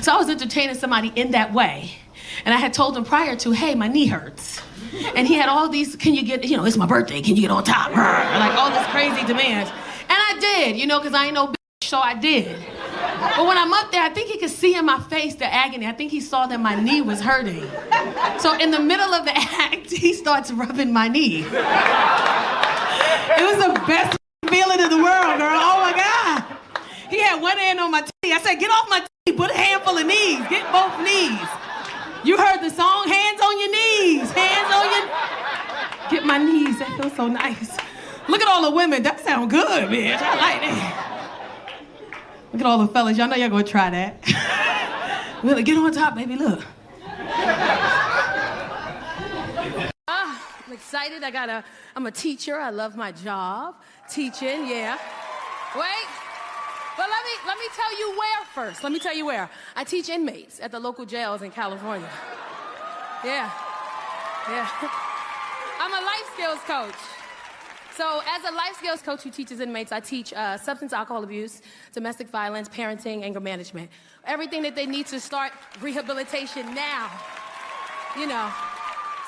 So I was entertaining somebody in that way. And I had told him prior to, hey, my knee hurts. And he had all these, can you get, it's my birthday, can you get on top? Like all this crazy demands. And I did, because I ain't no bitch, so I did. But when I'm up there, I think he could see in my face the agony. I think he saw that my knee was hurting. So in the middle of the act, he starts rubbing my knee. It was the best feeling in the world, girl. Oh my God. He had one hand on my titty. I said, get off my titty, put a handful of knees, get both knees. You heard the song, hands on your knees, hands on your... Get my knees, that feels so nice. Look at all the women, that sound good, bitch, I like that. Look at all the fellas, y'all know y'all gonna try that. Look, get on top, baby, look. I'm excited, I'm a teacher, I love my job. Teaching, yeah. Wait, but let me tell you where first. Let me tell you where. I teach inmates at the local jails in California. Yeah. I'm a life skills coach. So as a life skills coach who teaches inmates, I teach substance alcohol abuse, domestic violence, parenting, anger management. Everything that they need to start rehabilitation now,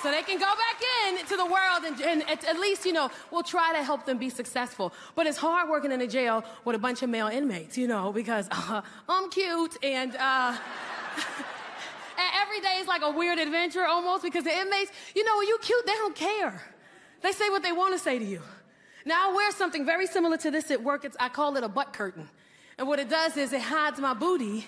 so they can go back into the world and at least, we'll try to help them be successful. But it's hard working in a jail with a bunch of male inmates, because I'm cute and every day is like a weird adventure almost because the inmates, when you cute, they don't care. They say what they want to say to you. Now I wear something very similar to this at work. I call it a butt curtain. And what it does is it hides my booty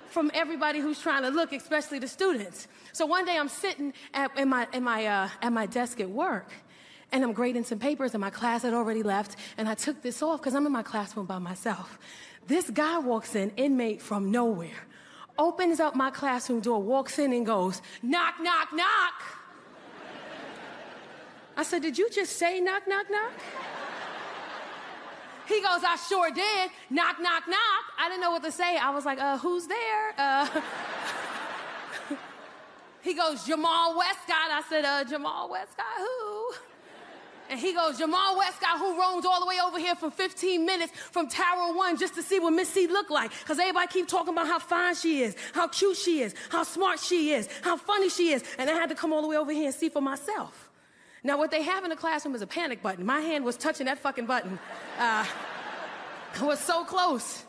from everybody who's trying to look, especially the students. So one day I'm sitting at my desk at work, and I'm grading some papers, and my class had already left, and I took this off because I'm in my classroom by myself. This guy walks in, inmate from nowhere, opens up my classroom door, walks in and goes, knock, knock, knock. I said, did you just say knock, knock, knock? He goes, I sure did. Knock, knock, knock. I didn't know what to say. I was like, who's there? He goes, Jamal Westcott. I said, Jamal Westcott, who? And he goes, Jamal Westcott, who roams all the way over here for 15 minutes from Tower 1 just to see what Miss C looked like. Because everybody keep talking about how fine she is, how cute she is, how smart she is, how funny she is. And I had to come all the way over here and see for myself. Now, what they have in the classroom is a panic button. My hand was touching that fucking button. I was so close.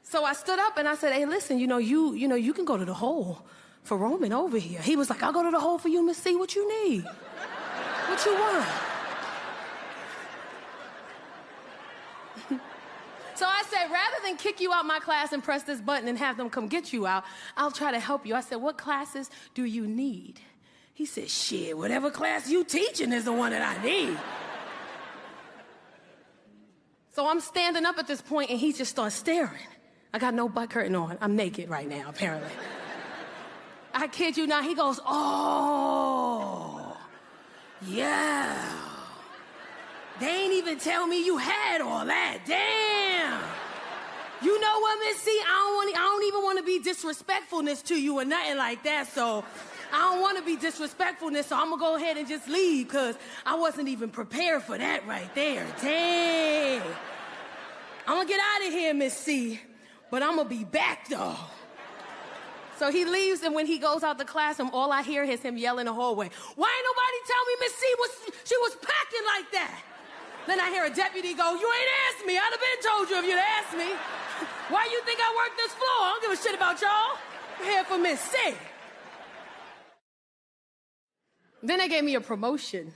So I stood up and I said, hey, listen, you can go to the hole for roaming over here. He was like, I'll go to the hole for you, Miss C. What you need? What you want? So I said, rather than kick you out my class and press this button and have them come get you out, I'll try to help you. I said, what classes do you need? He said, shit, whatever class you teaching is the one that I need. So I'm standing up at this point and he just starts staring. I got no butt curtain on. I'm naked right now, apparently. I kid you not, he goes, oh, yeah. They ain't even tell me you had all that, damn. You know what, Miss C, I don't even want to be disrespectfulness to you or nothing like that, so I don't want to be disrespectfulness, so I'm going to go ahead and just leave because I wasn't even prepared for that right there. Dang. I'm going to get out of here, Miss C, but I'm going to be back, though. So he leaves, and when he goes out the classroom, all I hear is him yell in the hallway, why ain't nobody tell me Miss C was packing like that? Then I hear a deputy go, you ain't asked me. I'd have been told you if you'd asked me. Why you think I work this floor? I don't give a shit about y'all. I'm here for Miss C. Then they gave me a promotion.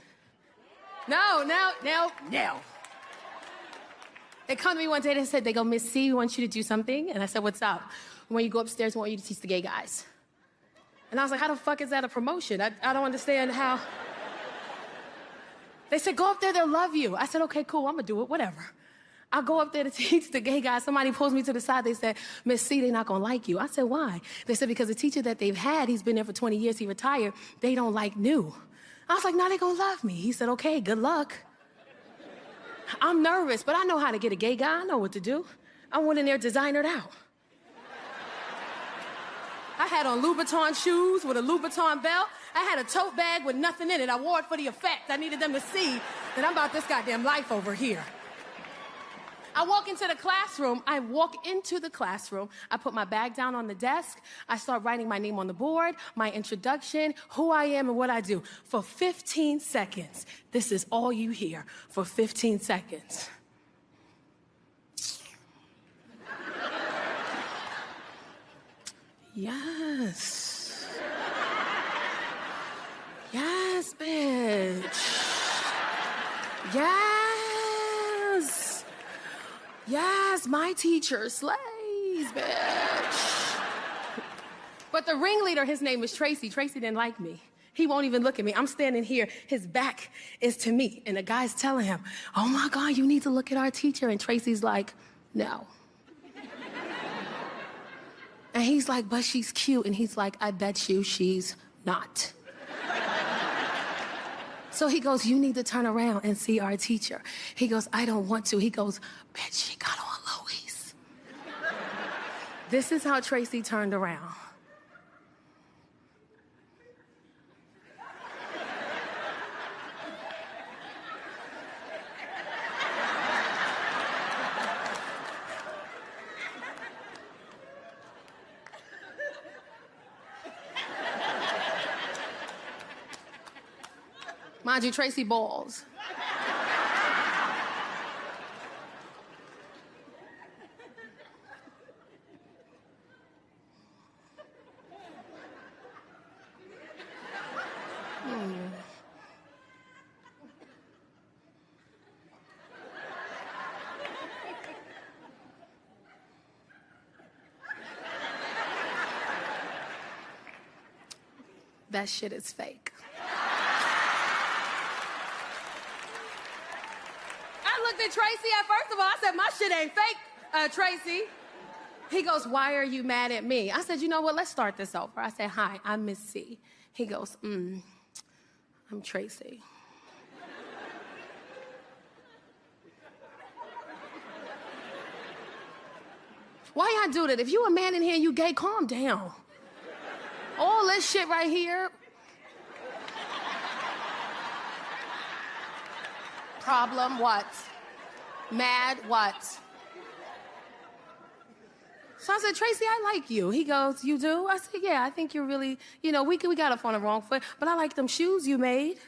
No. They come to me one day and said, they go, Miss C, we want you to do something. And I said, what's up? When you go upstairs, we want you to teach the gay guys. And I was like, how the fuck is that a promotion? I don't understand how. They said, go up there, they'll love you. I said, okay, cool, I'm gonna do it, whatever. I go up there to teach the gay guys. Somebody pulls me to the side. They said, Miss C, they're not gonna like you. I said, why? They said, because the teacher that they've had, he's been there for 20 years, he retired, they don't like new. I was like, no, they're gonna love me. He said, okay, good luck. I'm nervous, but I know how to get a gay guy. I know what to do. I went in there designered out. I had on Louboutin shoes with a Louboutin belt. I had a tote bag with nothing in it. I wore it for the effect. I needed them to see that I'm about this goddamn life over here. I walk into the classroom. I put my bag down on the desk. I start writing my name on the board, my introduction, who I am and what I do. For 15 seconds. This is all you hear for 15 seconds. Yes. Yes, bitch. Yes. Yes, my teacher slays, bitch. But the ringleader, his name is Tracy. Tracy didn't like me. He won't even look at me. I'm standing here. His back is to me. And the guy's telling him, oh my God, you need to look at our teacher. And Tracy's like, no. And he's like, but she's cute. And he's like, I bet you she's not. So he goes, you need to turn around and see our teacher. He goes, I don't want to. He goes, bitch, she got on Louis. This is how Tracy turned around. Mind you, Tracy balls. That shit is fake. At Tracy first of all, I said, my shit ain't fake, Tracy. He goes, why are you mad at me? I said, you know what, let's start this over. I said, hi, I'm Miss C. He goes, I'm Tracy. Why y'all do that? If you a man in here and you gay, calm down. All this shit right here. Problem what? Mad what? So I said, Tracy, I like you. He goes, you do? I said, yeah, I think you're really, we got off on the wrong foot, but I like them shoes you made.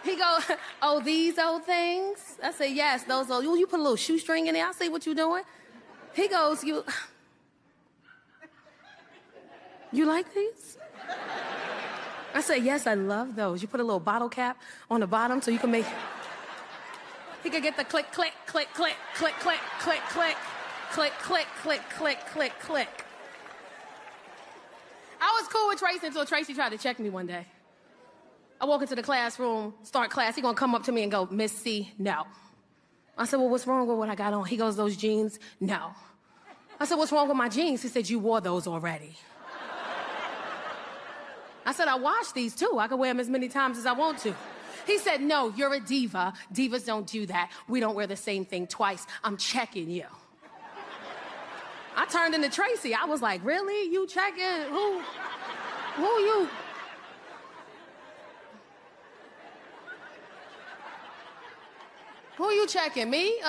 He goes, oh, these old things? I said, yes, those old. You put a little shoestring in there, I see what you're doing. He goes, you like these? I said, yes, I love those. You put a little bottle cap on the bottom so you can make... He could get the click, click, click, click, click, click, click, click, click, click, click, click, click, click. I was cool with Tracy until Tracy tried to check me one day. I walk into the classroom, start class. He gonna come up to me and go, Miss C, no. I said, well, what's wrong with what I got on? He goes, those jeans, no. I said, what's wrong with my jeans? He said, you wore those already. I said, I washed these too. I can wear them as many times as I want to. He said, no, you're a diva. Divas don't do that. We don't wear the same thing twice. I'm checking you. I turned into Tracy. I was like, really? You checking? Who you? Who you checking? Me?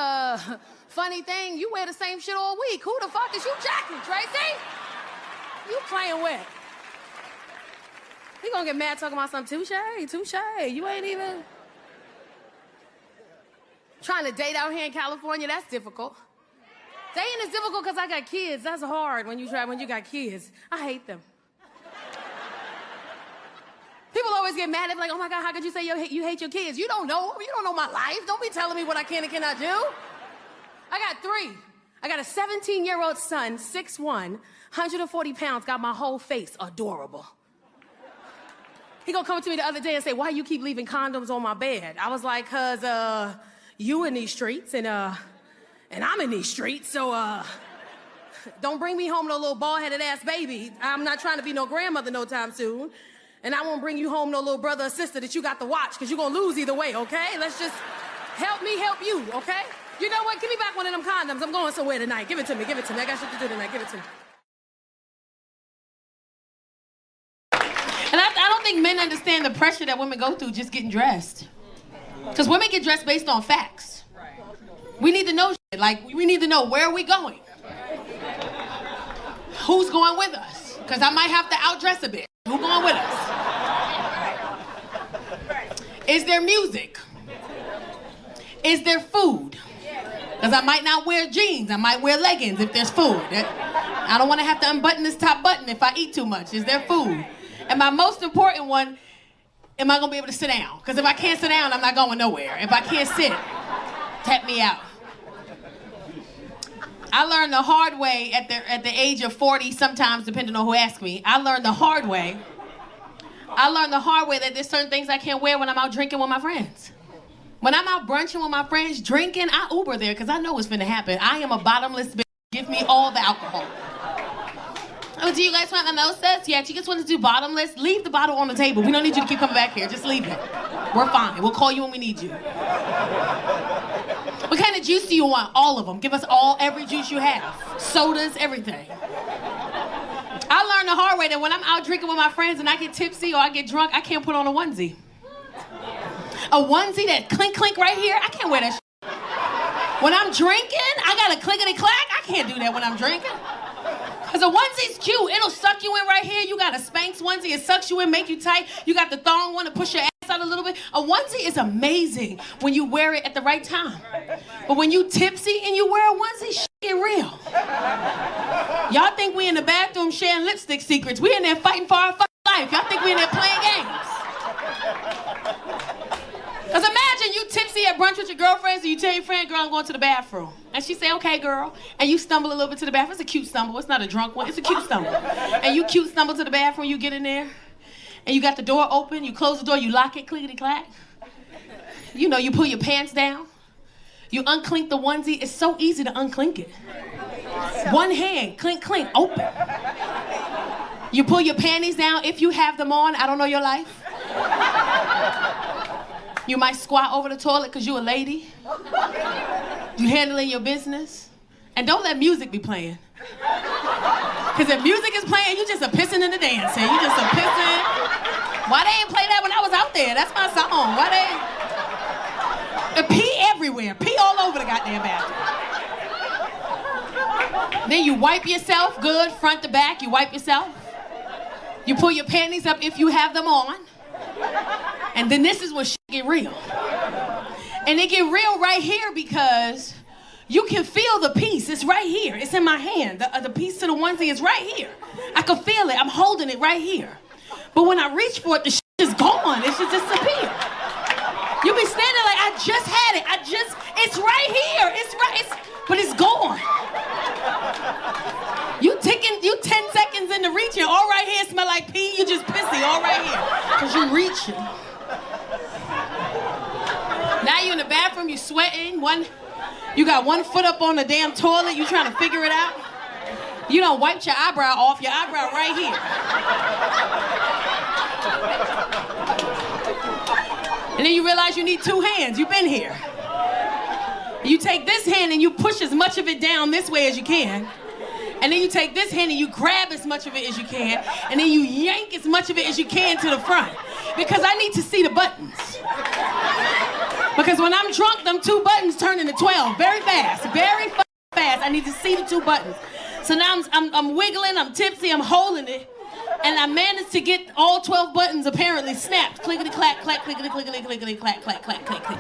Funny thing, you wear the same shit all week. Who the fuck is you checking, Tracy? You playing with? He gonna get mad talking about something, touche. You ain't even... Trying to date out here in California, that's difficult. Dating is difficult because I got kids. That's hard when you got kids. I hate them. People always get mad at me like, oh my God, how could you say you hate your kids? You don't know my life. Don't be telling me what I can and cannot do. I got 3. I got a 17-year-old son, 6'1", 140 pounds, got my whole face adorable. He gonna come to me the other day and say, why you keep leaving condoms on my bed? I was like, cause you in these streets and I'm in these streets, so don't bring me home no little bald-headed ass baby. I'm not trying to be no grandmother no time soon. And I won't bring you home no little brother or sister that you got to watch, cause you're gonna lose either way, okay? Let's just help me help you, okay? You know what? Give me back one of them condoms. I'm going somewhere tonight. Give it to me. I got shit to do tonight. Give it to me. And I don't think men understand the pressure that women go through just getting dressed. Because women get dressed based on facts. We need to know shit. Like, we need to know where are we going. Who's going with us? Because I might have to outdress a bit. Who's going with us? Is there music? Is there food? Because I might not wear jeans. I might wear leggings if there's food. I don't want to have to unbutton this top button if I eat too much. Is there food? And my most important one, am I going to be able to sit down? Because if I can't sit down, I'm not going nowhere. If I can't sit, tap me out. I learned the hard way at the age of 40, sometimes, depending on who asks me. I learned the hard way that there's certain things I can't wear when I'm out drinking with my friends. When I'm out brunching with my friends, drinking, I Uber there because I know what's finna happen. I am a bottomless bitch. Give me all the alcohol. Oh, do you guys want mimosas? Yeah, do you guys want to do bottomless? Leave the bottle on the table. We don't need you to keep coming back here. Just leave it. We're fine. We'll call you when we need you. What kind of juice do you want? All of them. Give us every juice you have. Sodas, everything. I learned the hard way that when I'm out drinking with my friends and I get tipsy or I get drunk, I can't put on a onesie. A onesie that clink clink right here, I can't wear that shit. When I'm drinking, I got a clickety clack. I can't do that when I'm drinking. Because a onesie's cute. It'll suck you in right here. You got a Spanx onesie. It sucks you in, make you tight. You got the thong one to push your ass out a little bit. A onesie is amazing when you wear it at the right time. But when you tipsy and you wear a onesie, shit get real. Y'all think we in the bathroom sharing lipstick secrets. We in there fighting for our fucking life. Y'all think we in there playing games. Because imagine you tipsy at brunch with your girlfriends and you tell your friend, girl, I'm going to the bathroom. And she say, okay, girl. And you stumble a little bit to the bathroom. It's a cute stumble. It's not a drunk one. It's a cute stumble. And you cute stumble to the bathroom. You get in there. And you got the door open. You close the door. You lock it. Clickety-clack. You know, you pull your pants down. You unclink the onesie. It's so easy to unclink it. One hand. Clink, clink. Open. You pull your panties down if you have them on. I don't know your life. You might squat over the toilet because you a lady. You handling your business. And don't let music be playing. Because if music is playing, you just a pissing in the dancing. You just a pissing. Why they ain't play that when I was out there? That's my song. Why they... Pee everywhere. Pee all over the goddamn bathroom. Then you wipe yourself good, front to back. You wipe yourself. You pull your panties up if you have them on. And then this is when shit get real. And it get real right here because you can feel the piece. It's right here. It's in my hand. The piece to the onesie is right here. I can feel it. I'm holding it right here. But when I reach for it, the shit is gone. It should disappear. You be standing like, I just had it. It's right here. But it's gone. You 10 seconds into reaching, all right here smell like pee, you just pissy, all right here. Because you reaching. Now you in the bathroom, you sweating. You got one foot up on the damn toilet, you trying to figure it out. You done wiped your eyebrow off, your eyebrow right here. And then you realize you need two hands, you've been here. You take this hand and you push as much of it down this way as you can. And then you take this hand and you grab as much of it as you can. And then you yank as much of it as you can to the front. Because I need to see the buttons. Because when I'm drunk, them 2 buttons turn into 12. Very fast. Very fast. I need to see the 2 buttons. So now I'm wiggling, I'm tipsy, I'm holding it. And I managed to get all 12 buttons apparently snapped. Clickety-clack, clack, clickety, clickety, clickety, clack, clack, clack, click, click.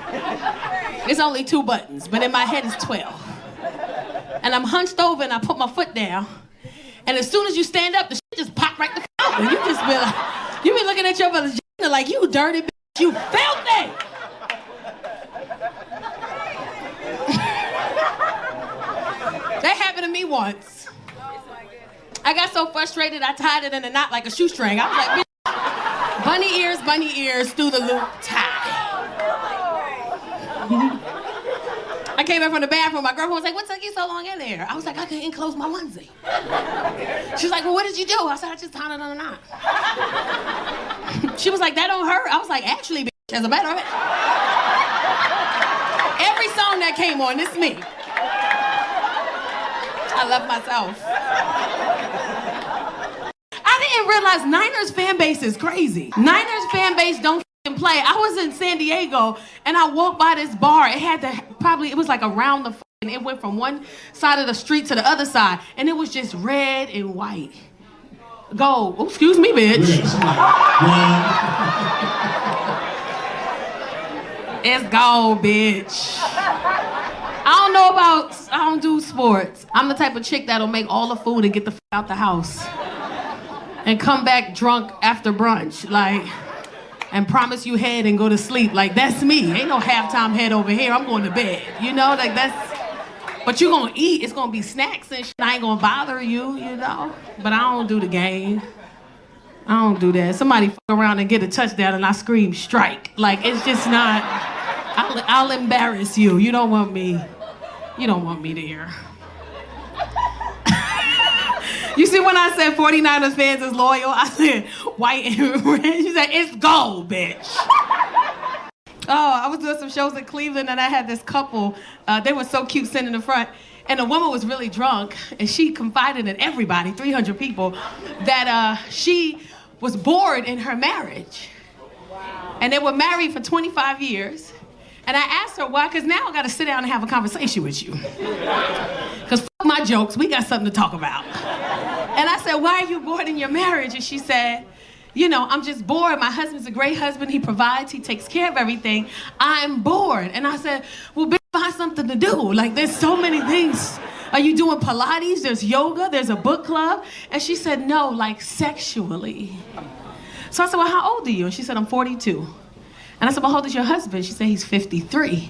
It's only 2 buttons, but in my head it's 12. And I'm hunched over and I put my foot down. And as soon as you stand up, the shit just pop right the f*** out. And you just be like, you be looking at your brother's like, you dirty bitch, you filthy! That happened to me once. I got so frustrated, I tied it in a knot like a shoestring. I was like, bitch, bunny ears through the loop tie. I came back from the bathroom, my girlfriend was like, what took you so long in there? I was like, I couldn't close my onesie. She was like, well, what did you do? I said, I just tied it in a knot. She was like, that don't hurt? I was like, actually, bitch, as a matter of fact. Every song that came on, it's me. I love myself. I didn't realize Niners fan base is crazy. Niners fan base don't play. I was in San Diego and I walked by this bar. It was like around the it went from one side of the street to the other side, and it was just red and white. Gold. Oh, excuse me, bitch. It's gold, bitch. I don't do sports. I'm the type of chick that'll make all the food and get the f out the house. And come back drunk after brunch, and promise you head and go to sleep. Like, that's me. Ain't no halftime head over here. I'm going to bed. You know, but you gonna eat. It's gonna be snacks and shit. I ain't gonna bother you, you know? But I don't do the game. I don't do that. Somebody fuck around and get a touchdown and I scream strike. Like, it's just not, I'll embarrass you. You don't want me there. You see when I said 49ers fans is loyal, I said white and red. She said, it's gold, bitch. Oh, I was doing some shows in Cleveland and I had this couple, they were so cute sitting in the front, and the woman was really drunk and she confided in everybody, 300 people, that she was bored in her marriage. Wow. And they were married for 25 years. And I asked her why, because now I gotta sit down and have a conversation with you. Because fuck my jokes, we got something to talk about. And I said, why are you bored in your marriage? And she said, you know, I'm just bored. My husband's a great husband. He provides, he takes care of everything. I'm bored. And I said, well, bitch, find something to do. Like, there's so many things. Are you doing Pilates? There's yoga, there's a book club. And she said, no, like sexually. So I said, well, how old are you? And she said, I'm 42. And I said, well, how old is your husband? She said, he's 53.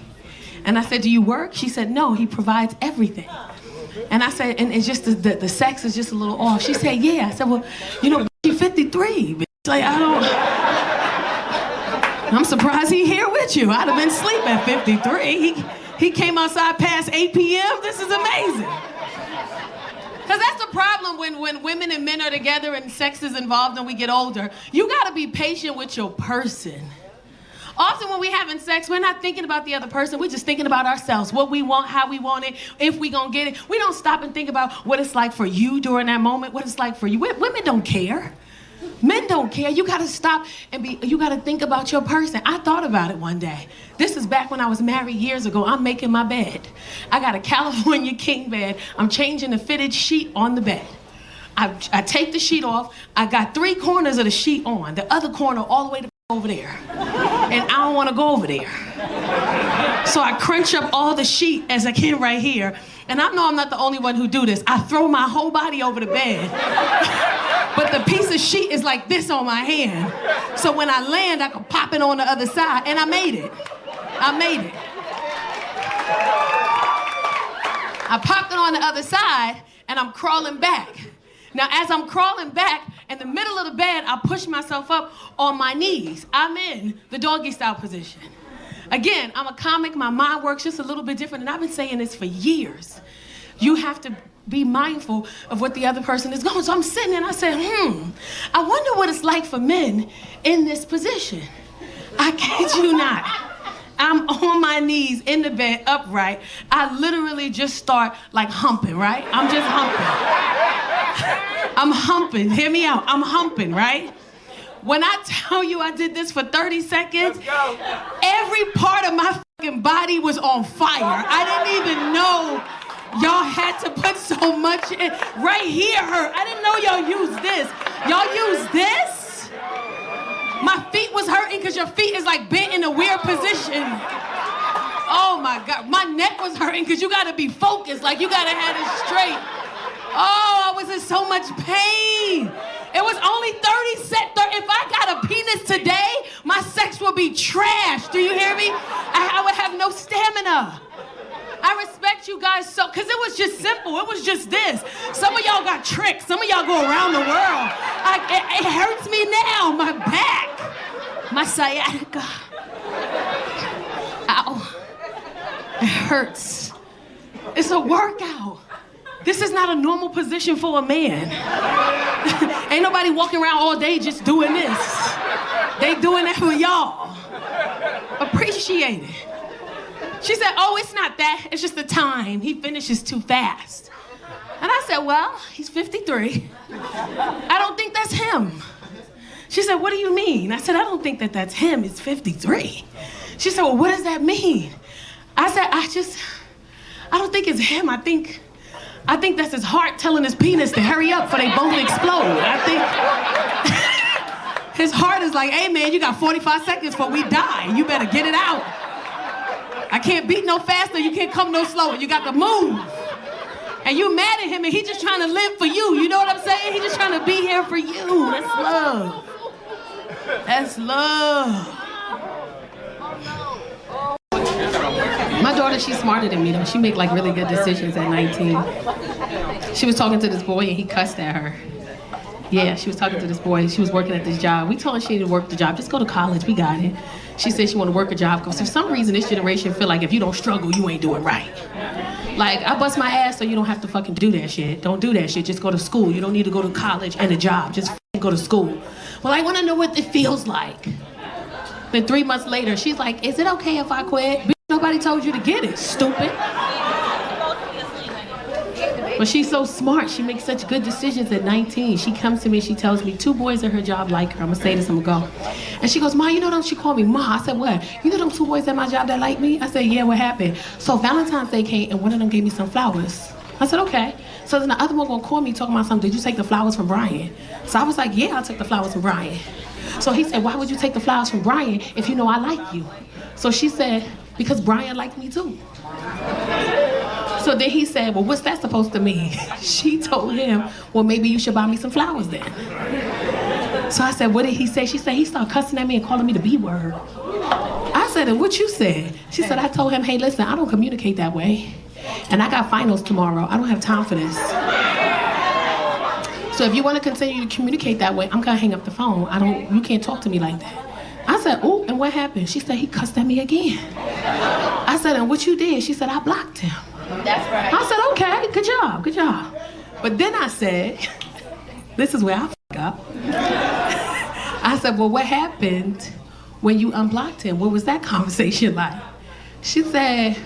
And I said, do you work? She said, no, he provides everything. And I said, and it's just the sex is just a little off. She said, yeah. I said, well, you know, you're 53. Like, I'm surprised he here with you. I'd have been asleep at 53. He came outside past 8 p.m. This is amazing. Because that's the problem when women and men are together and sex is involved and we get older. You got to be patient with your person. Often when we're having sex, we're not thinking about the other person. We're just thinking about ourselves, what we want, how we want it, if we gonna get it. We don't stop and think about what it's like for you during that moment, what it's like for you. Women don't care. Men don't care. You gotta stop and you gotta think about your person. I thought about it one day. This is back when I was married years ago. I'm making my bed. I got a California king bed. I'm changing the fitted sheet on the bed. I take the sheet off. I got 3 corners of the sheet on, the other corner all the way to over there. And I don't wanna go over there. So I crunch up all the sheet as I can right here. And I know I'm not the only one who do this. I throw my whole body over the bed. But the piece of sheet is like this on my hand. So when I land, I can pop it on the other side. And I made it. I popped it on the other side, and I'm crawling back. Now, as I'm crawling back, in the middle of the bed, I push myself up on my knees. I'm in the doggy style position. Again, I'm a comic. My mind works just a little bit different, and I've been saying this for years. You have to be mindful of what the other person is going. So I'm sitting there and I said, I wonder what it's like for men in this position. I kid you not. I'm on my knees in the bed, upright. I literally just start like humping, right? I'm just humping. I'm humping. Hear me out. I'm humping, right? When I tell you I did this for 30 seconds, every part of my fucking body was on fire. I didn't even know y'all had to put so much in. Right here hurt. I didn't know y'all used this. Y'all use this? My feet was hurting because your feet is like bent in a weird position. Oh my God. My neck was hurting because you got to be focused. Like you got to have it straight. Oh, I was in so much pain. It was only 30 seconds. If I got a penis today, my sex would be trash. Do you hear me? I would have no stamina. I respect you guys so, because it was just simple. It was just this. Some of y'all got tricks. Some of y'all go around the world. It hurts me now, my back, my sciatica. Ow. It hurts. It's a workout. This is not a normal position for a man. Ain't nobody walking around all day just doing this. They doing that for y'all. Appreciate it. She said, oh, it's not that. It's just the time. He finishes too fast. And I said, well, he's 53. I don't think that's him. She said, what do you mean? I said, I don't think that that's him. It's 53. She said, well, what does that mean? I said, I don't think it's him. I think that's his heart telling his penis to hurry up before they both explode. I think his heart is like, hey man, you got 45 seconds before we die. You better get it out. I can't beat no faster, you can't come no slower. You got to move. And you mad at him and he just trying to live for you. You know what I'm saying? He just trying to be here for you. That's love. That's love. My daughter, she's smarter than me though. She make like really good decisions at 19. She was talking to this boy and he cussed at her. Yeah, she was talking to this boy. She was working at this job. We told her she didn't work the job. Just go to college. We got it. She said she want to work a job because for some reason this generation feel like if you don't struggle, you ain't doing right. Like, I bust my ass so you don't have to fucking do that shit. Don't do that shit. Just go to school. You don't need to go to college and a job. Just go to school. Well, I want to know what it feels like. Then 3 months later, she's like, is it okay if I quit? Bitch, nobody told you to get it, stupid. But she's so smart. She makes such good decisions at 19. She comes to me, she tells me 2 boys at her job like her. I'm gonna say this, I'm gonna go. And she goes, Ma, you know them? She called me Ma. I said, what? You know them 2 boys at my job that like me? I said, yeah, what happened? So Valentine's Day came and one of them gave me some flowers. I said, okay. So then the other one gonna call me talking about something. Did you take the flowers from Brian? So I was like, yeah, I took the flowers from Brian. So he said, why would you take the flowers from Brian if you know I like you? So she said, because Brian liked me too. So then he said, well, what's that supposed to mean? She told him, well, maybe you should buy me some flowers then. So I said, what did he say? She said, he started cussing at me and calling me the B word. I said, and what you said? She said, I told him, hey, listen, I don't communicate that way. And I got finals tomorrow. I don't have time for this. So if you want to continue to communicate that way, I'm gonna hang up the phone. You can't talk to me like that. I said, oh, and what happened? She said, he cussed at me again. I said, and what you did? She said, I blocked him. That's right. I said, okay, good job, good job. But then I said, this is where I fuck up. I said, well, what happened when you unblocked him? What was that conversation like? She said,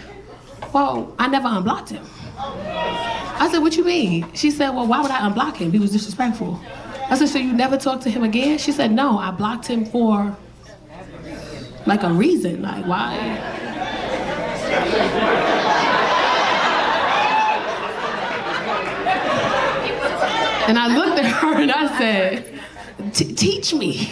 well, I never unblocked him. I said, what you mean? She said, well, why would I unblock him? He was disrespectful. I said, so you never talked to him again? She said, no, I blocked him for like a reason, like why? And I looked at her and I said, teach me.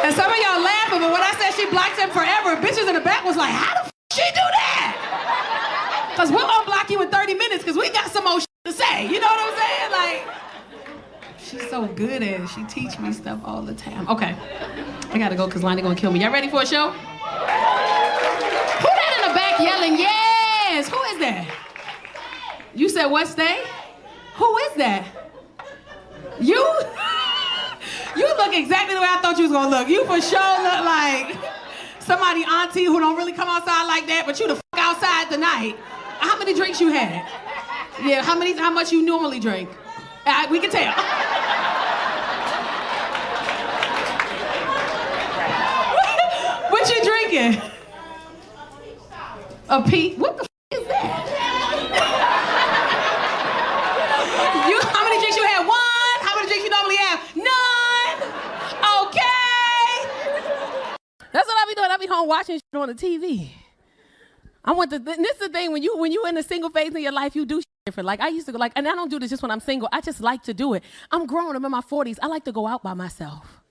And some of y'all laughing, but when I said she blocked him forever, bitches in the back was like, how the f she do that? Because we'll unblock you in 30 minutes because we got some more shit to say. You know what I'm saying? Like, she's so good at it. She teach me stuff all the time. Okay, I gotta go because Lonnie gonna kill me. Y'all ready for a show? Who that in the back yelling, yes? Who is that? You said what, Stay? Who is that? You? You look exactly the way I thought you was gonna look. You for sure look like somebody auntie who don't really come outside like that, but you the f outside tonight. How many drinks you had? Yeah, how much you normally drink? We can tell. What you drinking? A pee? What the f is that? How many drinks you had? 1? How many drinks you normally have? None. Okay. That's what I be doing. I be home watching shit on the TV. This is the thing, when you in a single phase in your life, you do shit different. Like I used to go, like, and I don't do this just when I'm single. I just like to do it. I'm grown. I'm in my 40s. I like to go out by myself.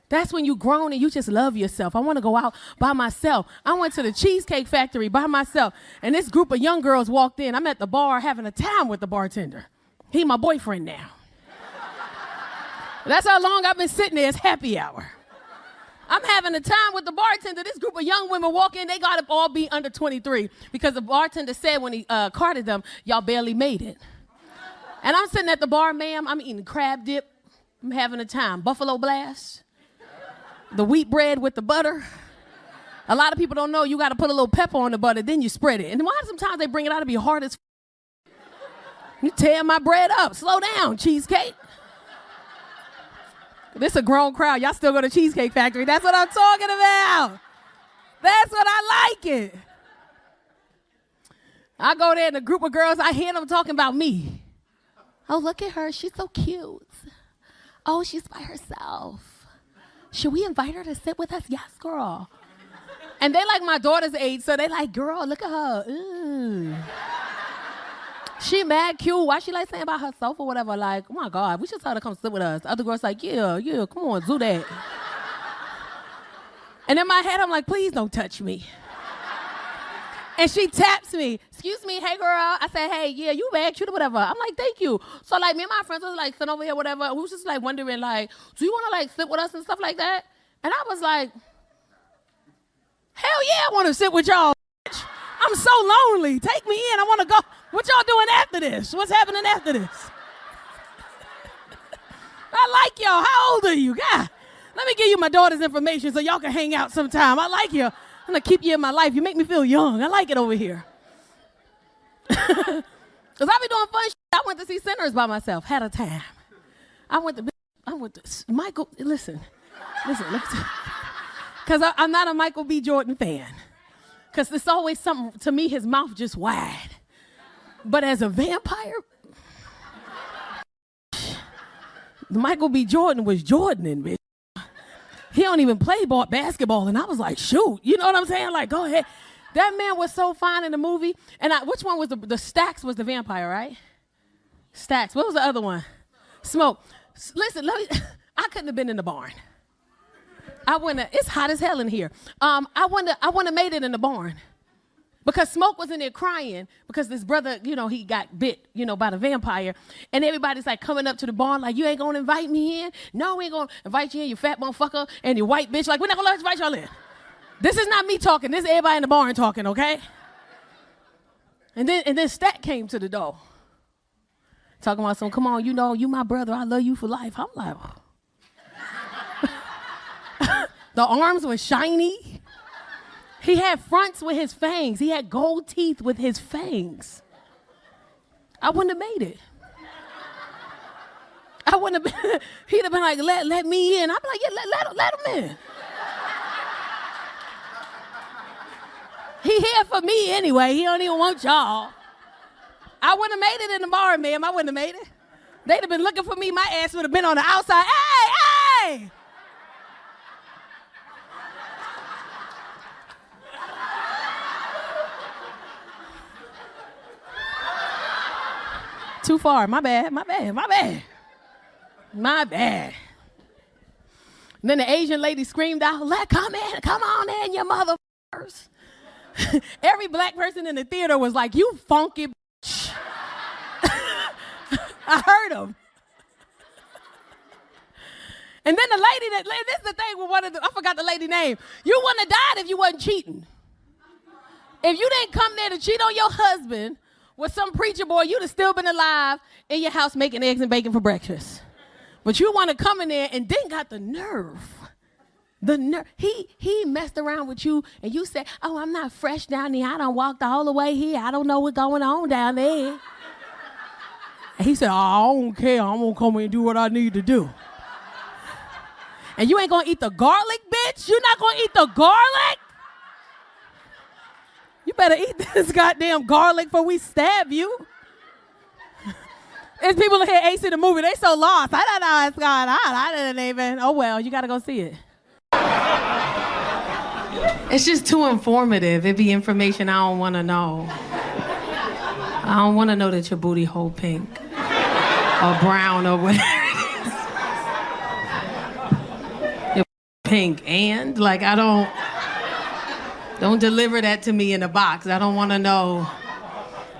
That's when you grown and you just love yourself. I want to go out by myself. I went to the Cheesecake Factory by myself, and this group of young girls walked in. I'm at the bar having a time with the bartender. He my boyfriend now. That's how long I've been sitting there. It's happy hour. I'm having a time with the bartender. This group of young women walk in. They got to all be under 23 because the bartender said when he carded them, y'all barely made it. And I'm sitting at the bar, ma'am. I'm eating crab dip. I'm having a time. Buffalo Blast. The wheat bread with the butter. A lot of people don't know you got to put a little pepper on the butter, then you spread it. And why sometimes they bring it out to be hard as You tear my bread up. Slow down, Cheesecake. This a grown crowd. Y'all still go to Cheesecake Factory. That's what I'm talking about. That's what I like it. I go there and a group of girls, I hear them talking about me. Oh, look at her. She's so cute. Oh, she's by herself. Should we invite her to sit with us? Yes, girl. And they like my daughter's age, so they like, girl, look at her. Ooh. She mad cute. Why she like saying about herself or whatever? Like, oh my God, we should tell her to come sit with us. The other girl's like, yeah, come on, do that. And in my head, I'm like, please don't touch me. And she taps me. Excuse me, hey girl. I said, hey, yeah, you mad cute or whatever. I'm like, thank you. So like me and my friends was like sitting over here, whatever. We was just like wondering like, do you want to like sit with us and stuff like that? And I was like, hell yeah, I want to sit with y'all. I'm so lonely. Take me in. I want to go. What y'all doing after this? What's happening after this? I like y'all. How old are you? God, let me give you my daughter's information so y'all can hang out sometime. I like you. I'm going to keep you in my life. You make me feel young. I like it over here. Because I be doing fun shit. I went to see Sinners by myself. Had a time. I went to Michael, listen. Because I'm not a Michael B. Jordan fan. Because it's always something, to me, his mouth just wide. But as a vampire, Michael B. Jordan was Jordaning, bitch. He don't even play basketball, and I was like, shoot. You know what I'm saying? Like, go ahead. That man was so fine in the movie. And which one was the Stax was the vampire, right? Stax. What was the other one? Smoke. Listen, I couldn't have been in the barn. It's hot as hell in here. I wouldn't have made it in the barn. Because Smoke was in there crying because this brother, he got bit, by the vampire. And everybody's like coming up to the barn like, you ain't gonna invite me in? No, we ain't gonna invite you in, you fat motherfucker, and you white bitch. Like, we're not gonna invite y'all in. This is not me talking. This is everybody in the barn talking, okay? And then Stat came to the door. Talking about come on, you my brother. I love you for life. I'm like, the arms were shiny. He had fronts with his fangs. He had gold teeth with his fangs. I wouldn't have made it. He'd have been like, let me in. I'd be like, yeah, let him in. He here for me anyway. He don't even want y'all. I wouldn't have made it in the bar, ma'am. I wouldn't have made it. They'd have been looking for me. My ass would have been on the outside. Hey! Too far. My bad. And then the Asian lady screamed out, come on in, you motherfuckers. Every black person in the theater was like, you funky bitch. I heard him. And then the lady this is the thing with I forgot the lady name. You wouldn't have died if you wasn't cheating. If you didn't come there to cheat on your husband with some preacher boy, you'd have still been alive in your house making eggs and bacon for breakfast. But you want to come in there and then got the nerve. He messed around with you and you said, oh, I'm not fresh down there. I done walked all the way here. I don't know what's going on down there. And he said, oh, I don't care. I'm going to come in and do what I need to do. And you ain't going to eat the garlic, bitch? You're not going to eat the garlic? You better eat this goddamn garlic before we stab you. There's people in here ain't seen the movie. They so lost. I don't know what's going on. I didn't even. Oh, well, you got to go see it. It's just too informative. It be information I don't want to know. I don't want to know that your booty hole pink or brown or whatever it is. Your pink and, like, I don't deliver that to me in a box. I don't want to know.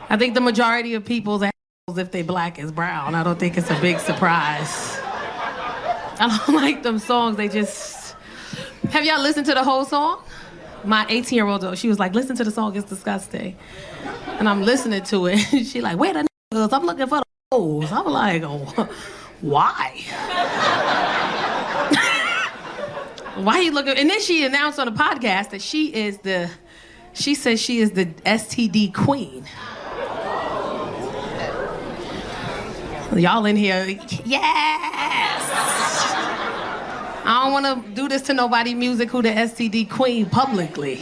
I think the majority of people's assholes, if they black, is brown. I don't think it's a big surprise. I don't like them songs. They just... Have y'all listened to the whole song? My 18-year-old, she was like, listen to the song, it's disgusting. And I'm listening to it. She like, where the niggas? I'm looking for the hoes. I'm like, oh, why? Why are you looking? And then she announced on the podcast that she says she is the STD queen. Y'all in here, yes! I don't want to do this to nobody music who the STD queen publicly.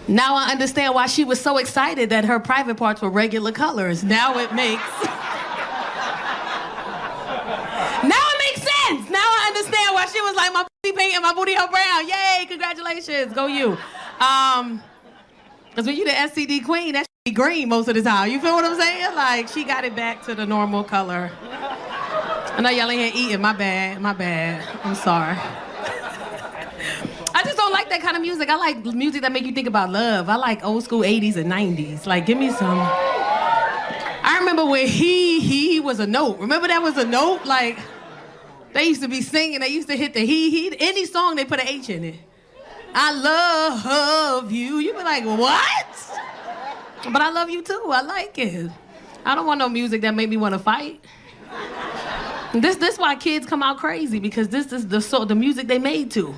Now I understand why she was so excited that her private parts were regular colors. Now it makes my shit was like my booty pink and my booty hole brown. Yay, congratulations. Go you. Because when you the STD queen, that shit be green most of the time. You feel what I'm saying? Like, she got it back to the normal color. I know y'all ain't here eating. My bad. I'm sorry. I just don't like that kind of music. I like music that make you think about love. I like old school 80s and 90s. Like, give me some. I remember when he was a note. Remember that was a note? Like, they used to be singing. They used to hit the he. Any song, they put an H in it. I love you. You be like, what? But I love you too. I like it. I don't want no music that make me want to fight. This why kids come out crazy, because this is the music they made to.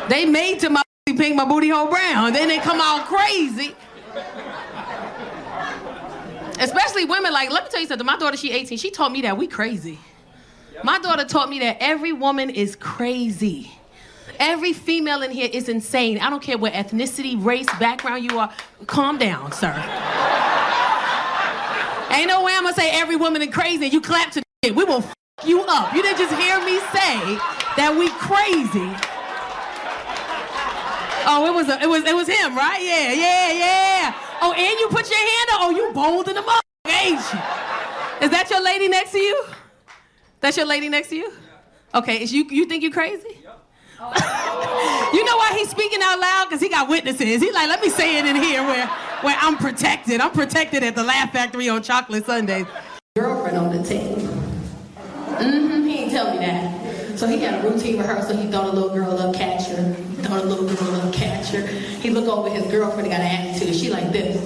They made to my booty pink, my booty hole brown. Then they come out crazy. Especially women. Like, let me tell you something. My daughter, she 18. She taught me that we crazy. My daughter taught me that every woman is crazy. Every female in here is insane. I don't care what ethnicity, race, background you are. Calm down, sir. Ain't no way I'm gonna say every woman is crazy and you clap to the shit. We will f you up. You didn't just hear me say that we crazy. Oh, it was him, right? Yeah. Oh, and you put your hand up. Oh, you bold in the mother, ain't you? Is that your lady next to you? That's your lady next to you? Okay, you think you crazy? You know why he's speaking out loud? Because he got witnesses. He's like, let me say it in here where I'm protected. I'm protected at the Laugh Factory on chocolate Sundays. Girlfriend on the team. He ain't tell me that. So he got a routine rehearsal. He thought a little girl up, catch her. He look over his girlfriend, got an attitude. She like this.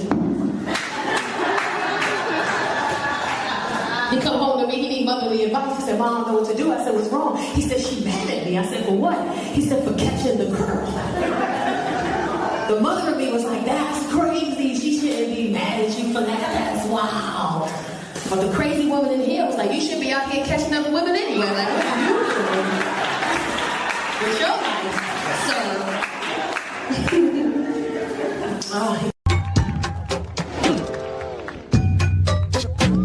He come home to me, he need motherly advice. He said, Mom, I don't know what to do. I said, what's wrong? He said, she mad at me. I said, for what? He said, for catching the girl. The mother of me was like, that's crazy. She shouldn't be mad at you for that. That's wow. But the crazy woman in here was like, you should be out here catching other women anyway. Like, what are you doing with your life? Oh.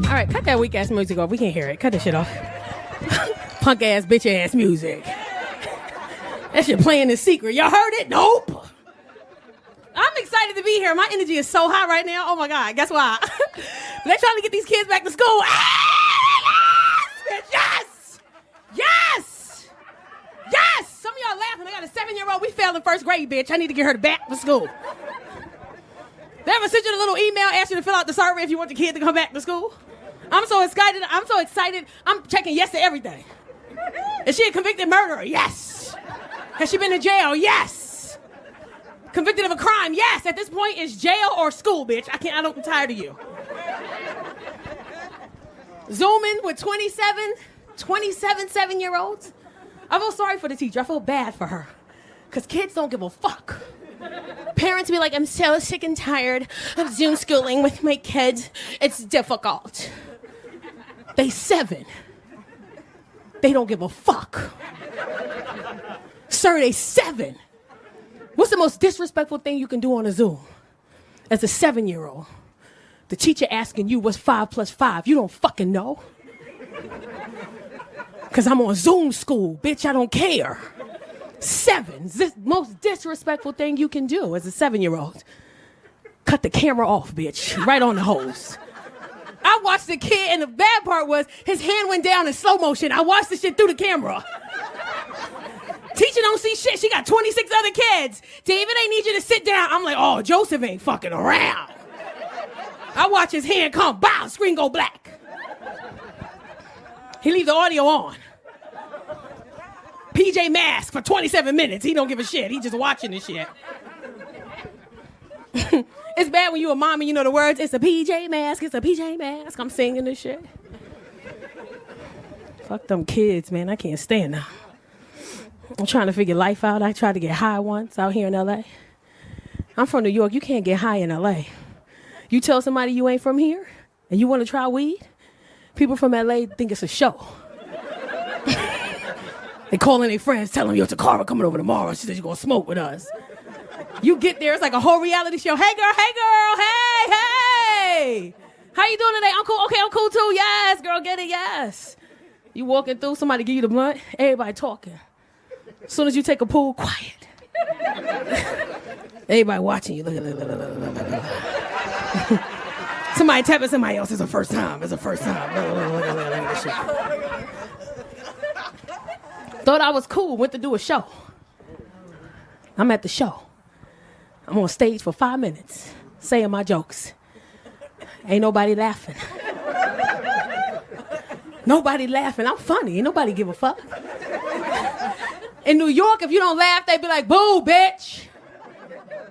All right, cut that weak ass music off. We can't hear it. Cut that shit off. Punk ass, bitch ass music. That shit playing in secret. Y'all heard it? Nope. I'm excited to be here. My energy is so high right now. Oh my God. Guess why? They're trying to get these kids back to school. Yes! Yes! Yes! Some of y'all laughing. I got a 7-year-old. We failed in first grade, bitch. I need to get her back to school. They ever sent you a little email, ask you to fill out the survey if you want your kid to come back to school? I'm so excited. I'm checking yes to everything. Is she a convicted murderer? Yes. Has she been in jail? Yes. Convicted of a crime? Yes. At this point, it's jail or school, bitch. I'm tired of you. Zooming with 27 7-year-olds. I feel sorry for the teacher. I feel bad for her. Because kids don't give a fuck. Parents be like, I'm so sick and tired of Zoom schooling with my kids. It's difficult. They 7. They don't give a fuck. Sir, they 7. What's the most disrespectful thing you can do on a Zoom? As a 7-year-old, the teacher asking you what's 5 plus 5. You don't fucking know. Because I'm on Zoom school, bitch, I don't care. 7. This most disrespectful thing you can do as a 7-year-old. Cut the camera off, bitch. Right on the hose. I watched the kid, and the bad part was his hand went down in slow motion. I watched the shit through the camera. Teacher don't see shit. She got 26 other kids. David, they need you to sit down. I'm like, oh, Joseph ain't fucking around. I watch his hand come, bow, screen go black. He leave the audio on. PJ Mask for 27 minutes. He don't give a shit. He just watching this shit. It's bad when you a mom and you know the words. It's a PJ Mask. It's a PJ Mask. I'm singing this shit. Fuck them kids, man. I can't stand them. I'm trying to figure life out. I tried to get high once out here in L.A. I'm from New York. You can't get high in L.A. You tell somebody you ain't from here and you want to try weed, people from L.A. think it's a show. They calling their friends, telling them, yo, Tacarra coming over tomorrow. She said she's going to smoke with us. You get there, it's like a whole reality show. Hey, girl, hey. How you doing today? I'm cool. Okay, I'm cool too. Yes, girl, get it, yes. You walking through, somebody give you the blunt, everybody talking. As soon as you take a pull, quiet. Everybody watching you. Look. Somebody tapping somebody else. It's the first time. It's the first time. Thought I was cool. Went to do a show. I'm at the show. I'm on stage for 5 minutes saying my jokes. Ain't nobody laughing. Nobody laughing. I'm funny. Ain't nobody give a fuck. In New York, if you don't laugh, they be like, boo, bitch.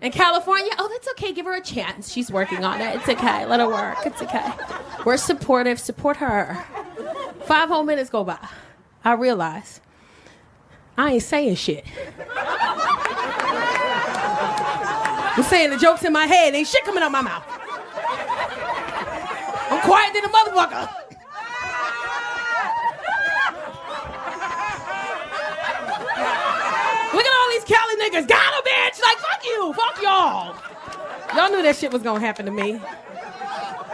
In California, oh, that's okay. Give her a chance. She's working on it. It's okay. Let her work. It's okay. We're supportive. Support her. 5 whole minutes go by. I realize I ain't saying shit. I'm saying the jokes in my head. Ain't shit coming out my mouth. I'm quiet than a motherfucker. Look at all these Cali niggas. Got a bitch. Like, fuck you. Fuck y'all. Y'all knew that shit was gonna happen to me.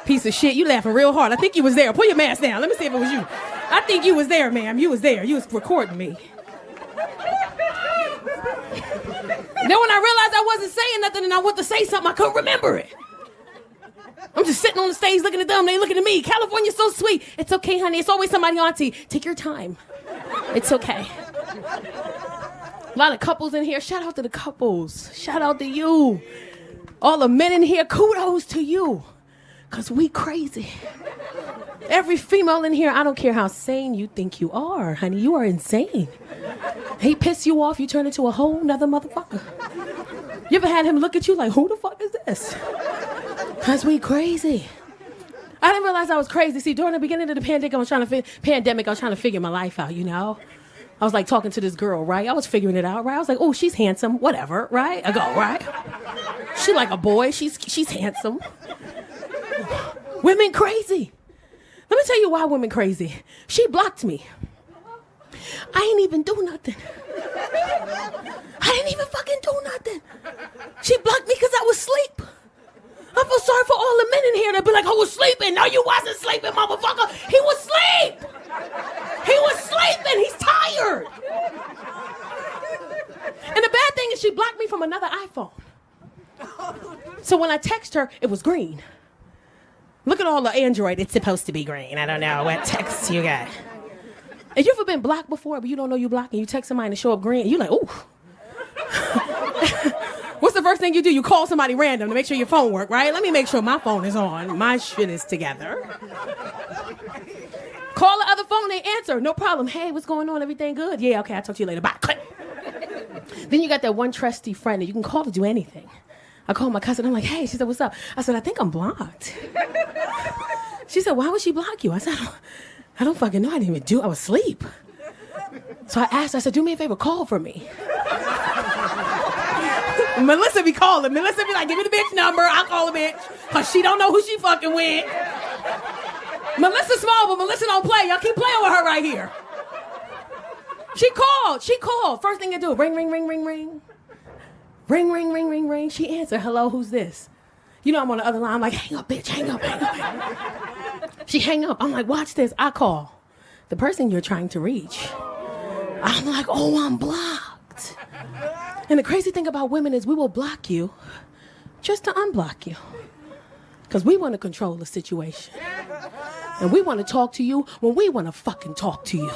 Piece of shit. You laughing real hard. I think you was there. Pull your mask down. Let me see if it was you. I think you was there, ma'am. You was there. You was recording me. Then when I realized I wasn't saying nothing and I wanted to say something, I couldn't remember it. I'm just sitting on the stage looking at them. They looking at me. California's so sweet. It's okay, honey. It's always somebody auntie. Take your time. It's okay. A lot of couples in here. Shout out to the couples. Shout out to you. All the men in here, kudos to you. Because we crazy. Every female in here, I don't care how sane you think you are, honey. You are insane. He piss you off, you turn into a whole nother motherfucker. You ever had him look at you like, who the fuck is this? Because we crazy. I didn't realize I was crazy. See, during the beginning of the pandemic, I was trying to figure my life out, you know? I was like talking to this girl, right? I was figuring it out, right? I was like, oh, she's handsome, whatever, right? I go, right? She like a boy, she's handsome. Women crazy. Let me tell you why women crazy. She blocked me. I ain't even do nothing. I didn't even fucking do nothing. She blocked me because I was asleep. I feel sorry for all the men in here that be like, I was sleeping. No, you wasn't sleeping, motherfucker. He was asleep. He was sleeping. He's tired. And the bad thing is she blocked me from another iPhone. So when I text her, it was green. Look at all the Android. It's supposed to be green. I don't know what text you got. Have you ever been blocked before, but you don't know you blocked and you text somebody and show up green? And you're like, ooh. What's the first thing you do? You call somebody random to make sure your phone work, right? Let me make sure my phone is on. My shit is together. Call the other phone, they answer. No problem. Hey, what's going on? Everything good? Yeah, okay, I'll talk to you later. Bye. Click. Then you got that one trusty friend that you can call to do anything. I called my cousin. I'm like, hey. She said, what's up? I said, I think I'm blocked. She said, why would she block you? I said, I don't fucking know. I didn't even do. I was asleep. So I asked her, I said, do me a favor, call for me. Melissa be calling. Melissa be like, give me the bitch number. I'll call the bitch. Because she don't know who she fucking with. Melissa's small, but Melissa don't play. Y'all keep playing with her right here. She called. First thing I do, ring, ring, ring, ring, ring. Ring, ring, ring, ring, ring. She answered, hello, who's this? You know I'm on the other line. I'm like, hang up, bitch, hang up, hang up, hang up. She hang up. I'm like, watch this. I call the person you're trying to reach. I'm like, oh, I'm blocked. And the crazy thing about women is we will block you just to unblock you. Because we want to control the situation. And we want to talk to you when we want to fucking talk to you.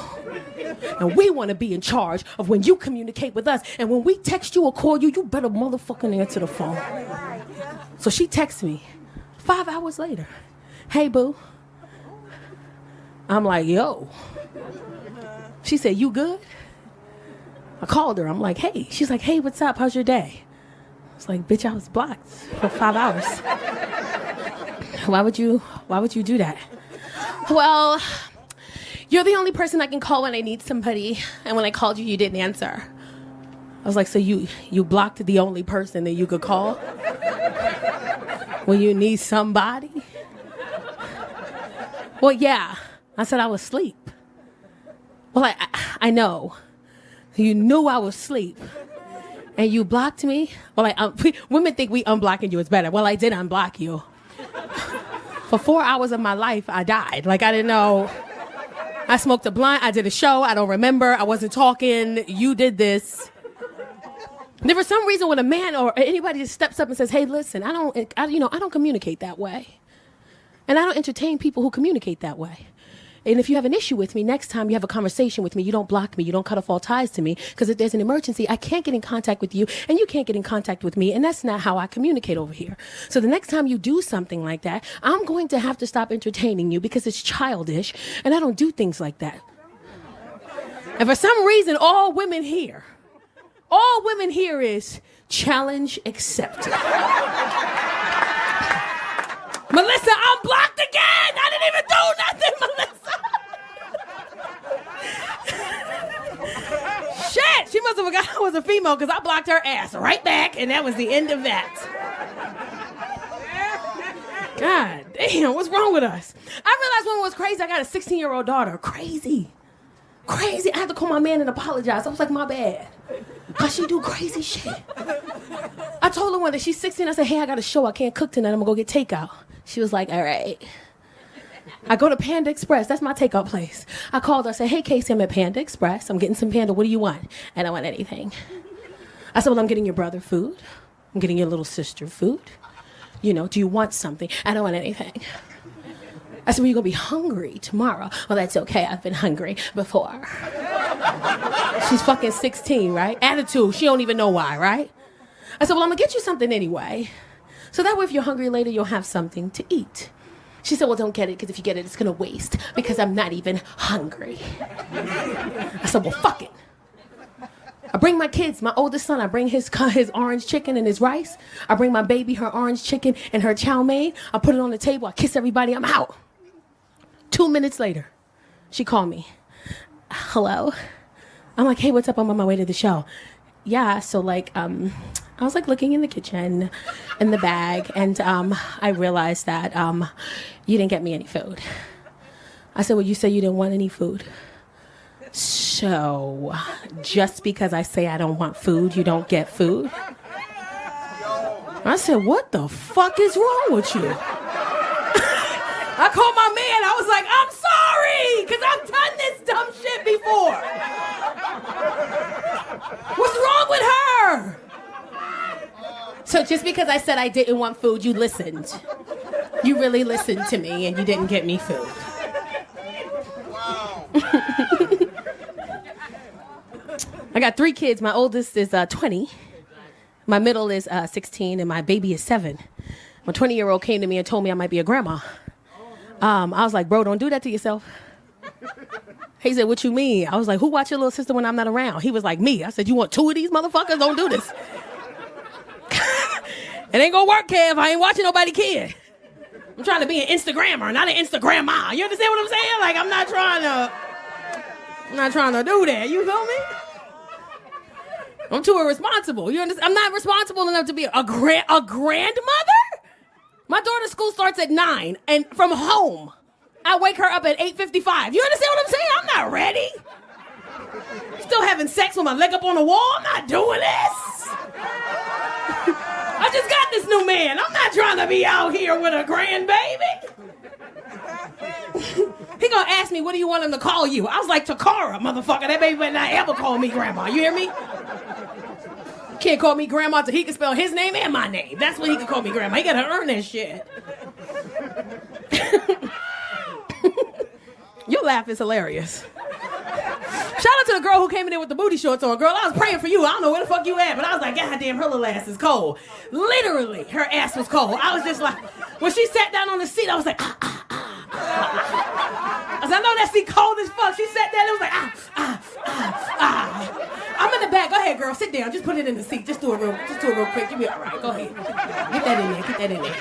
And we want to be in charge of when you communicate with us. And when we text you or call you, you better motherfucking answer the phone. So she texts me 5 hours later. Hey, boo. I'm like, yo. She said, you good? I called her. I'm like, hey. She's like, hey, what's up? How's your day? I was like, bitch, I was blocked for 5 hours. Why would you do that? Well, you're the only person I can call when I need somebody. And when I called you, you didn't answer. I was like, so you blocked the only person that you could call when you need somebody? Well, yeah. I said I was asleep. Well, I know. You knew I was asleep. And you blocked me? Well, women think we unblocking you is better. Well, I did unblock you. For 4 hours of my life, I died. Like, I didn't know I smoked a blunt. I did a show. I don't remember. I wasn't talking. You did this. And for some reason, when a man or anybody just steps up and says, "Hey, listen, I don't communicate that way, and I don't entertain people who communicate that way. And if you have an issue with me, next time you have a conversation with me, you don't block me, you don't cut off all ties to me, because if there's an emergency, I can't get in contact with you, and you can't get in contact with me, and that's not how I communicate over here. So the next time you do something like that, I'm going to have to stop entertaining you because it's childish, and I don't do things like that." And for some reason, all women here is challenge accepted. Melissa, I'm blocked again. I didn't even do nothing, Melissa. Shit, she must have forgot I was a female because I blocked her ass right back, and that was the end of that. God damn, what's wrong with us? I realized when it was crazy, I got a 16-year-old daughter. Crazy. I had to call my man and apologize. I was like, my bad. Because she do crazy shit. I told her one day, she's 16, I said, "Hey, I got a show. I can't cook tonight. I'm going to go get takeout." She was like, "All right." I go to Panda Express. That's my takeout place. I called her. I said, "Hey, Casey, I'm at Panda Express. I'm getting some Panda. What do you want?" "I don't want anything." I said, "Well, I'm getting your brother food. I'm getting your little sister food. Do you want something?" "I don't want anything." I said, "Well, you're going to be hungry tomorrow." "Well, that's okay. I've been hungry before." She's fucking 16, right? Attitude. She don't even know why, right? I said, "Well, I'm going to get you something anyway. So that way, if you're hungry later, you'll have something to eat." She said, "Well, don't get it, because if you get it, it's going to waste, because I'm not even hungry." I said, "Well, fuck it." I bring my kids, my oldest son, I bring his orange chicken and his rice. I bring my baby her orange chicken and her chow mein. I put it on the table. I kiss everybody. I'm out. 2 minutes later, she called me. "Hello?" I'm like, "Hey, what's up? I'm on my way to the show." "Yeah, so I was looking in the kitchen, in the bag, and I realized that you didn't get me any food." I said, "Well, you said you didn't want any food. So just because I say I don't want food, you don't get food?" I said, "What the fuck is wrong with you?" I called my man. I was like, "I'm sorry, because I've done this dumb shit before. What's wrong with her?" So just because I said I didn't want food, you listened. You really listened to me, and you didn't get me food. Wow. I got 3 kids. My oldest is 20. My middle is 16, and my baby is 7. My 20-year-old came to me and told me I might be a grandma. I was like, "Bro, don't do that to yourself." He said, "What you mean?" I was like, "Who watch your little sister when I'm not around?" He was like, "Me." I said, "You want 2 of these motherfuckers? Don't do this." It ain't gonna work, Kev. I ain't watching nobody kid. I'm trying to be an Instagrammer, not an Instagramma. You understand what I'm saying? Like, I'm not trying to do that. You feel me? I'm too irresponsible. You understand? I'm not responsible enough to be a grandmother? My daughter's school starts at 9, and from home, I wake her up at 8:55. You understand what I'm saying? I'm not ready. Still having sex with my leg up on the wall? I'm not doing this. I just got this new man. I'm not trying to be out here with a grandbaby. He gonna ask me, "What do you want him to call you?" I was like, "Tacarra, motherfucker. That baby better not ever call me grandma. You hear me? Can't call me grandma till he can spell his name and my name. That's when he can call me grandma. He gotta earn that shit." Your laugh is hilarious. Shout out to the girl who came in there with the booty shorts on. Girl, I was praying for you. I don't know where the fuck you at, but I was like, God damn, her little ass is cold. Literally, her ass was cold. I was just like, when she sat down on the seat, I was like, I was like, I know that seat cold as fuck. She sat there and it was like, I'm in the back. Go ahead, girl. Sit down. Just put it in the seat. Just do it real quick. You'll be all right. Go ahead. Get that in there.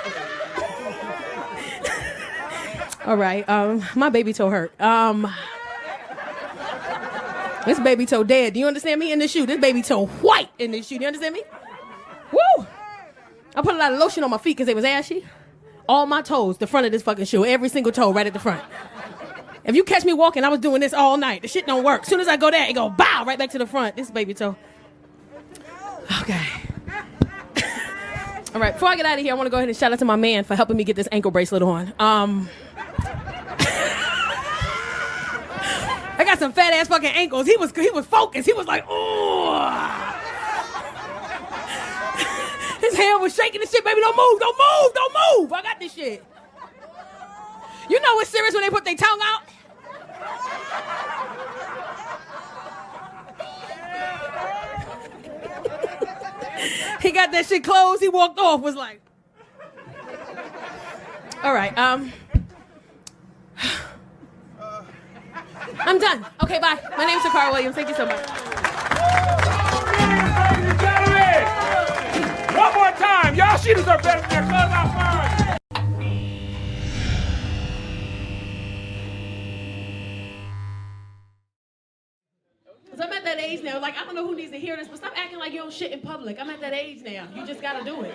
All right. My baby toe hurt. This baby toe dead. Do you understand me? In the shoe. This baby toe white in this shoe. Do you understand me? Woo! I put a lot of lotion on my feet because they was ashy. All my toes, the front of this fucking shoe. Every single toe right at the front. If you catch me walking, I was doing this all night. The shit don't work. As soon as I go there, it go bow right back to the front. This baby toe. Okay. All right, before I get out of here, I want to go ahead and shout out to my man for helping me get this ankle bracelet on. some fat ass fucking ankles. He was focused. He was like, oh. His hand was shaking and shit. Baby, don't move, don't move, don't move. I got this shit. You know it's serious when they put their tongue out? He got that shit closed. He walked off, was like. All right, I'm done. Okay, bye. My name's Tacarra Williams. Thank you so much. Ladies and gentlemen, one more time. Y'all shooters are better than their clubhouse fans. Cause I'm at that age now, like I don't know who needs to hear this, but stop acting like you don't shit in public. I'm at that age now. You just gotta do it.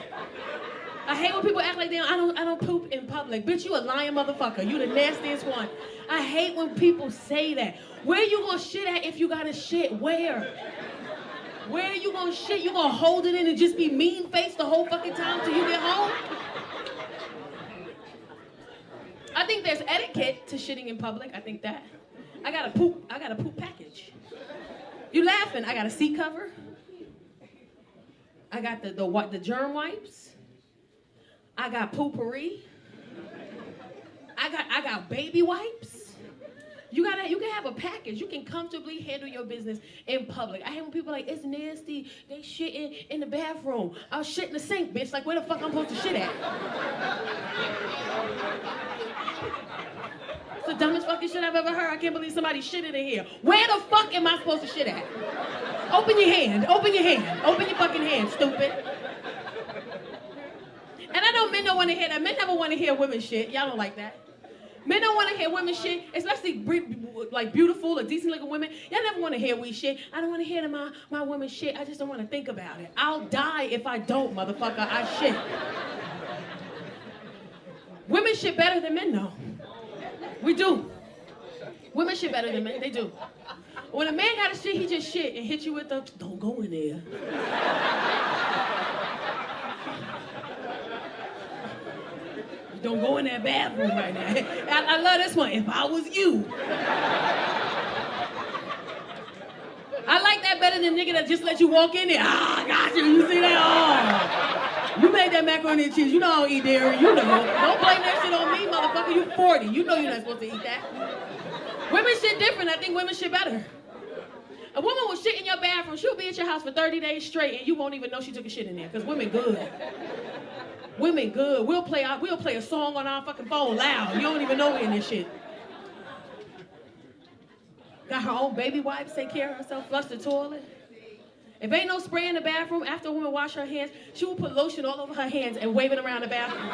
I hate when people act like I don't poop in public. Bitch, you a lying motherfucker. You the nastiest one. I hate when people say that. Where you gonna shit at if you gotta shit? Where? Where you gonna shit? You gonna hold it in and just be mean-faced the whole fucking time till you get home? I think there's etiquette to shitting in public. I think that. I got a poop package. You laughing? I got a seat cover. I got the germ wipes. I got poopery. I got baby wipes. You can have a package. You can comfortably handle your business in public. I hate when people are like, it's nasty. They shitting in the bathroom. I'll shit in the sink, bitch. Like, where the fuck I'm supposed to shit at? It's the dumbest fucking shit I've ever heard. I can't believe somebody shitted in here. Where the fuck am I supposed to shit at? Open your hand. Open your hand. Open your fucking hand, stupid. And I know men don't want to hear that. Men never want to hear women shit. Y'all don't like that. Men don't want to hear women shit, especially like beautiful or decent looking women. Y'all never want to hear we shit. I don't want to hear my woman shit. I just don't want to think about it. I'll die if I don't, motherfucker. I shit. Women shit better than men, though. We do. Women shit better than men. They do. When a man got a shit, he just shit and hit you with the, don't go in there. Don't go in that bathroom right now. I love this one. If I was you. I like that better than nigga that just let you walk in there. Ah, got you. You see that? Oh. You made that macaroni and cheese. You know I don't eat dairy. You know. Don't blame that shit on me, motherfucker. You 40. You know you're not supposed to eat that. Women shit different. I think women shit better. A woman will shit in your bathroom. She'll be at your house for 30 days straight and you won't even know she took a shit in there. Because women good. Women good. We'll play a song on our fucking phone loud. You don't even know we in this shit. Got her own baby wipes, take care of herself, flush the toilet. If ain't no spray in the bathroom, after a woman wash her hands, she will put lotion all over her hands and wave it around the bathroom.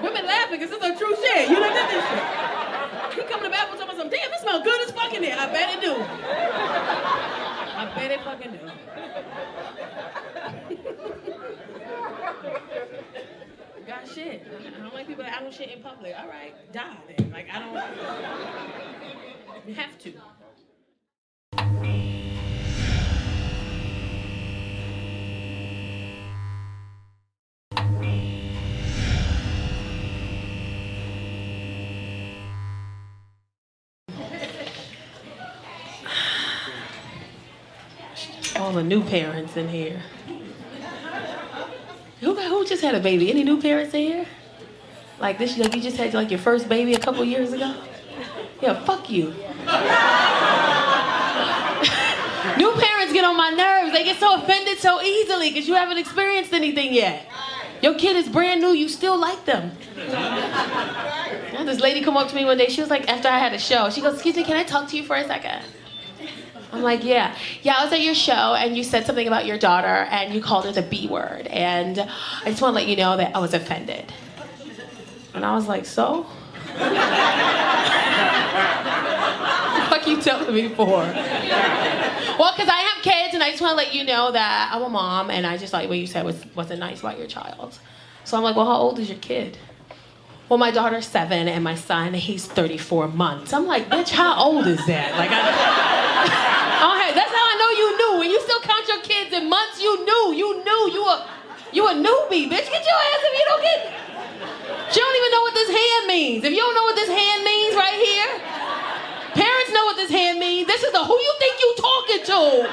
Women laughing because it's a true shit. You done did this shit. You come to the bathroom and tell me, damn, it smells good as fuck in there. I bet it do. I bet it fucking do. Got shit. I don't like people that I don't shit in public. All right, die then. Like, I don't. You have to. All the new parents in here. Who just had a baby? Any new parents in here? Like this, like you just had like your first baby a couple years ago? Yeah, fuck you. New parents get on my nerves. They get so offended so easily because you haven't experienced anything yet. Your kid is brand new, you still like them. I had this lady come up to me one day, she was like, after I had a show, she goes, excuse me, can I talk to you for a second? I'm like, yeah. Yeah, I was at your show and you said something about your daughter and you called her the B word. And I just want to let you know that I was offended. And I was like, so? What the fuck you telling me for? Well, because I have kids and I just want to let you know that I'm a mom and I just thought what you said wasn't nice about your child. So I'm like, well, how old is your kid? Well, my daughter's 7 and my son, he's 34 months. I'm like, bitch, how old is that? Like, that's how I know you knew. When you still count your kids in months, you knew. You were You a newbie, bitch. Get your ass if you don't get... She don't even know what this hand means. If you don't know what this hand means right here, parents know what this hand means. This is the who you think you talking to.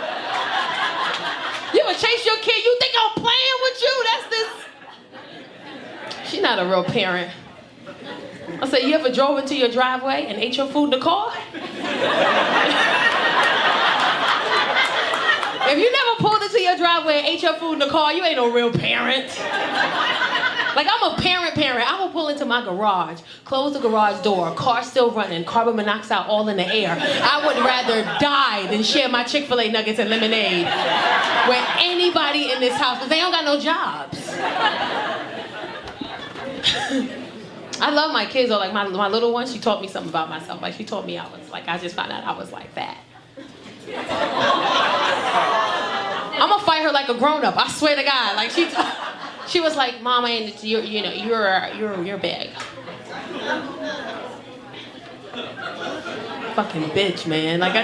You ever chase your kid, you think I'm playing with you? That's this... She's not a real parent. I said, you ever drove into your driveway and ate your food in the car? If you never pulled into your driveway and ate your food in the car, you ain't no real parent. Like, I'm a parent. I will pull into my garage, close the garage door, car still running, carbon monoxide all in the air. I would rather die than share my Chick-fil-A nuggets and lemonade with anybody in this house, because they don't got no jobs. I love my kids, though. Like, my little one, she taught me something about myself. Like, she told me I just found out I was like that. I'm gonna fight her like a grown-up. I swear to God. Like she was like, "Mama, you're big." Fucking bitch, man. Like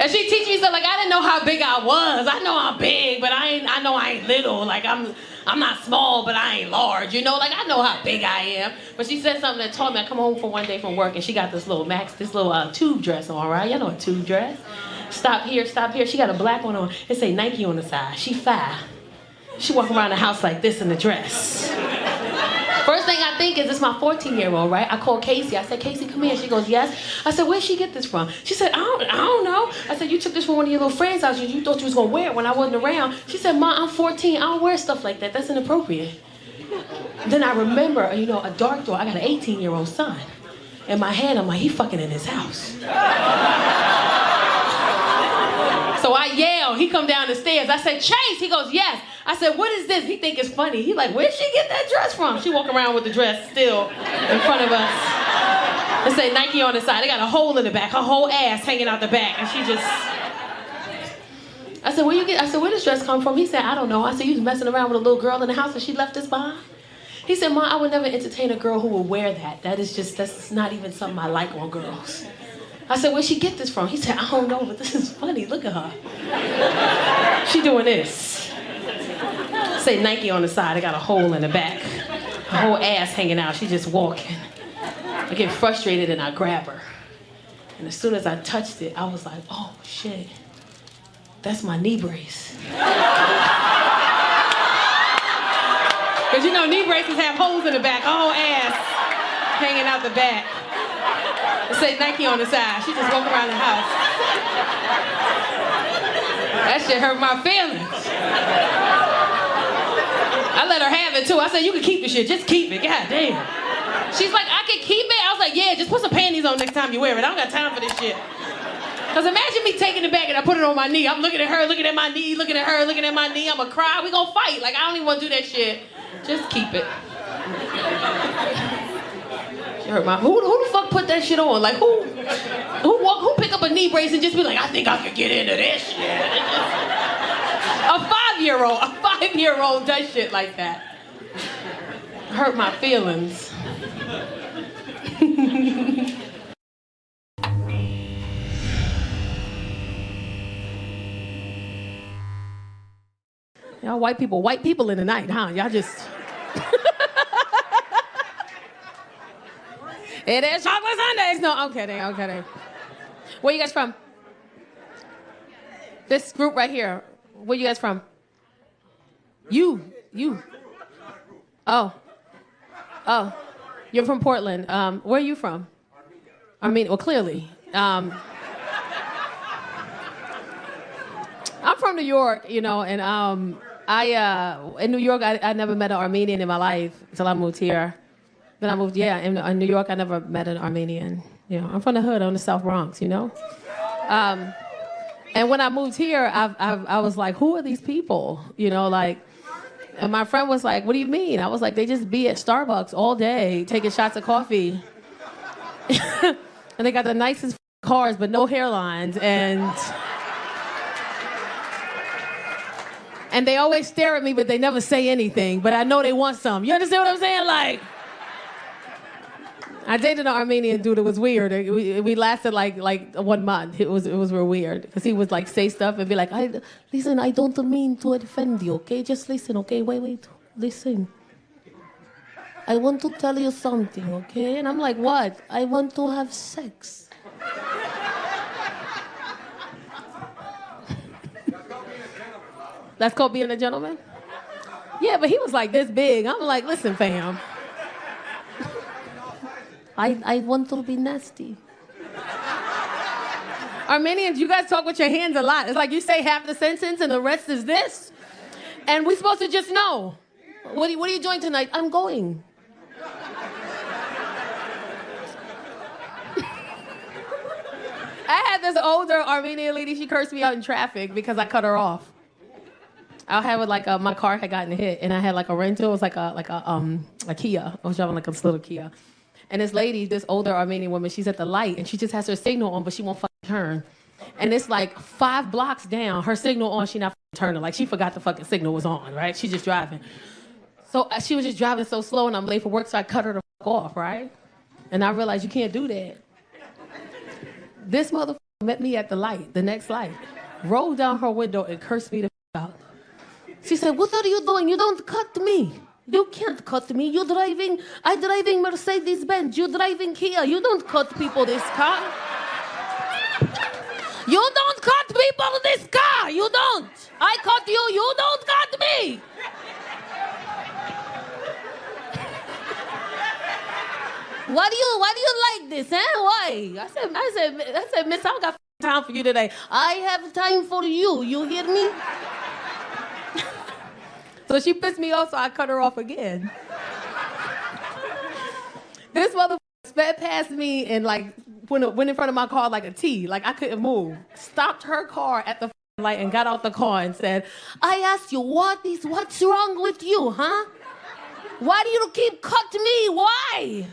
and she teach me stuff like I didn't know how big I was. I know I'm big, but I know I ain't little. Like I'm not small, but I ain't large. You know, like I know how big I am. But she said something that told me I come home from one day from work and she got this little tube dress on, right? Y'all know a tube dress. Stop here. She got a black one on. It say Nike on the side. She 5. She walk around the house like this in the dress. First thing I think is, it's my 14-year-old, right? I called Casey. I said, Casey, come here. She goes, yes. I said, where'd she get this from? She said, I don't know. I said, you took this from one of your little friends' house. You thought you was going to wear it when I wasn't around. She said, Ma, I'm 14. I don't wear stuff like that. That's inappropriate. Then I remember, a dark door. I got an 18-year-old son. In my head, I'm like, he fucking in his house. So I yell. He come down the stairs. I said, Chase. He goes, yes. I said, what is this? He think it's funny. He like, where'd she get that dress from? She walk around with the dress still in front of us. It say Nike on the side. They got a hole in the back. Her whole ass hanging out the back. And she just... I said, where does dress come from? He said, I don't know. I said, you was messing around with a little girl in the house and she left this behind? He said, Ma, I would never entertain a girl who would wear that. That's not even something I like on girls. I said, where'd she get this from? He said, I don't know, but this is funny. Look at her. She doing this. Say Nike on the side. I got a hole in the back. Her whole ass hanging out. She just walking. I get frustrated and I grab her. And as soon as I touched it, I was like, oh, shit. That's my knee brace. Because knee braces have holes in the back. Her whole ass hanging out the back. It say Nike on the side. She just walking around the house. That shit hurt my feelings. I let her have it too. I said, you can keep the shit. Just keep it. God damn. She's like, I can keep it? I was like, yeah, just put some panties on next time you wear it. I don't got time for this shit. Because imagine me taking it back and I put it on my knee. I'm looking at her, looking at my knee, looking at her, looking at my knee. I'm going to cry. We going to fight. Like, I don't even want to do that shit. Just keep it. She hurt my... Who the fuck put that shit on? Like, who pick up a knee brace and just be like, I think I could get into this shit? A 5-year-old does shit like that. Hurt my feelings. Y'all white people in the night, huh? Y'all just... It is chocolate Sundays. No, I'm kidding. Where you guys from? This group right here. Where you guys from? You. Oh. You're from Portland. Where are you from? Armenia. Well, clearly. I'm from New York, and in New York, I never met an Armenian in my life until I moved here. Then I moved, in New York, I never met an Armenian. I'm from the hood, on the South Bronx, And when I moved here, I was like, who are these people? And my friend was like, what do you mean? I was like, they just be at Starbucks all day, taking shots of coffee. And they got the nicest cars, but no hairlines. And they always stare at me, but they never say anything. But I know they want some. You understand what I'm saying? Like, I dated an Armenian dude. It was weird. We lasted like 1 month. It was real weird because he would like say stuff and be like, listen, I don't mean to offend you, okay? Just listen, okay? Wait, listen. I want to tell you something, okay? And I'm like, what? I want to have sex. That's called being a gentleman? Yeah, but he was like this big. I'm like, listen, fam. I want to be nasty. Armenians, you guys talk with your hands a lot. It's like you say half the sentence and the rest is this. And we're supposed to just know. What are you doing tonight? I'm going. I had this older Armenian lady, she cursed me out in traffic because I cut her off. I had with like my car had gotten hit and I had like a rental. It was like a Kia. I was driving like a little Kia. And this lady, this older Armenian woman, she's at the light and she just has her signal on, but she won't fucking turn. And it's like 5 blocks down, her signal on, she not fucking turning. Like she forgot the fucking signal was on, right? She's just driving. So she was just driving so slow and I'm late for work, so I cut her the fuck off, right? And I realized you can't do that. This motherfucker met me at the light, the next light, rolled down her window and cursed me the fuck out. She said, what are you doing? You don't cut me. You can't cut me. I driving Mercedes-Benz. You driving Kia. You don't cut people this car. You don't cut people this car. You don't. I cut you. You don't cut me. Why do you like this, huh? Why? I said, miss, I don't got time for you today. I have time for you. You hear me? So she pissed me off, so I cut her off again. This motherfucker sped past me and like went in front of my car like a T, like I couldn't move. Stopped her car at the light and got out the car and said, I asked you, what's wrong with you, huh? Why do you keep cutting me? Why?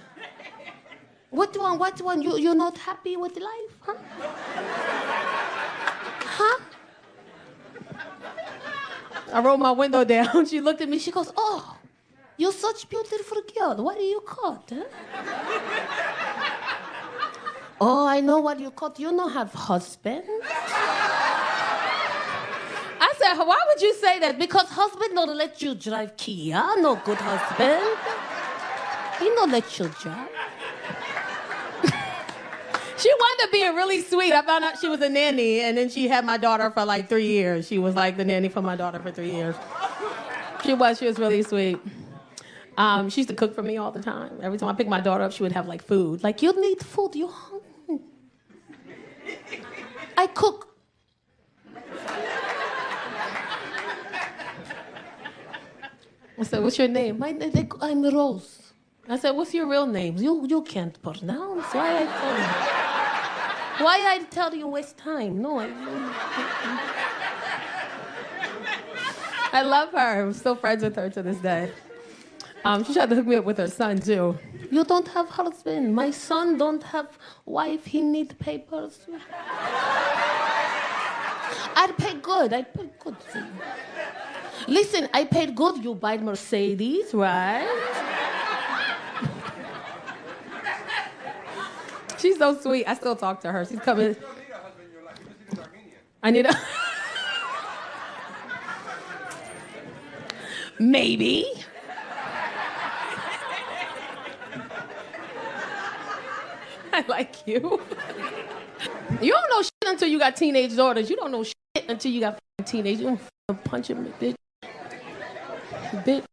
What do you want? You're not happy with life, huh? Huh? I rolled my window down. She looked at me. She goes, oh, you're such a beautiful girl. Why do you cut, huh? Oh, I know what you cut. You don't have husband. I said, why would you say that? Because husband don't let you drive Kia. No good husband. He don't let you drive. She wound up being really sweet. I found out she was a nanny, and then she had my daughter for like 3 years. She was like the nanny for my daughter for 3 years. She was really sweet. She used to cook for me all the time. Every time I picked my daughter up, she would have like food. Like, you need food, you hungry? I cook. I said, what's your name? I'm Rose. I said, what's your real name? You can't pronounce. Why I tell you waste time? No, I love her. I'm still friends with her to this day. She tried to hook me up with her son, too. You don't have husband. My son don't have wife. He need papers. I paid good for you. Listen, I paid good. You buy Mercedes, right? She's so sweet. I still talk to her. She's coming. You don't need a husband in your life. This is Armenian. I need a... Maybe. I like you. You don't know shit until you got teenage daughters. You don't know shit until you got teenage. You don't punch him, bitch. Bitch.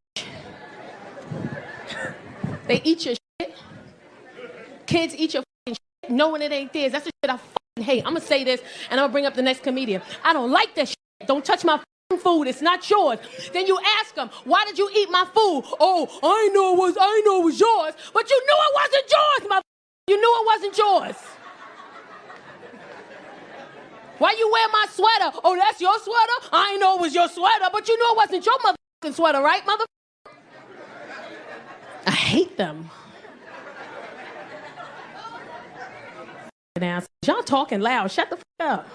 They eat your shit. Kids eat your shit knowing it ain't theirs. That's the shit I fucking hate. I'm gonna say this and I'm gonna bring up the next comedian. I don't like that shit. Don't touch my food. It's not yours. Then you ask them, why did you eat my food? Oh, I know it was yours. But you knew it wasn't yours, my. You knew it wasn't yours. Why you wear my sweater? Oh, that's your sweater? I know it was your sweater, but you knew it wasn't your motherfucking sweater, right, motherfucker? I hate them. Y'all talking loud. Shut the fuck up.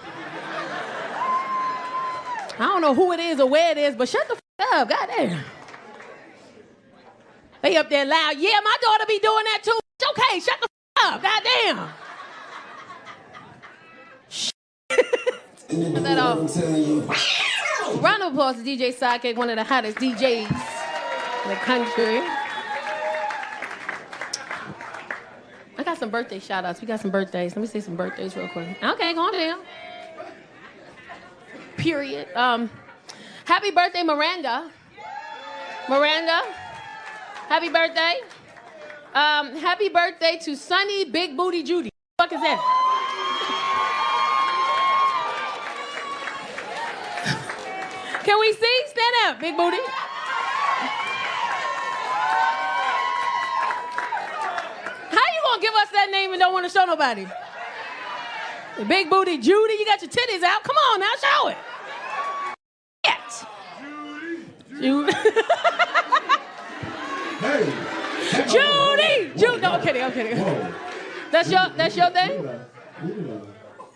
I don't know who it is or where it is, but shut the fuck up. Goddamn. They up there loud. Yeah, my daughter be doing that too. Your Okay, shut the up. Goddamn. Put that off. Round of applause to DJ Sidekick, one of the hottest DJs in the country. I got some birthday shout-outs. We got some birthdays. Let me say some birthdays real quick. Okay, go on down. Period. Happy birthday, Miranda. Miranda, happy birthday. Happy birthday to Sunny Big Booty Judy. What the fuck is that? Can we see? Stand up, Big Booty. How you gonna give us that name and don't want to show nobody? Big Booty Judy, you got your titties out. Come on now, show it. Judy. Hey. Judy. No, I'm kidding. Whoa. That's your thing? We did a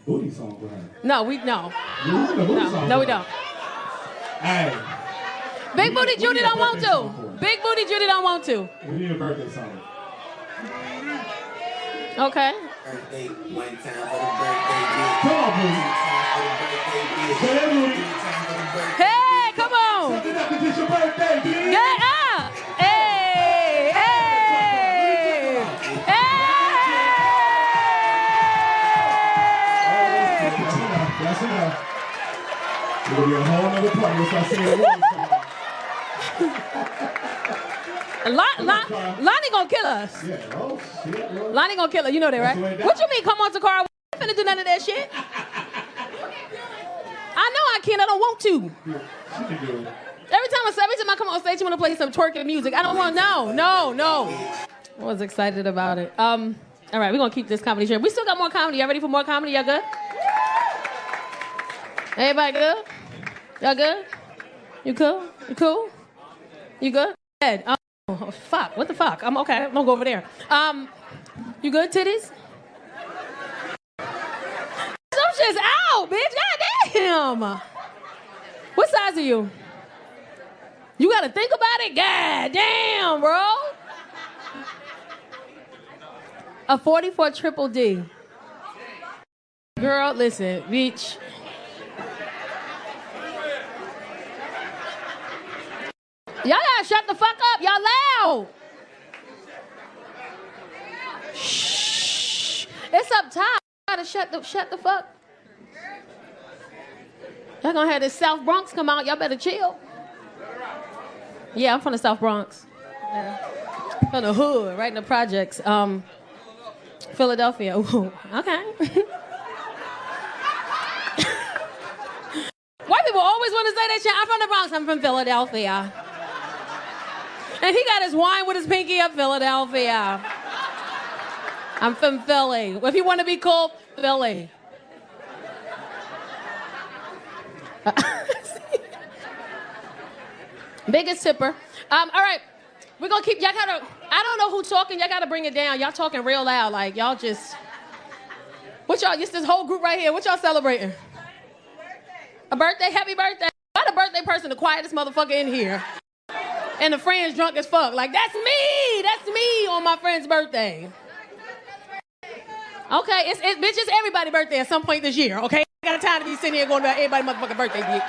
booty song for her. No, We did a booty song no, for we her. don't. Hey. Big Booty Judy don't want to. Big Booty Judy don't want to. We need a birthday song. Okay. Birthday, one time for the birthday bitch. Come on, booty. Say that, booty. Hey, come on. Something up, 'cause it's your birthday, bitch. Get up. Hey, hey, hey. That's enough. It'll be a whole nother party. We'll start singing the words. Lonnie gonna kill us. Yeah, oh, shit. Bro. Lonnie gonna kill her. You know that, right? What you mean, come on, Tacarra? I ain't finna do none of that shit. I know I can't. I don't want to. She can do it. Every time I come on stage, you want to play some twerking music. I don't want. No. I was excited about it. All right, we're gonna keep this comedy show. We still got more comedy. Y'all ready for more comedy? Y'all good? Everybody good? Y'all good? You cool? You cool? You good? Good. Oh, fuck. What the fuck? I'm okay. I'm gonna go over there. You good, titties? Some shit's out, bitch. Goddamn. What size are you? You gotta think about it? Goddamn, bro. A 44 triple D. Girl, listen, bitch. Y'all gotta shut the fuck up. Y'all loud. Shh. It's up top. Y'all gotta shut the fuck. Y'all gonna have this South Bronx come out. Y'all better chill. Yeah, I'm from the South Bronx. Yeah. From the hood, right in the projects. Philadelphia. Ooh, okay. White people always want to say that shit. I'm from the Bronx. I'm from Philadelphia. And he got his wine with his pinky up, Philadelphia. I'm from Philly. If you want to be cool, Philly. Biggest tipper. All right. We're going to keep, y'all gotta, I don't know who's talking. Y'all got to bring it down. Y'all talking real loud. Like, y'all just, what y'all, just this whole group right here. What y'all celebrating? A birthday? Happy birthday. Why the birthday person the quietest motherfucker in here? And the friend's drunk as fuck. Like, that's me. That's me on my friend's birthday. Okay, it's bitch, it's everybody's birthday at some point this year, okay? I got time to be sitting here going about everybody's motherfucking birthday, bitch.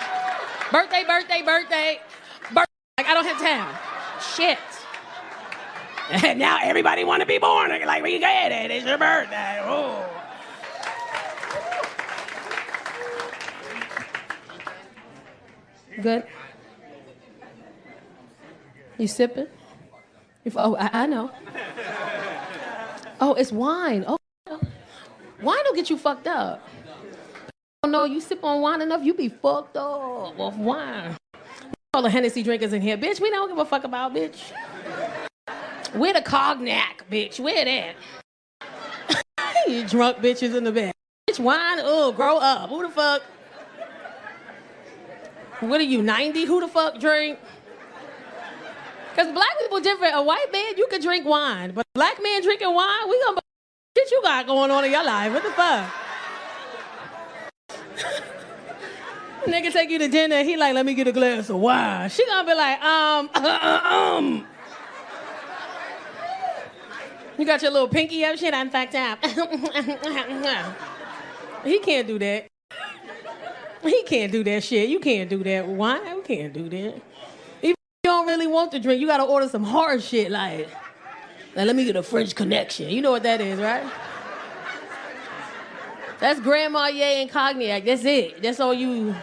Birthday. Like, I don't have time. Shit. And now everybody want to be born. Like, we get it. It's your birthday. Oh. Good. You sipping? I know. Oh, it's wine. Oh, wine will get you fucked up. Oh no, you sip on wine enough, you be fucked up with wine. All the Hennessy drinkers in here, bitch. We don't give a fuck about, bitch. Where the cognac, bitch? Where that? You drunk bitches in the bed. Bitch, wine. Oh, grow up. Who the fuck? What are you, 90? Who the fuck drink? Because black people different. A white man, you can drink wine. But a black man drinking wine, we gonna shit you got going on in your life. What the fuck? Nigga take you to dinner, he like, let me get a glass of wine. She gonna be like, You got your little pinky up shit, I'm fucked up. He can't do that. He can't do that shit. You can't do that. Why? You can't do that. Even if you don't really want to drink, you gotta order some hard shit like let me get a French connection. You know what that is, right? That's Grandma Ye and Cognac. That's it. That's all you...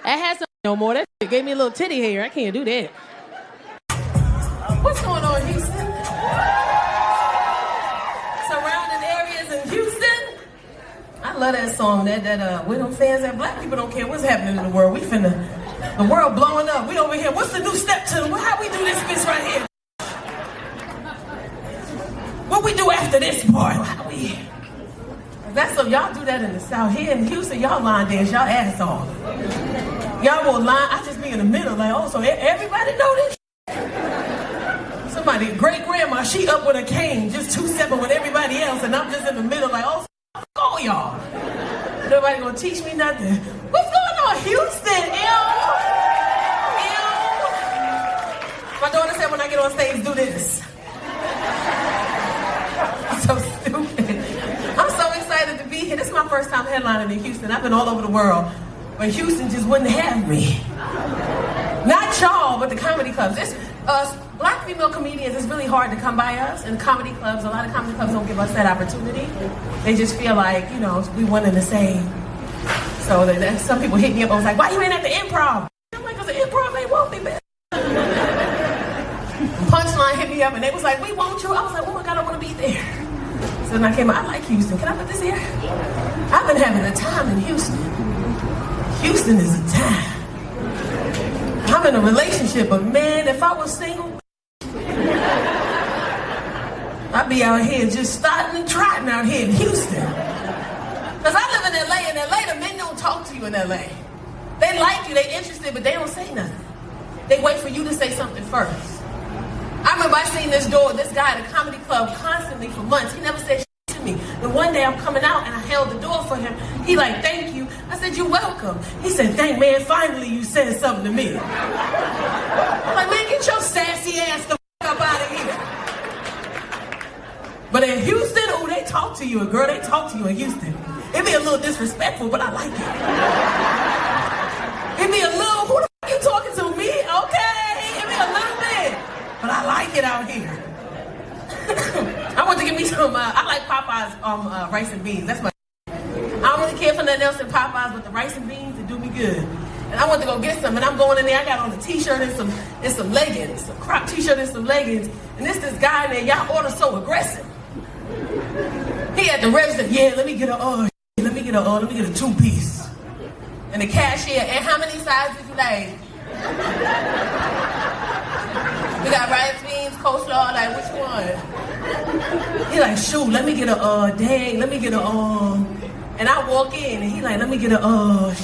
That has some no more. That shit gave me a little titty hair. I can't do that. What's going on, Houston? Surrounding areas in Houston? I love that song. That we them fans that black people don't care what's happening in the world. The world blowing up. We over here. What's the new step to the... How we do this bitch right here? What we do after this part? How we... That's so y'all do that in the South. Here in Houston, y'all line dance y'all ass off. Y'all will line, I just be in the middle like, oh, so everybody know this? Somebody, great grandma, she up with a cane, just 2-7 with everybody else, and I'm just in the middle like, oh, all y'all. Nobody gonna teach me nothing. What's going on, Houston? Ew. My daughter said when I get on stage, do this. So stupid. I'm so excited to be here. This is my first time headlining in Houston. I've been all over the world, but Houston just wouldn't have me. Not y'all, but the comedy clubs. Black female comedians, it's really hard to come by us. And comedy clubs, a lot of comedy clubs don't give us that opportunity. They just feel like, we one and the same. So some people hit me up and was like, why you ain't at the improv? I'm like, because the improv ain't want me, man. Punchline hit me up and they was like, we want you. I was like, oh my God, I want to be there. So then I came out, I like Houston. Can I put this here? I've been having a time in Houston. Houston is a time. I'm in a relationship, but man, if I was single, I'd be out here just starting and trotting out here in Houston. Because I live in LA, and LA, the men don't talk to you in LA. They like you, they interested, but they don't say nothing. They wait for you to say something first. I remember I seen this guy at a comedy club constantly for months. He never said shit to me. And one day I'm coming out and I held the door for him. He like, thank you. I said, you're welcome. He said, thank man, finally you said something to me. I'm like, man, get your sassy ass the up out of here. But in Houston, oh, they talk to you. Girl, they talk to you in Houston. It be a little disrespectful, but I like it. It be a little, who the f*** you talking to, me? Okay. It be a little bit. But I like it out here. I want to give me some, I like Popeye's rice and beans. That's my I don't really care for nothing else in Popeye's, but the rice and beans, it do me good. And I went to go get some, and I'm going in there, I got on a t-shirt and some leggings, some crop t-shirt and some leggings. And this guy in there, y'all order so aggressive. He had the register, yeah, let me get a 2-piece. And the cashier, and how many sizes you like? We got rice, beans, coleslaw, like which one? He like, shoot, let me get a, and I walk in and he like, let me get a,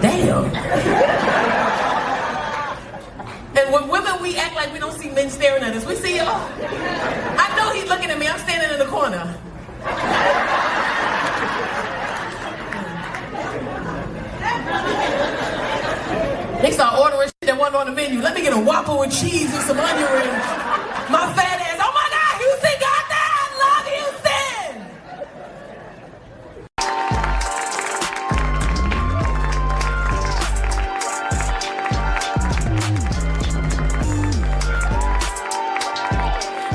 Damn. And when women, we act like we don't see men staring at us. We see y'all. I know he's looking at me, I'm standing in the corner. They start ordering shit that wasn't on the menu. Let me get a Whopper with cheese and some onion rings. My fat ass. Oh my God, Houston got that! I love Houston!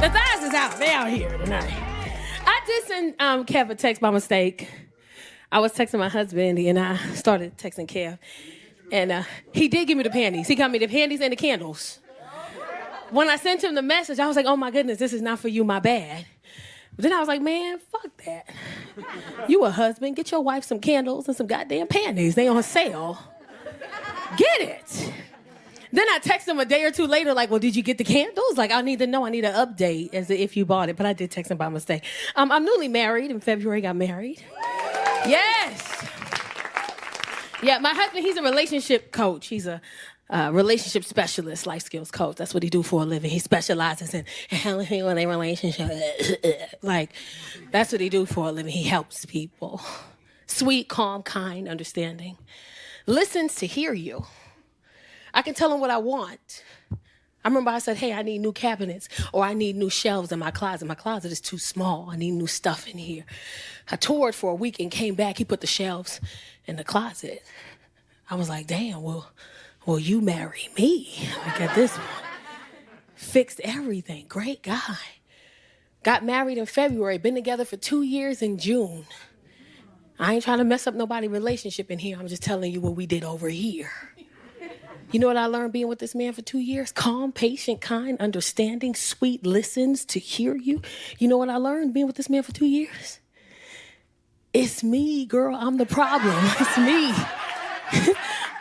The thighs is out. They out here tonight. I did send Kev a text by mistake. I was texting my husband and I started texting Kev. And he did give me the panties. He got me the panties and the candles. When I sent him the message, I was like, oh my goodness, this is not for you, my bad. But then I was like, man, fuck that. You a husband, get your wife some candles and some goddamn panties. They on sale. Get it. Then I text him a day or two later, like, well, did you get the candles? Like, I need to know. I need an update as if you bought it. But I did text him by mistake. I'm newly married. In February, got married. Yes. Yeah, my husband, he's a relationship coach. He's a relationship specialist, life skills coach. That's what he do for a living. He specializes in helping with a relationship. Like, that's what he do for a living. He helps people. Sweet, calm, kind, understanding. listens to hear you. I can tell him what I want. I remember I said, hey, I need new cabinets, or I need new shelves in my closet. My closet is too small. I need new stuff in here. I toured for a week and came back. He put the shelves in the closet. I was like, damn, will you marry me? Like at this point. Fixed everything. Great guy. Got married in February. Been together for 2 years in June. I ain't trying to mess up nobody's relationship in here. I'm just telling you what we did over here. You know what I learned being with this man for 2 years? Calm, patient, kind, understanding, sweet, listens to hear you. You know what I learned being with this man for 2 years? It's me, girl. I'm the problem. It's me.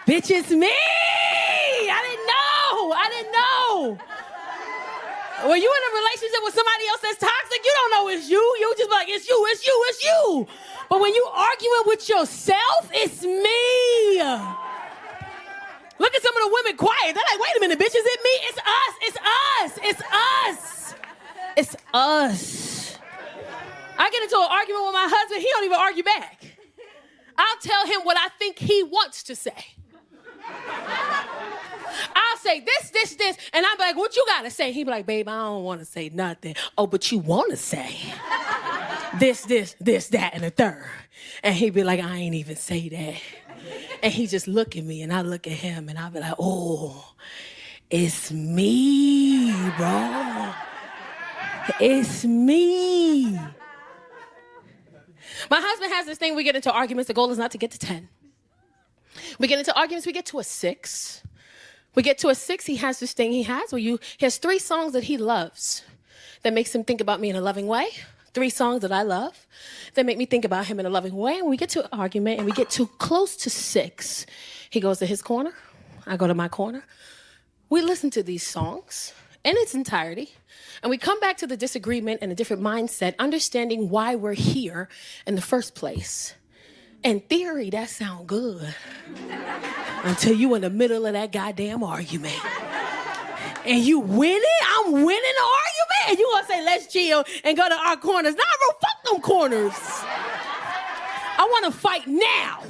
Bitch, it's me. I didn't know. When you in a relationship with somebody else that's toxic, you don't know it's you. You just be like, it's you. But when you arguing with yourself, it's me. Look at some of the women quiet. They're like, wait a minute, bitch, is it me? It's us. I get into an argument with my husband, he don't even argue back. I'll tell him what I think he wants to say. I'll say this, and I'm like, what you gotta say? He be like, babe, I don't wanna say nothing. Oh, but you wanna say this, that, and the third. And he be like, I ain't even say that. And he just look at me, and I look at him, and I be like, oh, it's me, bro. It's me. My husband has this thing, we get into arguments, the goal is not to get to 10. We get into arguments, we get to a 6. We get to a 6, he has this thing he has 3 songs that he loves that makes him think about me in a loving way. 3 songs that I love that make me think about him in a loving way. And we get to an argument and we get too close to 6. He goes to his corner. I go to my corner. We listen to these songs in its entirety. And we come back to the disagreement and a different mindset, understanding why we're here in the first place. In theory, that sounds good. Until you in the middle of that goddamn argument. And you win it? I'm winning the argument? And you gonna say, let's chill and go to our corners. Nah, bro, fuck them corners. I wanna fight now.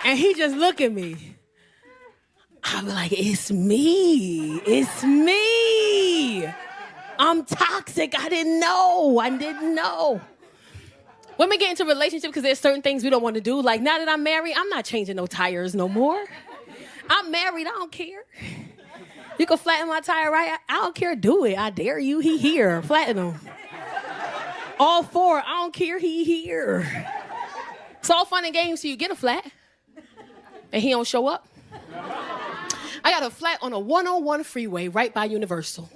And he just look at me. I'm like, it's me. I'm toxic. I didn't know. Women get into relationships because there's certain things we don't want to do. Like, now that I'm married, I'm not changing no tires no more. I'm married, I don't care. You can flatten my tire, right? I don't care, do it. I dare you, he here, flatten him. All 4, I don't care, he here. It's all fun and games till you get a flat. And he don't show up. I got a flat on a 101 freeway right by Universal.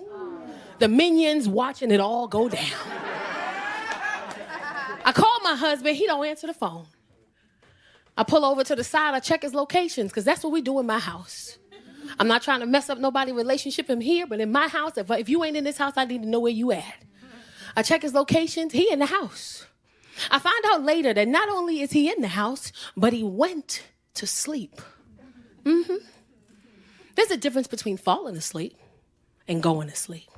The minions watching it all go down. I call my husband, he don't answer the phone. I pull over to the side, I check his locations, because that's what we do in my house. I'm not trying to mess up nobody's relationship in here, but in my house, if you ain't in this house, I need to know where you at. I check his locations, he in the house. I find out later that not only is he in the house, but he went to sleep. There's a difference between falling asleep and going to sleep.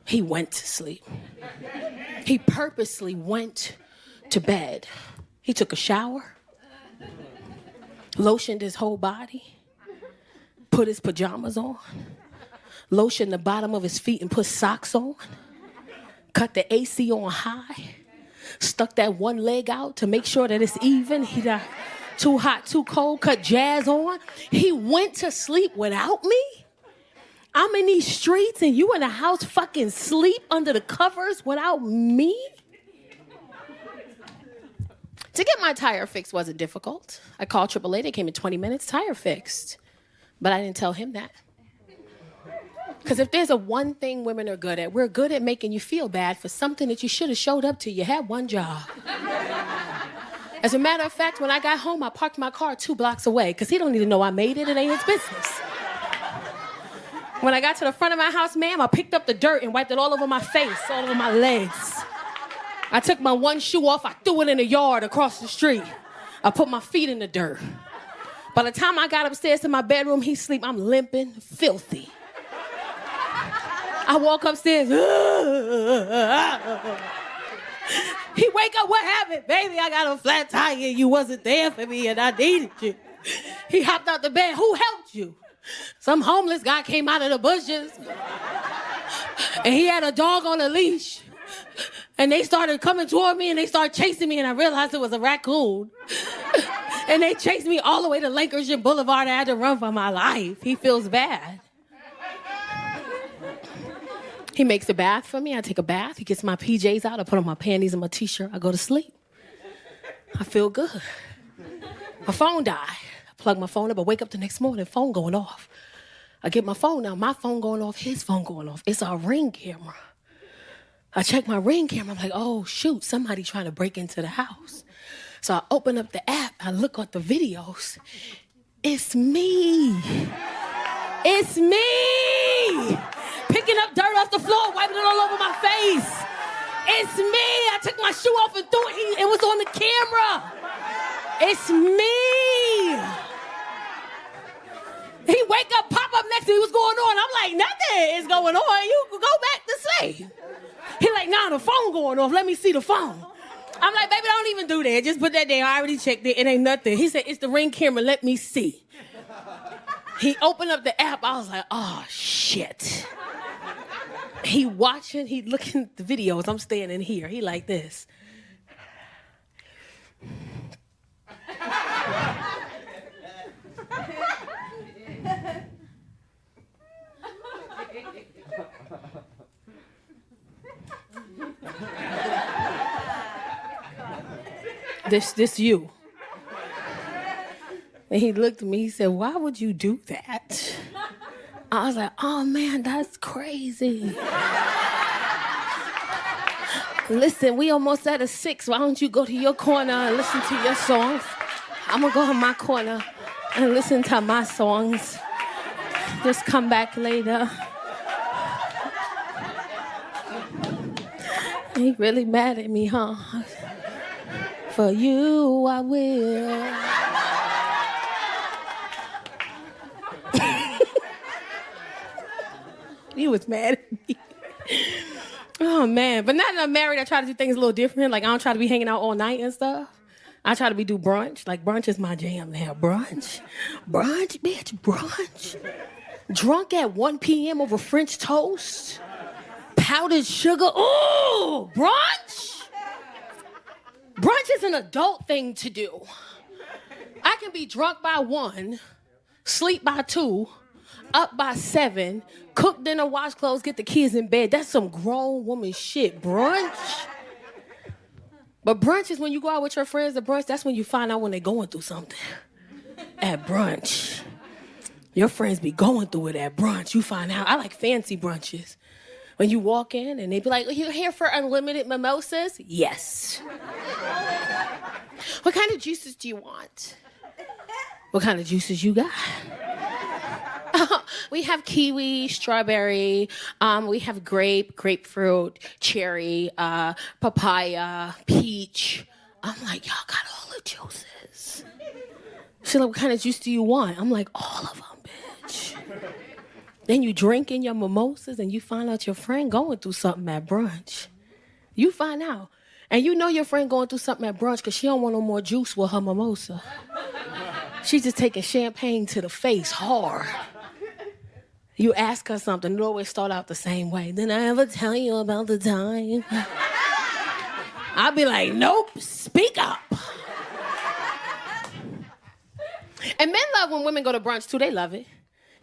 He went to sleep. He purposely went to bed. He took a shower, lotioned his whole body, put his pajamas on, lotioned the bottom of his feet and put socks on, cut the AC on high, stuck that one leg out to make sure that it's even. He got too hot, too cold, cut jazz on. He went to sleep without me. I'm in these streets and you in the house fucking sleep under the covers without me? To get my tire fixed wasn't difficult. I called AAA, they came in 20 minutes, tire fixed. But I didn't tell him that. Because if there's a one thing women are good at, we're good at making you feel bad for something that you should have showed up to. You had one job. As a matter of fact, when I got home, I parked my car 2 blocks away because he don't need to know I made it. It ain't his business. When I got to the front of my house, ma'am, I picked up the dirt and wiped it all over my face, all over my legs. I took my one shoe off, I threw it in the yard across the street. I put my feet in the dirt. By the time I got upstairs to my bedroom, he sleep. I'm limping, filthy. I walk upstairs. He wake up, what happened? Baby, I got a flat tire. You wasn't there for me and I needed you. He hopped out the bed. Who helped you? Some homeless guy came out of the bushes. And he had a dog on a leash. And they started coming toward me and they started chasing me and I realized it was a raccoon. And they chased me all the way to Lancashire Boulevard. I had to run for my life. He feels bad. He makes a bath for me. I take a bath. He gets my PJs out. I put on my panties and my t-shirt. I go to sleep. I feel good. My phone died. I plug my phone up. I wake up the next morning, phone going off. I get my phone out. My phone going off, his phone going off. It's our Ring camera. I check my Ring camera. I'm like, oh, shoot, somebody trying to break into the house. So I open up the app. I look at the videos. It's me. It's me. Picking up dirt off the floor, wiping it all over my face. It's me. I took my shoe off and threw it. It was on the camera. It's me. He wake up, pop up next to me. What's going on? I'm like, nothing is going on. You go back to sleep. He like, nah, the phone going off. Let me see the phone. I'm like, baby, don't even do that. Just put that there. I already checked it. It ain't nothing. He said, it's the Ring camera. Let me see. He opened up the app. I was like, oh, shit. He watching. He looking at the videos. I'm standing here. He like this. This you. And he looked at me, he said, why would you do that? I was like, oh man, that's crazy. Listen, we almost at a 6. Why don't you go to your corner and listen to your songs? I'm gonna go in my corner and listen to my songs. Just come back later. He really mad at me, huh? For you, I will. He was mad at me. Oh, man. But now that I'm married, I try to do things a little different. Like, I don't try to be hanging out all night and stuff. I try to do brunch. Like, brunch is my jam now. Brunch, bitch, brunch. Drunk at 1 p.m. over French toast. Powdered sugar. Ooh, brunch. Brunch is an adult thing to do. I can be drunk by 1, sleep by 2, up by 7, cook dinner, wash clothes, get the kids in bed. That's some grown woman shit. Brunch. But brunch is when you go out with your friends to brunch, that's when you find out when they're going through something. At brunch. Your friends be going through it at brunch. You find out. I like fancy brunches. When you walk in and they be like, are you here for unlimited mimosas? Yes. What kind of juices do you want? What kind of juices you got? We have kiwi, strawberry, we have grapefruit, cherry, papaya, peach. I'm like, y'all got all the juices. She's like, what kind of juice do you want? I'm like, all of them, bitch. Then you drink in your mimosas and you find out your friend going through something at brunch. You find out. And you know your friend going through something at brunch because she don't want no more juice with her mimosa. She's just taking champagne to the face hard. You ask her something, it always start out the same way. Did I ever tell you about the time? I'll be like, nope, speak up. And men love when women go to brunch too, they love it.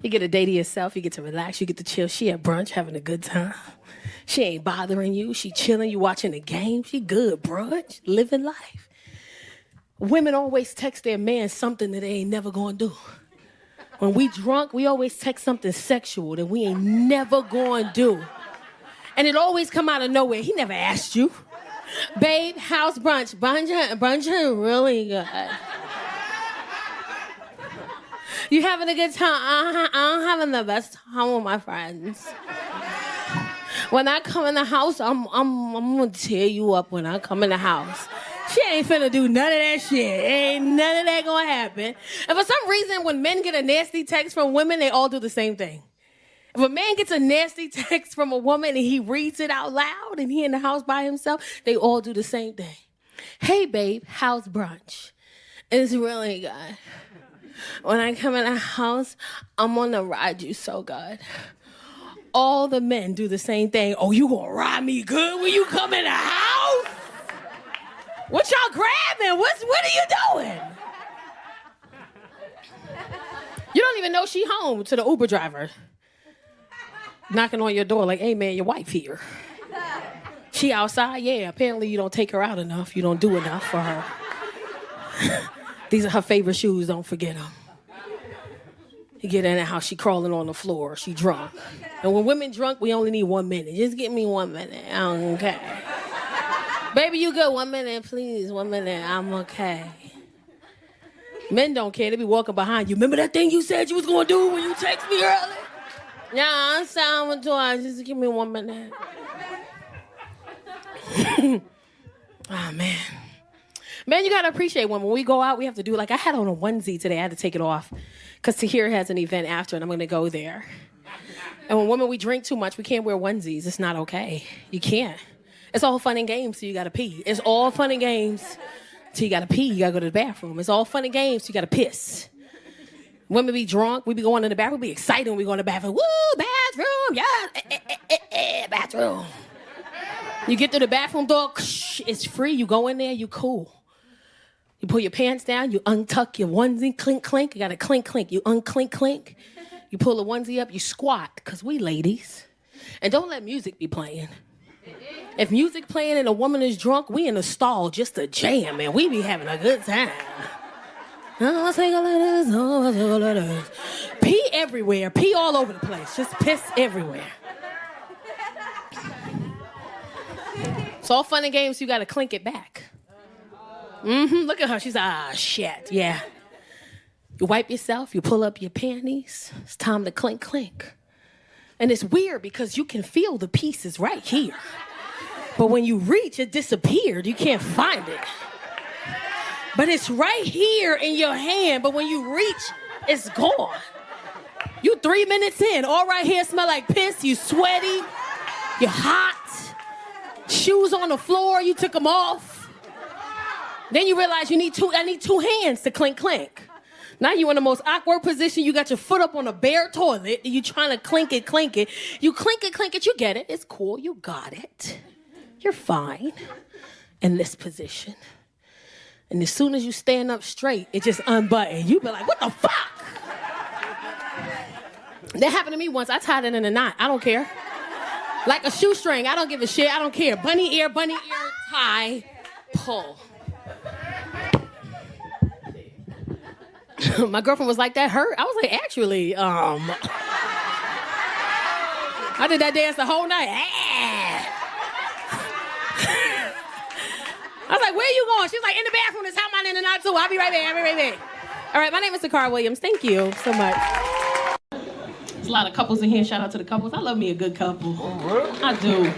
You get a day to yourself, you get to relax, you get to chill. She at brunch having a good time. She ain't bothering you, she chilling, you watching the game. She good, brunch, living life. Women always text their man something that they ain't never gonna do. When we drunk, we always text something sexual that we ain't never gonna do. And it always come out of nowhere. He never asked you. Babe, how's brunch? Brunch is really good. You having a good time? I'm having the best time with my friends. When I come in the house, I'm gonna tear you up when I come in the house. She ain't finna do none of that shit. Ain't none of that gonna happen. And for some reason, when men get a nasty text from women, they all do the same thing. If a man gets a nasty text from a woman and he reads it out loud and he in the house by himself, they all do the same thing. Hey, babe, how's brunch? It's really good. When I come in the house, I'm gonna ride you so good. All the men do the same thing. Oh, you gonna ride me good when you come in the house? What y'all grabbing? What are you doing? You don't even know she home to the Uber driver. Knocking on your door like, hey man, your wife here. She outside? Yeah, apparently you don't take her out enough. You don't do enough for her. These are her favorite shoes, don't forget them. You get in the house, she crawling on the floor, she drunk. And when women drunk, we only need 1 minute. Just give me 1 minute, I'm okay. Baby, you good, 1 minute, please, 1 minute, I'm okay. Men don't care, they be walking behind you. Remember that thing you said you was gonna do when you text me earlier? Yeah, I'm sorry, just give me 1 minute. Oh, man. Man, you gotta appreciate when we go out, we have to do, like, I had on a onesie today. I had to take it off because Tacarra has an event after, and I'm gonna go there. And when women, we drink too much, we can't wear onesies. It's not okay. You can't. It's all fun and games, so you gotta pee. It's all fun and games till you gotta pee. You gotta go to the bathroom. It's all fun and games, so you gotta piss. Women be drunk, we be going in the bathroom, we be excited when we go in the bathroom. Woo, bathroom, yeah, bathroom. You get to the bathroom door, it's free, you go in there, you cool. You pull your pants down, you untuck your onesie, clink, clink, you gotta clink, clink, you unclink, clink. You pull the onesie up, you squat, because we ladies. And don't let music be playing. If music playing and a woman is drunk, we in the stall just to jam, man. We be having a good time. Pee everywhere. Pee all over the place. Just piss everywhere. It's all fun and games. You got to clink it back. Look at her. She's like, shit. Yeah. You wipe yourself. You pull up your panties. It's time to clink, clink. And it's weird because you can feel the pieces right here. But when you reach, it disappeared. You can't find it. But it's right here in your hand. But when you reach, it's gone. You 3 minutes in. All right here smell like piss. You sweaty. You're hot. Shoes on the floor. You took them off. Then you realize I need 2 hands to clink, clink. Now you in the most awkward position. You got your foot up on a bare toilet. And you trying to clink it, clink it. You clink it. You get it. It's cool. You got it. You're fine in this position. And as soon as you stand up straight, it just unbuttoned. You be like, what the fuck? That happened to me once. I tied it in a knot. I don't care. Like a shoestring. I don't give a shit. I don't care. Bunny ear, tie, pull. My girlfriend was like, that hurt? I was like, actually, I did that dance the whole night. I was like, where are you going? She's like, in the bathroom. It's hot mine in the knot too. I'll be right back. All right, my name is Tacarra Williams. Thank you so much. There's a lot of couples in here. Shout out to the couples. I love me a good couple. I do.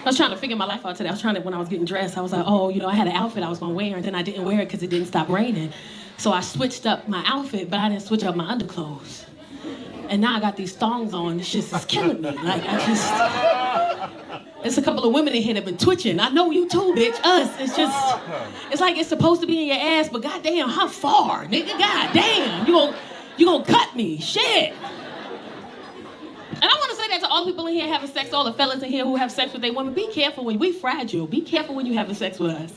I was trying to figure my life out today. When I was getting dressed, I was like, I had an outfit I was going to wear, and then I didn't wear it because it didn't stop raining. So I switched up my outfit, but I didn't switch up my underclothes. And now I got these thongs on. This shit is killing me. There's a couple of women in here that have been twitching. I know you too, bitch. Us. It's like it's supposed to be in your ass, but goddamn, how far, nigga? Goddamn, you gonna cut me, shit. And I want to say that to all the people in here having sex, all the fellas in here who have sex with their women. Be careful when we fragile. Be careful when you having sex with us.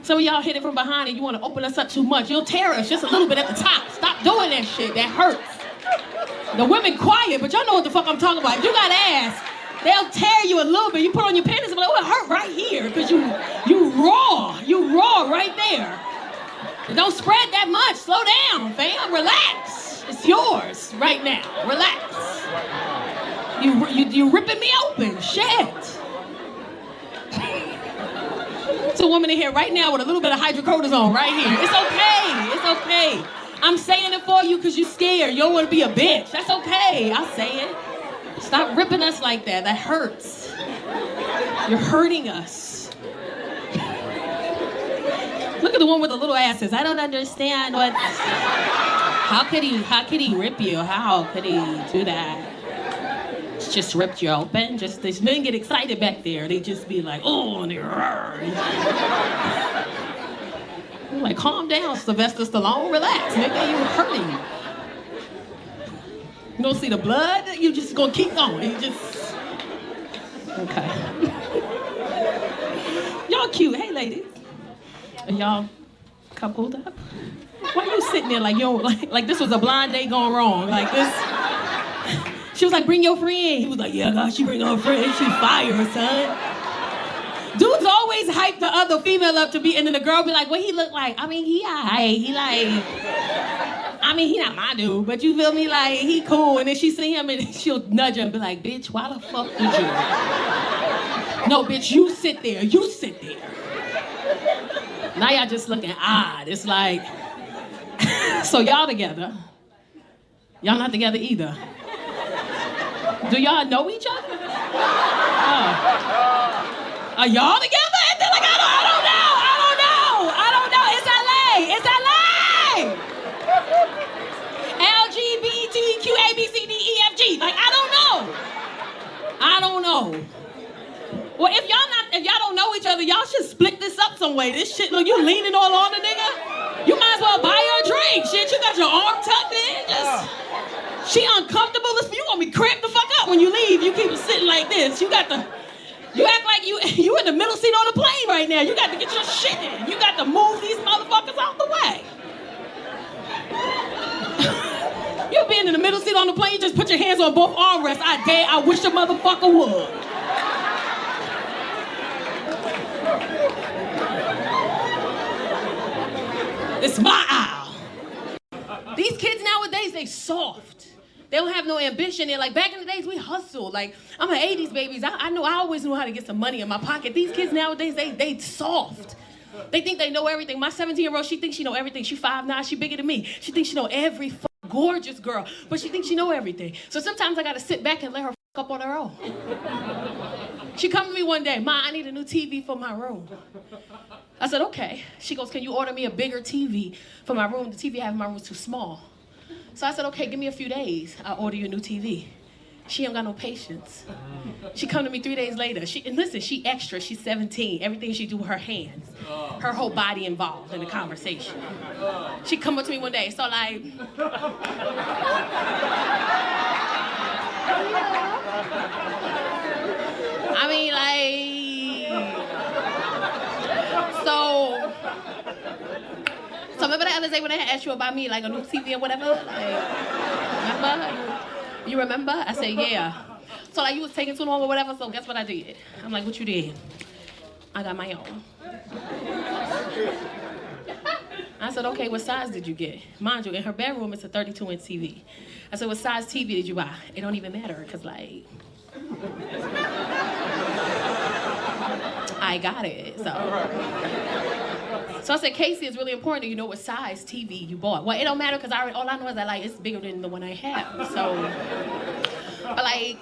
Some of y'all hit it from behind and you want to open us up too much. You'll tear us just a little bit at the top. Stop doing that shit. That hurts. The women quiet, but y'all know what the fuck I'm talking about. If you got ass, they'll tear you a little bit. You put on your panties and be like, oh, it hurt right here. Because you raw. You raw right there. And don't spread that much. Slow down, fam. Relax. It's yours right now. Relax. You ripping me open. Shit. It's a woman in here right now with a little bit of hydrocortisone right here. It's okay. It's okay. I'm saying it for you because you're scared. You don't want to be a bitch. That's okay. I'll say it. Stop ripping us like that. That hurts. You're hurting us. Look at the one with the little asses. I don't understand what... How could he rip you? How could he do that? Just ripped you open? They didn't get excited back there. They just be like, oh, and they like, calm down, Sylvester Stallone, relax, nigga, you hurting. You don't see the blood, you just gonna keep going. You just, okay. Y'all cute, hey ladies. Are y'all coupled up? Why you sitting there like you don't, like this was a blind date gone wrong, like this? She was like, bring your friend. He was like, yeah, God, she bring her friend. She fire, son. Dudes always hype the other female up to be, and then the girl be like, what he look like? I mean, he alright. He not my dude, but you feel me? Like, he cool. And then she see him and she'll nudge him and be like, bitch, why the fuck did you? No, bitch, you sit there. You sit there. Now y'all just looking odd. It's like, so y'all together. Y'all not together either. Do y'all know each other? Oh. Are y'all together? And they're like, I don't know. It's LA. It's LA. LGBTQ ABCDEFG. Like, I don't know. Well, if y'all don't know each other, y'all should split this up some way. This shit, look, you leaning all on the nigga. You might as well buy her a drink. Shit, you got your arm tucked in. She uncomfortable. You gonna be cramped the fuck up when you leave. You keep sitting like this. You act like you in the middle seat on the plane right now. You got to get your shit in. You got to move these motherfuckers out the way. You being in the middle seat on the plane, you just put your hands on both armrests. I wish a motherfucker would. It's my aisle. These kids nowadays, they soft. They don't have no ambition. They're like, back in the days, we hustled. Like, I'm an 80s babies. I always knew how to get some money in my pocket. These kids nowadays, they soft. They think they know everything. My 17-year-old, she thinks she know everything. She 5'9", she bigger than me. She thinks she know every gorgeous girl, but she thinks she know everything. So sometimes I gotta sit back and let her up on her own. She come to me one day, Ma, I need a new TV for my room. I said, okay. She goes, can you order me a bigger TV for my room? The TV I have in my room is too small. So I said, okay, give me a few days. I'll order you a new TV. She ain't got no patience. She come to me 3 days later. She extra, she's 17. Everything she do with her hands. Her whole body involved in the conversation. She come up to me one day, so like, I mean, like, so remember the other day when I had asked you about me, like a new TV or whatever? Like, remember? You remember? I said, yeah. So like you was taking too long or whatever, so guess what I did? I'm like, what you did? I got my own. I said, okay, what size did you get? Mind you, in her bedroom, it's a 32-inch TV. I said, what size TV did you buy? It don't even matter, because like, I got it, So I said, Casey, it's really important that you know what size TV you bought. Well, it don't matter because all I know is that like it's bigger than the one I have. So, but like,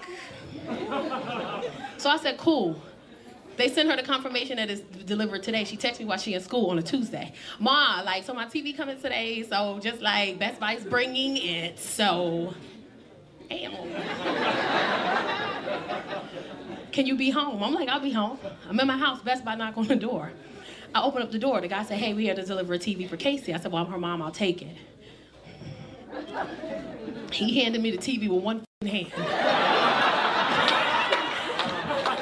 so I said, cool. They sent her the confirmation that it's delivered today. She texted me while she in school on a Tuesday. Ma, like, so my TV coming today. So just like Best Buy's bringing it. So, damn. Can you be home? I'm like, I'll be home. I'm in my house. Best Buy knock on the door. I open up the door. The guy said, hey, we had to deliver a TV for Casey. I said, well, I'm her mom. I'll take it. He handed me the TV with one hand.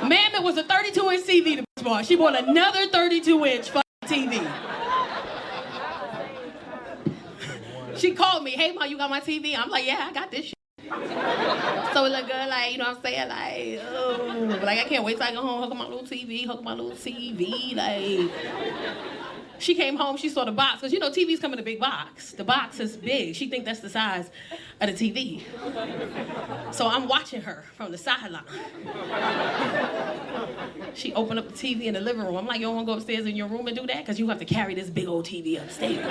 Ma'am, it was a 32-inch TV the bitch bought. She bought another 32-inch TV. She called me, hey, Ma, you got my TV? I'm like, yeah, I got this shit. So it look good, like, you know what I'm saying? Like, oh, like I can't wait till I go home, hook up my little TV, like. She came home, she saw the box, because you know TVs come in a big box. The box is big. She think that's the size of the TV. So I'm watching her from the sideline. She opened up the TV in the living room. I'm like, you don't want to go upstairs in your room and do that? Because you have to carry this big old TV upstairs.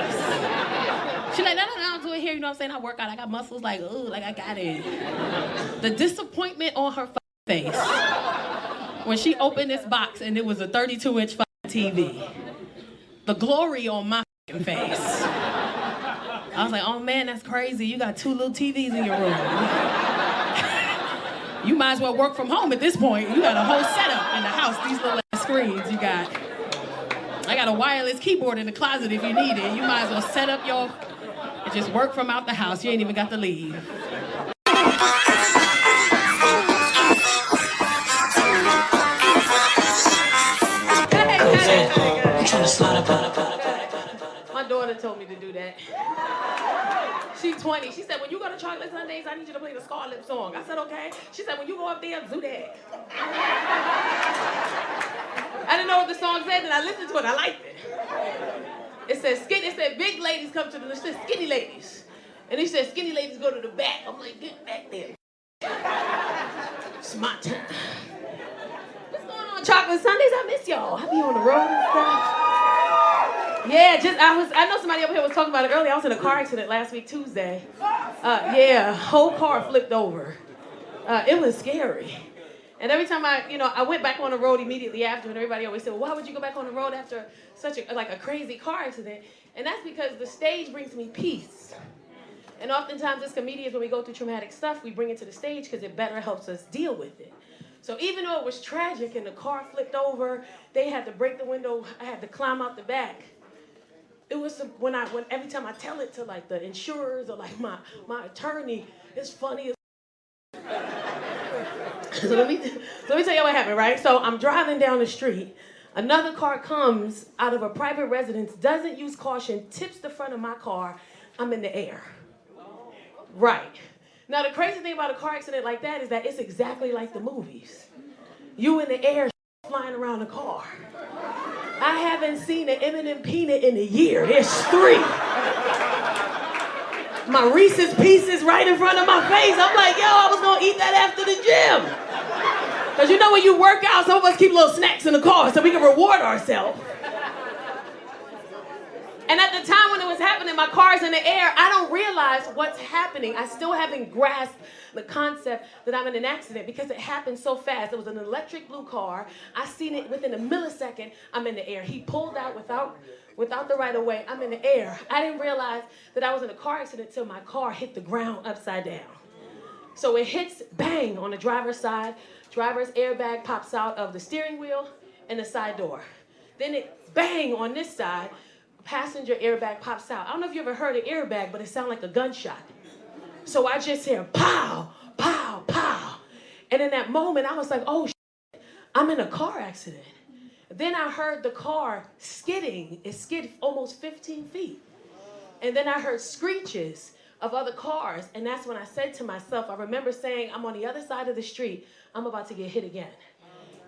She's like, no, I'll do it here. You know what I'm saying? I work out, I got muscles, like, ooh, like I got it. The disappointment on her face when she opened this box and it was a 32-inch TV. The glory on my face. I was like, oh man, that's crazy. You got 2 little TVs in your room. You might as well work from home at this point. You got a whole setup in the house, these little screens you got. I got a wireless keyboard in the closet if you need it. You might as well set up your, and just work from out the house. You ain't even got to leave. My daughter told me to do that. She's 20. She said, when you go to Chocolate Sundays, I need you to play the Scarlet song. I said, okay. She said, when you go up there, do that. I didn't know what the song said, and I listened to it. I liked it. It said, big ladies come to the, it said skinny ladies. And he said, skinny ladies go to the back. I'm like, get back there. It's my turn. What's going on, Chocolate Sundays? I miss y'all. I be on the road and stuff. Yeah, I know somebody up here was talking about it earlier. I was in a car accident last week, Tuesday. Whole car flipped over. It was scary. And every time I went back on the road immediately after, and everybody always said, well, why would you go back on the road after such a crazy car accident? And that's because the stage brings me peace. And oftentimes as comedians, when we go through traumatic stuff, we bring it to the stage because it better helps us deal with it. So even though it was tragic and the car flipped over, they had to break the window, I had to climb out the back. It was when every time I tell it to like the insurers or like my attorney, it's funny as So let me tell you what happened, right? So I'm driving down the street. Another car comes out of a private residence, doesn't use caution, tips the front of my car. I'm in the air. Right. Now the crazy thing about a car accident like that is that it's exactly like the movies. You in the air flying around the car. I haven't seen an M&M peanut in a year. There's 3. My Reese's Pieces right in front of my face. I'm like, yo, I was gonna eat that after the gym. Because you know when you work out, some of us keep little snacks in the car so we can reward ourselves. And at the time when it was happening, my car's in the air, I don't realize what's happening. I still haven't grasped the concept that I'm in an accident because it happened so fast. It was an electric blue car. I seen it within a millisecond, I'm in the air. He pulled out without the right of way, I'm in the air. I didn't realize that I was in a car accident until my car hit the ground upside down. So it hits bang on the driver's side. Driver's airbag pops out of the steering wheel and the side door. Then it bang on this side. Passenger airbag pops out. I don't know if you ever heard an airbag, but it sounded like a gunshot. So I just hear pow, pow, pow. And in that moment, I was like, oh, shit, I'm in a car accident. Then I heard the car skidding. It skid almost 15 feet. And then I heard screeches of other cars. And that's when I said to myself, I remember saying, I'm on the other side of the street. I'm about to get hit again.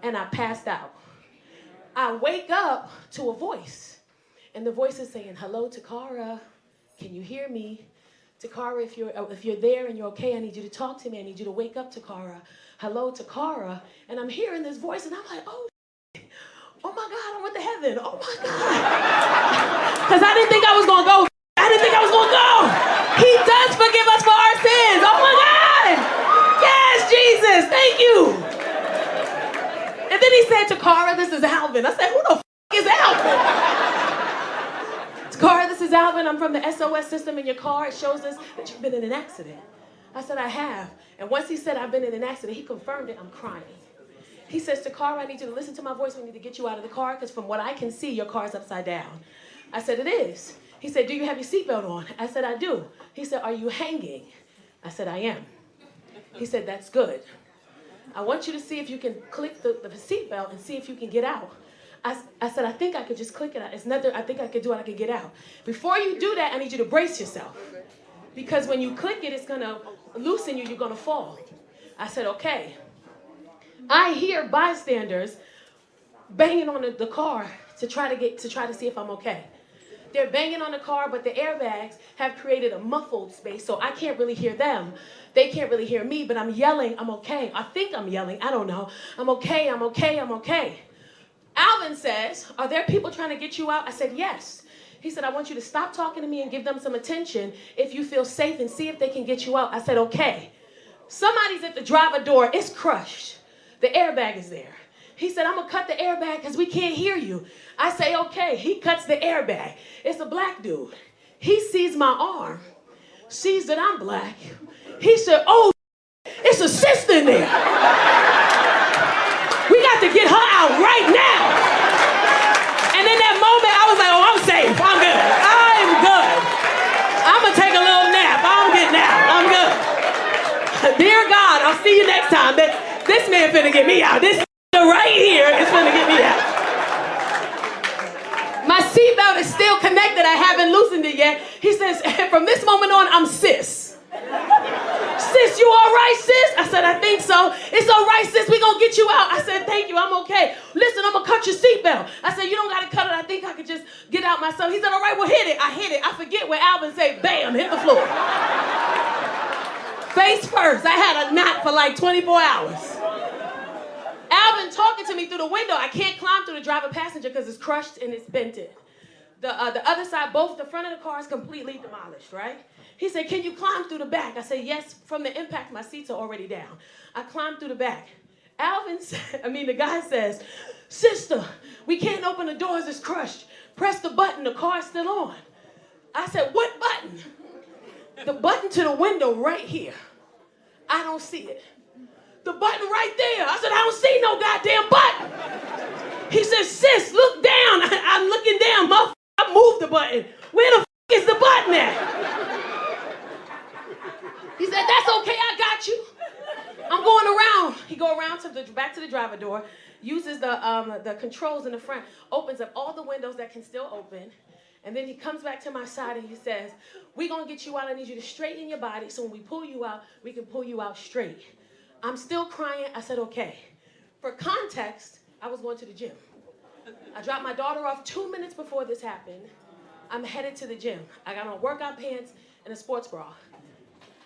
And I passed out. I wake up to a voice. And the voice is saying, hello, Tacarra. Can you hear me? Tacarra, if you're there and you're okay, I need you to talk to me. I need you to wake up, Tacarra. Hello, Tacarra. And I'm hearing this voice, and I'm like, oh my God, I went to heaven. Oh, my God. Because I didn't think I was going to go. I didn't think I was going to go. He does forgive us for our sins. Oh, my God. Yes, Jesus. Thank you. And then he said, Tacarra, this is Alvin. I said, who the is Alvin? Tacarra, this is Alvin. I'm from the SOS system in your car. It shows us that you've been in an accident. I said, I have. And once he said I've been in an accident, he confirmed it. I'm crying. He says, Tacarra, I need you to listen to my voice. We need to get you out of the car because from what I can see, your car's upside down. I said, it is. He said, do you have your seatbelt on? I said, I do. He said, are you hanging? I said, I am. He said, that's good. I want you to see if you can click the seatbelt and see if you can get out. I said, I think I could just click it out. It's nothing, I think I could do it, I could get out. Before you do that, I need you to brace yourself. Because when you click it, it's gonna loosen you, you're gonna fall. I said, okay. I hear bystanders banging on the car to try to see if I'm okay. They're banging on the car, but the airbags have created a muffled space, so I can't really hear them. They can't really hear me, but I'm yelling, I'm okay. I think I'm yelling, I don't know. I'm okay, I'm okay, I'm okay. Alvin says, are there people trying to get you out? I said, yes. He said, I want you to stop talking to me and give them some attention if you feel safe and see if they can get you out. I said, okay. Somebody's at the driver door. It's crushed. The airbag is there. He said, I'm going to cut the airbag because we can't hear you. I say, okay. He cuts the airbag. It's a black dude. He sees my arm, sees that I'm black. He said, oh, it's a sister in there. We got to get her out right now. And in that moment, I was like, oh, I'm safe. I'm good. I'm good. I'm going to take a little nap. I'm getting out. I'm good. Dear God, I'll see you next time. This man finna get me out. This right here is finna get me out. My seatbelt is still connected. I haven't loosened it yet. He says, from this moment on, I'm sis. Sis, you all right, sis? I said, I think so. It's all right, sis. We're going to get you out. I said, thank you. I'm okay. Listen, I'm going to cut your seatbelt. I said, you don't got to cut it. I think I could just get out myself. He said, all right, well, hit it. I hit it. I forget where Alvin said, bam, hit the floor. Face first. I had a knot for like 24 hours. Alvin talking to me through the window. I can't climb through the driver passenger because it's crushed and it's bented. The other side, both the front of the car is completely demolished, right? He said, can you climb through the back? I said, yes, from the impact, my seats are already down. I climbed through the back. The guy says, sister, we can't open the doors, it's crushed. Press the button, the car's still on. I said, what button? The button to the window right here. I don't see it. The button right there. I said, I don't see no goddamn button. He said, sis, look down. I'm looking down, motherfucker. I moved the button. Where the is the button at? He said, that's okay, I got you. I'm going around. He go around to back to the driver door, uses the controls in the front, opens up all the windows that can still open, and then he comes back to my side and he says, we're going to get you out. I need you to straighten your body so when we pull you out, we can pull you out straight. I'm still crying. I said, okay. For context, I was going to the gym. I dropped my daughter off 2 minutes before this happened. I'm headed to the gym. I got on workout pants and a sports bra.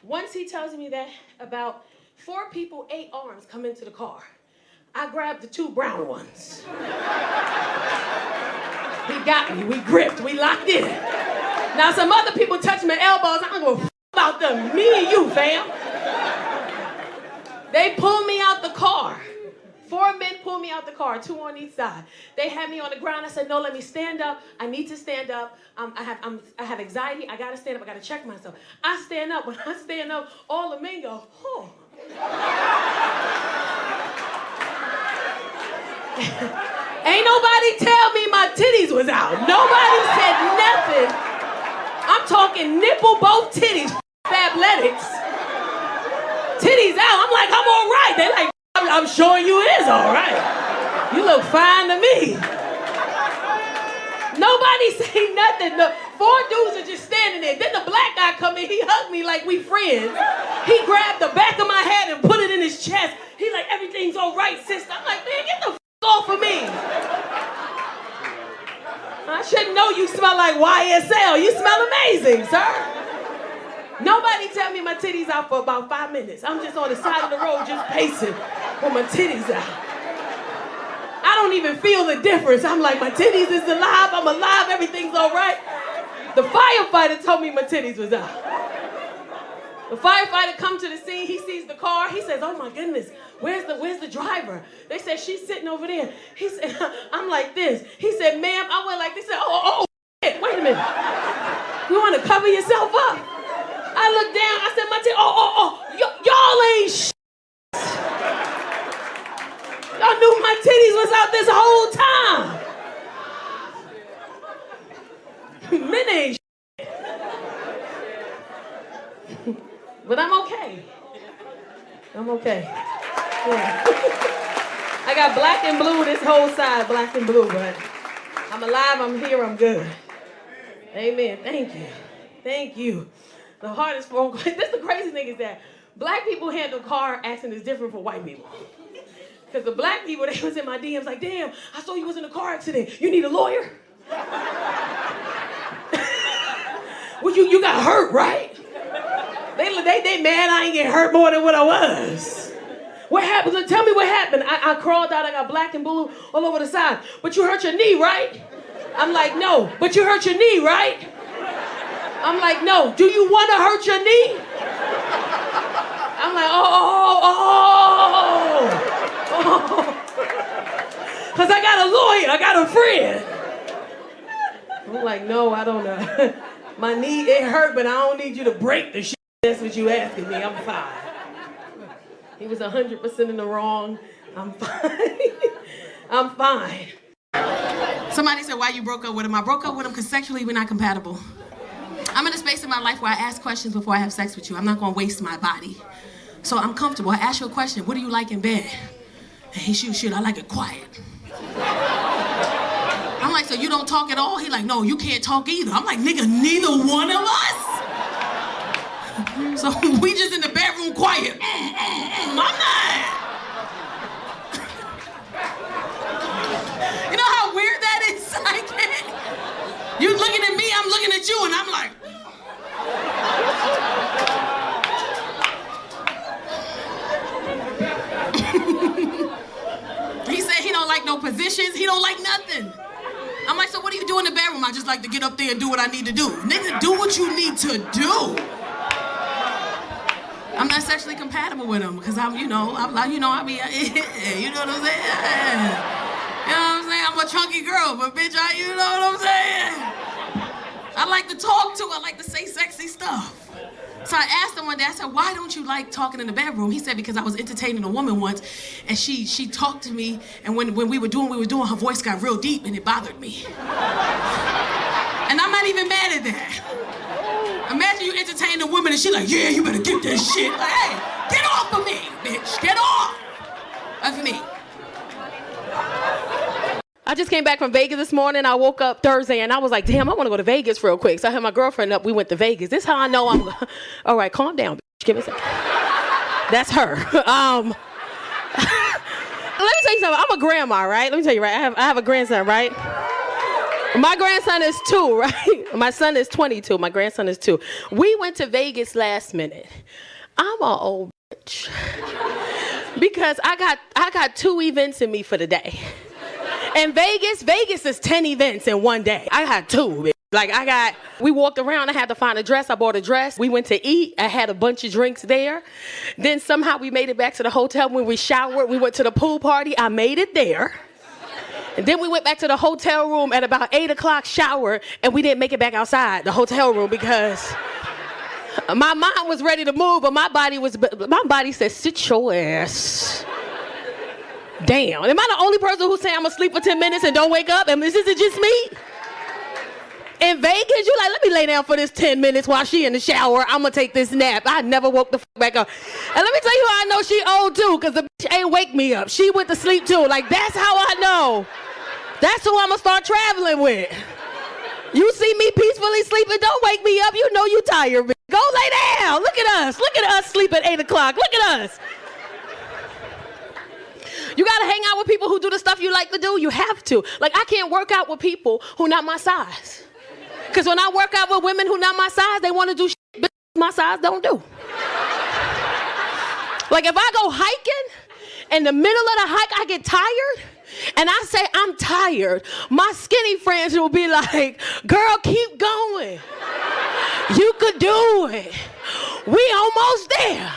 Once he tells me that, about 4 people, 8 arms come into the car. I grabbed the 2 brown ones. He got me. We gripped. We locked in. Now some other people touch my elbows. I don't give a f about them. Me and you, fam. They pulled me out the car. 4 men pulled me out the car, 2 on each side. They had me on the ground. I said, no, let me stand up. I need to stand up. I have anxiety. I got to stand up. I got to check myself. I stand up. When I stand up, all the men go, oh. Ain't nobody tell me my titties was out. Nobody said nothing. I'm talking nipple, both titties, fabletics. Titties out. I'm like, I'm all right. They like, I'm showing you it is all right. You look fine to me. Nobody say nothing. The 4 dudes are just standing there. Then the black guy come in. He hugged me like we friends. He grabbed the back of my head and put it in his chest. He like, everything's all right, sister. I'm like, man, get the f off of me. I shouldn't know you smell like YSL. You smell amazing, sir. Nobody tell me my titties out for about 5 minutes. I'm just on the side of the road just pacing with my titties out. I don't even feel the difference. I'm like, my titties is alive. I'm alive. Everything's all right. The firefighter told me my titties was out. The firefighter come to the scene. He sees the car. He says, oh my goodness, where's the driver? They said, she's sitting over there. He said, I'm like this. He said, ma'am, I went like this. He said, oh, shit. Wait a minute. You want to cover yourself up? I looked down. I said, my titties, y'all ain't shit. Y'all knew my titties was out this whole time. Men ain't shit. But I'm okay. I'm okay. Yeah. I got black and blue this whole side, black and blue, but I'm alive, I'm here, I'm good. Amen. Thank you. Thank you. The hardest phone call. This the crazy thing is that black people handle car accidents different from white people. Because the black people, they was in my DMs like, damn, I saw you was in a car accident. You need a lawyer? Well, you got hurt, right? They mad I ain't get hurt more than what I was. What happened? Tell me what happened. I crawled out. I got black and blue all over the side. But you hurt your knee, right? I'm like, no. But you hurt your knee, right? I'm like, no. Do you want to hurt your knee? I'm like, because I got a lawyer. I got a friend. I'm like, no, I don't know. My knee, it hurt, but I don't need you to break the shit. That's what you asking me. I'm fine. He was 100% in the wrong. I'm fine. I'm fine. Somebody said, why you broke up with him? I broke up with him because sexually we're not compatible. I'm in a space in my life where I ask questions before I have sex with you. I'm not gonna waste my body. So I'm comfortable. I ask you a question, what do you like in bed? And he shoot, I like it quiet. I'm like, so you don't talk at all? He like, no, you can't talk either. I'm like, nigga, neither one of us? So we just in the bedroom quiet. I'm not. You know how weird that is? I can't. You looking at me, I'm looking at you, and I'm like. He said he don't like no positions, he don't like nothing. I'm like, so what do you do in the bedroom? I just like to get up there and do what I need to do. Nigga, do what you need to do. I'm not sexually compatible with him because I be, you know what I'm saying? You know what I'm saying? I'm a chunky girl, but bitch, you know what I'm saying? I like to talk to, I like to say sexy stuff. So I asked him one day, I said, why don't you like talking in the bedroom? He said, because I was entertaining a woman once, and she talked to me, and when we were doing, her voice got real deep, and it bothered me. And I'm not even mad at that. Imagine you entertain a woman, and she like, yeah, you better get that shit. Like, hey, get off of me, bitch, get off of me. I just came back from Vegas this morning. I woke up Thursday and I was like, damn, I want to go to Vegas real quick. So I had my girlfriend up. We went to Vegas. This is how I know I'm... All right, calm down, bitch. Give me a second. That's her. Let me tell you something. I'm a grandma, right? Let me tell you, right? I have a grandson, right? My grandson is 2, right? My son is 22. My grandson is 2. We went to Vegas last minute. I'm an old bitch. Because I got 2 events in me for the day. And Vegas is 10 events in one day. I had 2. Like we walked around, I had to find a dress, I bought a dress. We went to eat, I had a bunch of drinks there. Then somehow we made it back to the hotel. When we showered, we went to the pool party, I made it there. And then we went back to the hotel room at about 8 o'clock, showered, and we didn't make it back outside the hotel room because my mind was ready to move, but my body said, sit your ass. Damn, am I the only person who's saying I'm gonna sleep for 10 minutes and don't wake up? And is it just me? In Vegas, you like, let me lay down for this 10 minutes while she in the shower. I'm gonna take this nap. I never woke the back up. And let me tell you how I know she old too, because the bitch ain't wake me up. She went to sleep too. Like, that's how I know. That's who I'm gonna start traveling with. You see me peacefully sleeping, don't wake me up. You know you tired, bitch. Go lay down. Look at us. Look at us sleep at 8 o'clock. Look at us. You gotta hang out with people who do the stuff you like to do. You have to. Like, I can't work out with people who not my size. Because when I work out with women who not my size, they want to do shit bitch my size don't do. Like, if I go hiking, in the middle of the hike, I get tired, and I say, I'm tired, my skinny friends will be like, girl, keep going. You could do it. We almost there.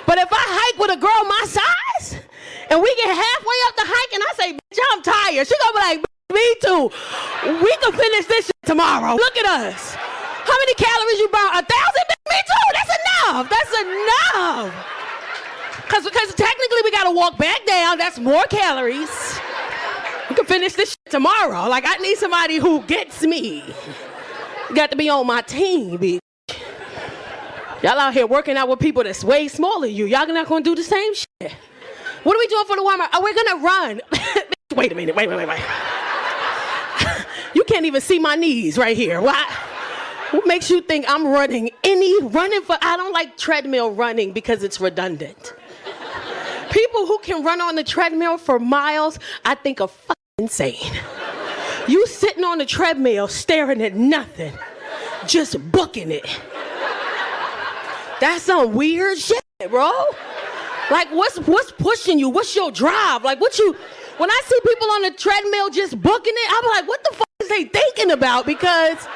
But if I hike with a girl my size, and we get halfway up the hike, and I say, bitch, I'm tired, she gonna be like, me too. We can finish this shit tomorrow. Look at us. How many calories you burn? 1,000? Me too. That's enough. That's enough. Because technically we gotta walk back down. That's more calories. We can finish this shit tomorrow. Like, I need somebody who gets me. You got to be on my team, bitch. Y'all out here working out with people that's way smaller than you. Y'all not gonna do the same shit. What are we doing for the warm-up? Oh, we're gonna run. Wait a minute. Wait. You can't even see my knees right here. Why? What makes you think I'm running? I don't like treadmill running because it's redundant. People who can run on the treadmill for miles, I think are fucking insane. You sitting on the treadmill staring at nothing, just booking it. That's some weird shit, bro. Like, what's pushing you? What's your drive? Like, when I see people on the treadmill just booking it, I'm like, what the fuck is they thinking about? Because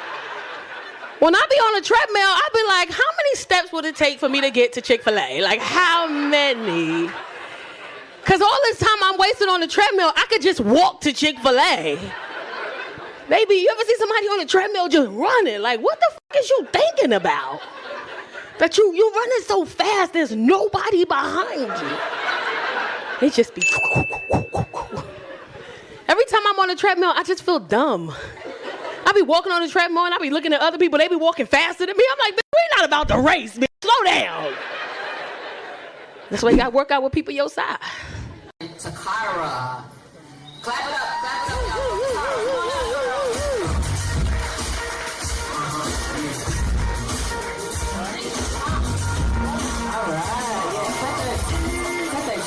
when I be on a treadmill, I be like, how many steps would it take for me to get to Chick-fil-A? Like, how many? Because all this time I'm wasting on the treadmill, I could just walk to Chick-fil-A. Baby, you ever see somebody on a treadmill just running? Like, what the fuck is you thinking about? That you running so fast, there's nobody behind you. It just be. Every time I'm on the treadmill, I just feel dumb. I be walking on the treadmill and I be looking at other people, they be walking faster than me. I'm like, we're not about to race, bitch. Slow down. That's why you gotta work out with people your size. Tacarra. Clap it up, y'all.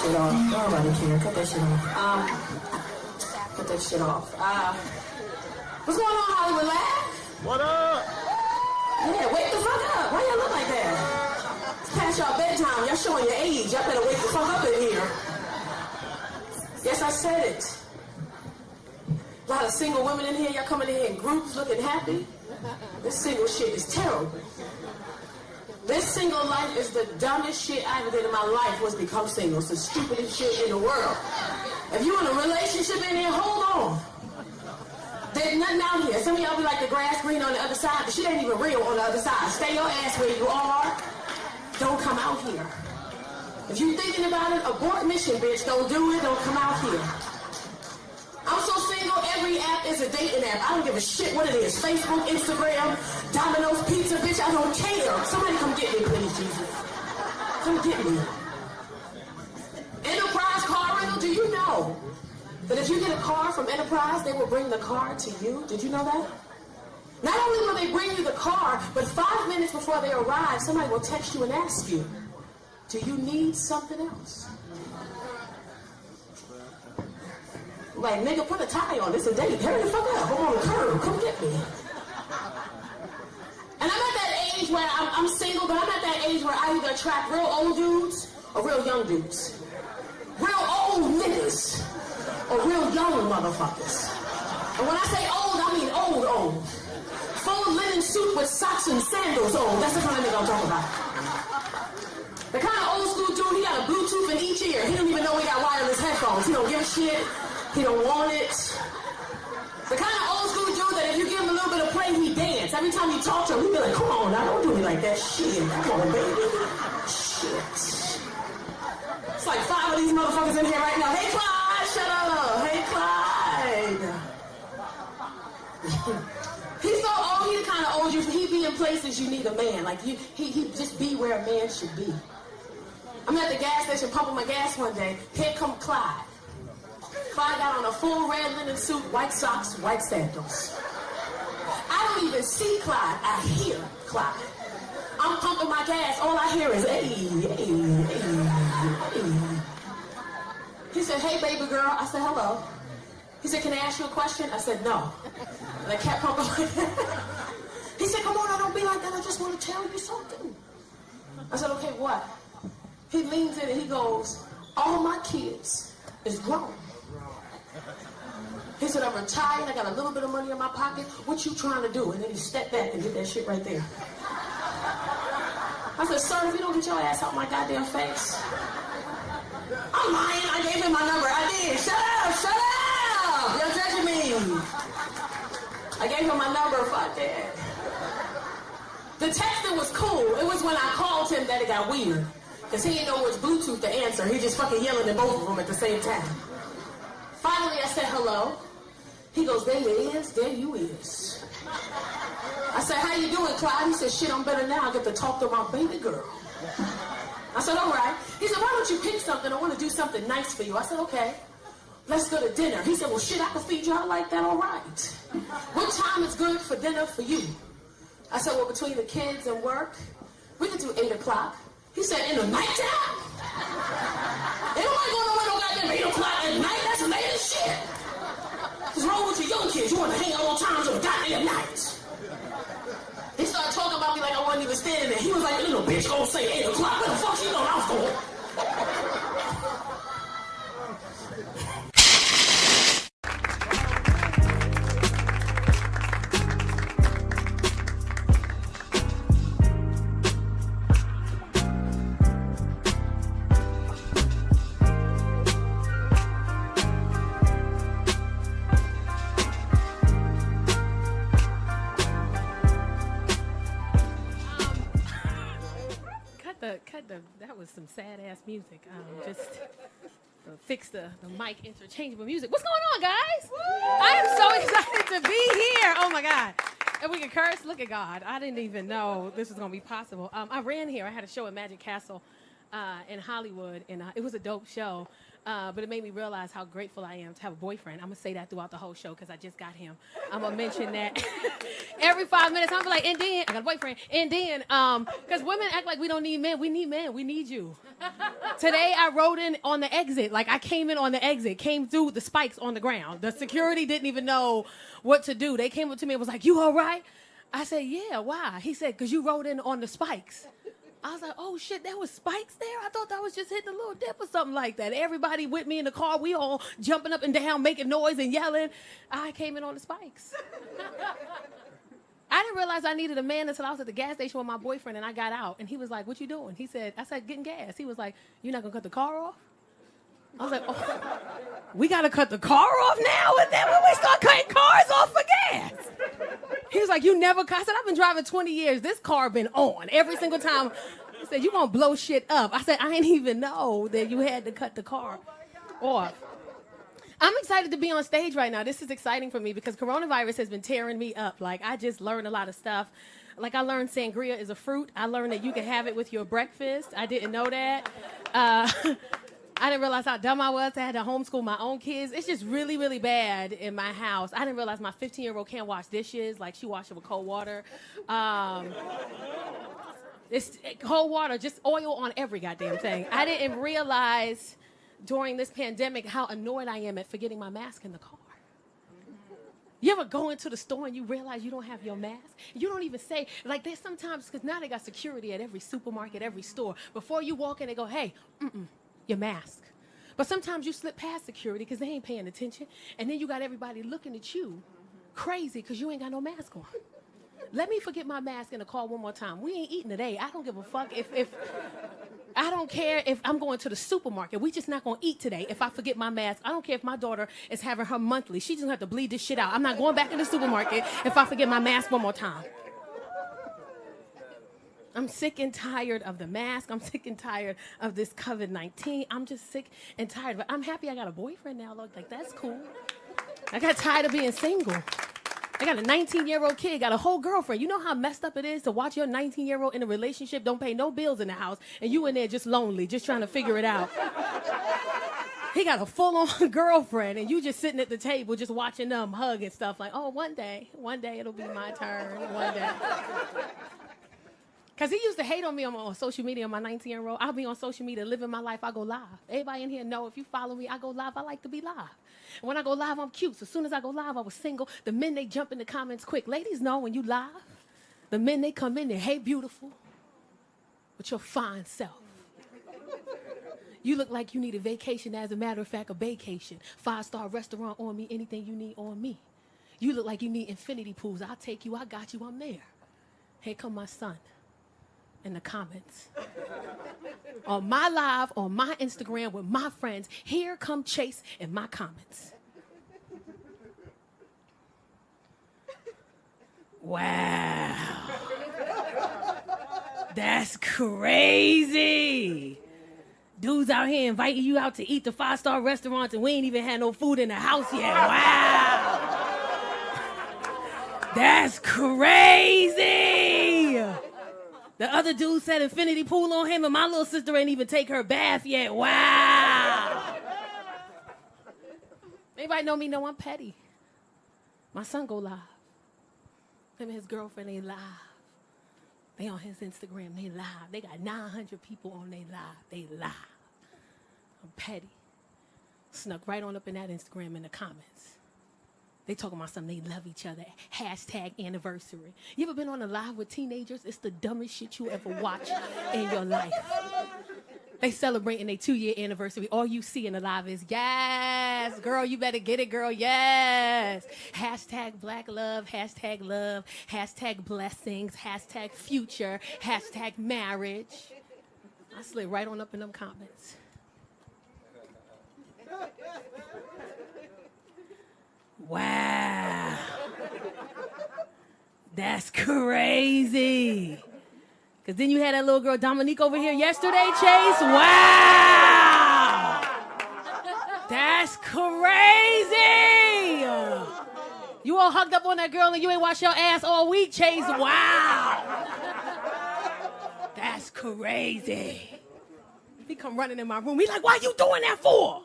Shit off. Nobody care. Cut that shit off. Cut that shit off. What's going on, Hollywood Laugh? What up? Yeah, wake the fuck up. Why y'all look like that? It's past y'all bedtime. Y'all showing your age. Y'all better wake the fuck up in here. Yes, I said it. A lot of single women in here. Y'all coming in here in groups looking happy. This single shit is terrible. This single life is the dumbest shit I ever did in my life was become single. It's the stupidest shit in the world. If you're in a relationship in here, hold on. There's nothing out here. Some of y'all be like the grass green on the other side. The shit ain't even real on the other side. Stay your ass where you are. Don't come out here. If you're thinking about it, abort mission, bitch. Don't do it. Don't come out here. I'm so single, every app is a dating app. I don't give a shit what it is. Facebook, Instagram, Domino's Pizza, bitch, I don't care. Somebody come get me, please, Jesus. Come get me. Enterprise car rental, do you know that if you get a car from Enterprise, they will bring the car to you? Did you know that? Not only will they bring you the car, but 5 minutes before they arrive, somebody will text you and ask you, do you need something else? Like, nigga, put a tie on. It's a date. Hurry the fuck up. I'm on the curb. Come get me. And I'm at that age where I'm single, but I'm at that age where I either attract real old dudes or real young dudes. Real old niggas or real young motherfuckers. And when I say old, I mean old. Full linen suit with socks and sandals on. That's the kind of nigga I'm talking about. The kind of old school dude, he got a Bluetooth in each ear. He don't even know he got wireless headphones. He don't give a shit. He don't want it. The kind of old school dude that if you give him a little bit of play, he dance. Every time you talk to him, he be like, come on now, don't do me like that. Shit, come on, baby. Shit. It's like 5 of these motherfuckers in here right now. Hey, Clyde, shut up. Hey, Clyde. He's so old, he's the kind of old he be in places you need a man. Like, he just be where a man should be. I'm at the gas station pumping my gas one day. Here come Clyde. Clyde got on a full red linen suit, white socks, white sandals. I don't even see Clyde. I hear Clyde. I'm pumping my gas. All I hear is, hey, hey, hey, hey. He said, hey, baby girl. I said, hello. He said, can I ask you a question? I said, no. And I kept pumping my gas. He said, come on, I don't be like that. I just want to tell you something. I said, okay, what? He leans in and he goes, all my kids is grown. He said, I'm retired, I got a little bit of money in my pocket. What you trying to do? And then he stepped back and did that shit right there. I said, sir, if you don't get your ass out my goddamn face. I'm lying, I gave him my number. I did. Shut up! You're judging me. I gave him my number, fuck that. The texting was cool. It was when I called him that it got weird. Because he didn't know which Bluetooth to answer. He just fucking yelling at both of them at the same time. Finally, I said, hello. He goes, there you is, there you is. I said, how you doing, Clyde? He said, shit, I'm better now. I get to talk to my baby girl. I said, all right. He said, why don't you pick something? I want to do something nice for you. I said, okay. Let's go to dinner. He said, well, shit, I can feed y'all like that, all right. What time is good for dinner for you? I said, well, between the kids and work, we could do 8 o'clock. He said, in the nighttime? Ain't nobody going nowhere no goddamn 8 o'clock at night. That's late as shit. What's wrong with you young kids? You want to hang out all times of the goddamn night. He started talking about me like I wasn't even standing there. He was like, little bitch gonna say 8 o'clock. Where the fuck she know I was going? That was some sad ass music. Just fix the mic interchangeable music. What's going on, guys? I am so excited to be here. Oh my God. And we can curse. Look at God. I didn't even know this was gonna be possible. I ran here. I had a show at Magic Castle in Hollywood, and it was a dope show. But it made me realize how grateful I am to have a boyfriend. I'm going to say that throughout the whole show because I just got him. I'm going to mention that every 5 minutes. I'm going to be like, and then, I got a boyfriend. And then, because women act like we don't need men. We need men. We need you. Today, I rode in on the exit. Like, I came in on the exit, came through the spikes on the ground. The security didn't even know what to do. They came up to me and was like, you all right? I said, yeah, why? He said, because you rode in on the spikes. I was like, oh, shit, there was spikes there? I thought that was just hitting a little dip or something like that. Everybody with me in the car, we all jumping up and down, making noise and yelling. I came in on the spikes. I didn't realize I needed a man until I was at the gas station with my boyfriend, and I got out. And he was like, what you doing? I said, getting gas. He was like, you're not going to cut the car off? I was like, oh, we got to cut the car off now? And then when we start cutting cars off for gas? He was like, you never, I said, I've been driving 20 years. This car been on every single time. He said, you gonna blow shit up. I said, I didn't even know that you had to cut the car off. I'm excited to be on stage right now. This is exciting for me because coronavirus has been tearing me up. Like, I just learned a lot of stuff. Like, I learned sangria is a fruit. I learned that you can have it with your breakfast. I didn't know that. I didn't realize how dumb I was. I had to homeschool my own kids. It's just really, really bad in my house. I didn't realize my 15-year-old can't wash dishes. Like, she washes it with cold water. It's cold water, just oil on every goddamn thing. I didn't realize during this pandemic how annoyed I am at forgetting my mask in the car. You ever go into the store and you realize you don't have your mask? You don't even say, like, there's sometimes, because now they got security at every supermarket, every store. Before you walk in, they go, hey, your mask. But sometimes you slip past security because they ain't paying attention, and then you got everybody looking at you crazy because you ain't got no mask on. Let me forget my mask in the car one more time. We ain't eating today. I don't give a fuck if I don't care if I'm going to the supermarket. We just not going to eat today if I forget my mask. I don't care if my daughter is having her monthly. She just going to have to bleed this shit out. I'm not going back in the supermarket if I forget my mask one more time. I'm sick and tired of the mask. I'm sick and tired of this COVID-19. I'm just sick and tired of it. I'm happy I got a boyfriend now. Look, like, that's cool. I got tired of being single. I got a 19-year-old kid, got a whole girlfriend. You know how messed up it is to watch your 19-year-old in a relationship, don't pay no bills in the house, and you in there just lonely, just trying to figure it out. He got a full-on girlfriend, and you just sitting at the table just watching them hug and stuff like, oh, one day it'll be my turn, one day. Because he used to hate on me on social media, on my 19-year-old. I'll be on social media living my life. I go live. Everybody in here know if you follow me, I go live. I like to be live. And when I go live, I'm cute. So as soon as I go live, I was single. The men, they jump in the comments quick. Ladies know when you live, the men, they come in there, hey, beautiful, with your fine self. You look like you need a vacation. As a matter of fact, a vacation. 5-star restaurant on me, anything you need on me. You look like you need infinity pools. I'll take you. I got you. I'm there. Here come my son. In the comments. On my live, on my Instagram with my friends, here come Chase in my comments. Wow. That's crazy. Dudes out here inviting you out to eat the 5-star restaurants and we ain't even had no food in the house yet. Wow. That's crazy. The other dude said infinity pool on him, and my little sister ain't even take her bath yet. Wow. Anybody know me know I'm petty. My son go live. Him and his girlfriend, they live. They on his Instagram, they live. They got 900 people on they live. They live. I'm petty. Snuck right on up in that Instagram in the comments. They talking about something, they love each other. Hashtag anniversary. You ever been on a live with teenagers? It's the dumbest shit you ever watch in your life. They celebrating their 2-year anniversary. All you see in the live is, yes, girl, you better get it, girl, yes. Hashtag black love, hashtag blessings, hashtag future, hashtag marriage. I slid right on up in them comments. Wow. That's crazy. Because then you had that little girl Dominique over here yesterday, Chase. Wow! That's crazy! You all hugged up on that girl and you ain't washed your ass all week, Chase. Wow! That's crazy. He come running in my room. He's like, why you doing that for?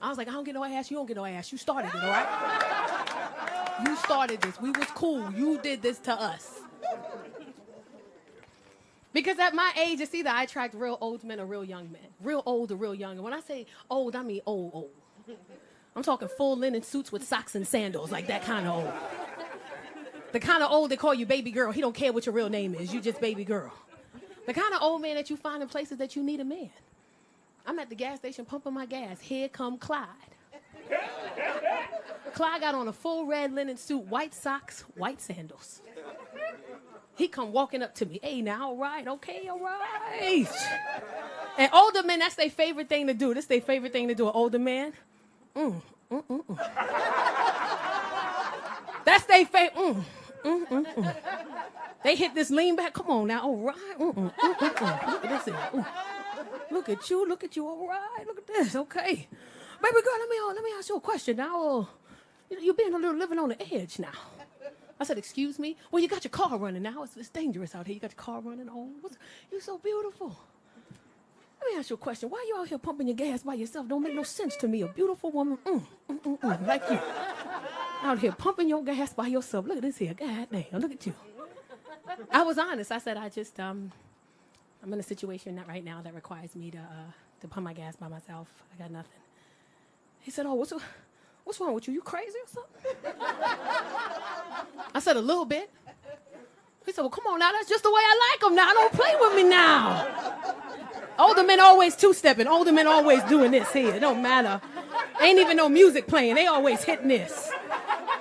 I was like, I don't get no ass. You don't get no ass. You started it, all right? You started this. We was cool. You did this to us. Because at my age, it's either I attract real old men or real young men. Real old or real young. And when I say old, I mean old. I'm talking full linen suits with socks and sandals, like that kind of old. The kind of old they call you baby girl. He don't care what your real name is. You just baby girl. The kind of old man that you find in places that you need a man. I'm at the gas station pumping my gas. Here come Clyde. Clyde got on a full red linen suit, white socks, white sandals. He come walking up to me. Hey, now, all right, okay, all right. And older men, that's their favorite thing to do. This is their favorite thing to do, an older man. That's their favorite. They hit this lean back. Come on now, all right. Look at this. Look at you, all right. Look at this, okay. Baby girl, let me ask you a question now. You've been a little living on the edge now. I said, excuse me? Well, you got your car running now. It's dangerous out here. You got your car running. Oh, you're so beautiful. Let me ask you a question. Why are you out here pumping your gas by yourself? Don't make no sense to me. A beautiful woman, like you. Out here pumping your gas by yourself. Look at this here. God damn, look at you. I was honest. I said, I'm in a situation right now that requires me to pump my gas by myself. I got nothing. He said, oh, what's wrong with you? You crazy or something? I said, a little bit. He said, well, come on now. That's just the way I like them now. Don't play with me now. Older men always two-stepping. Older men always doing this here. It don't matter. Ain't even no music playing. They always hitting this.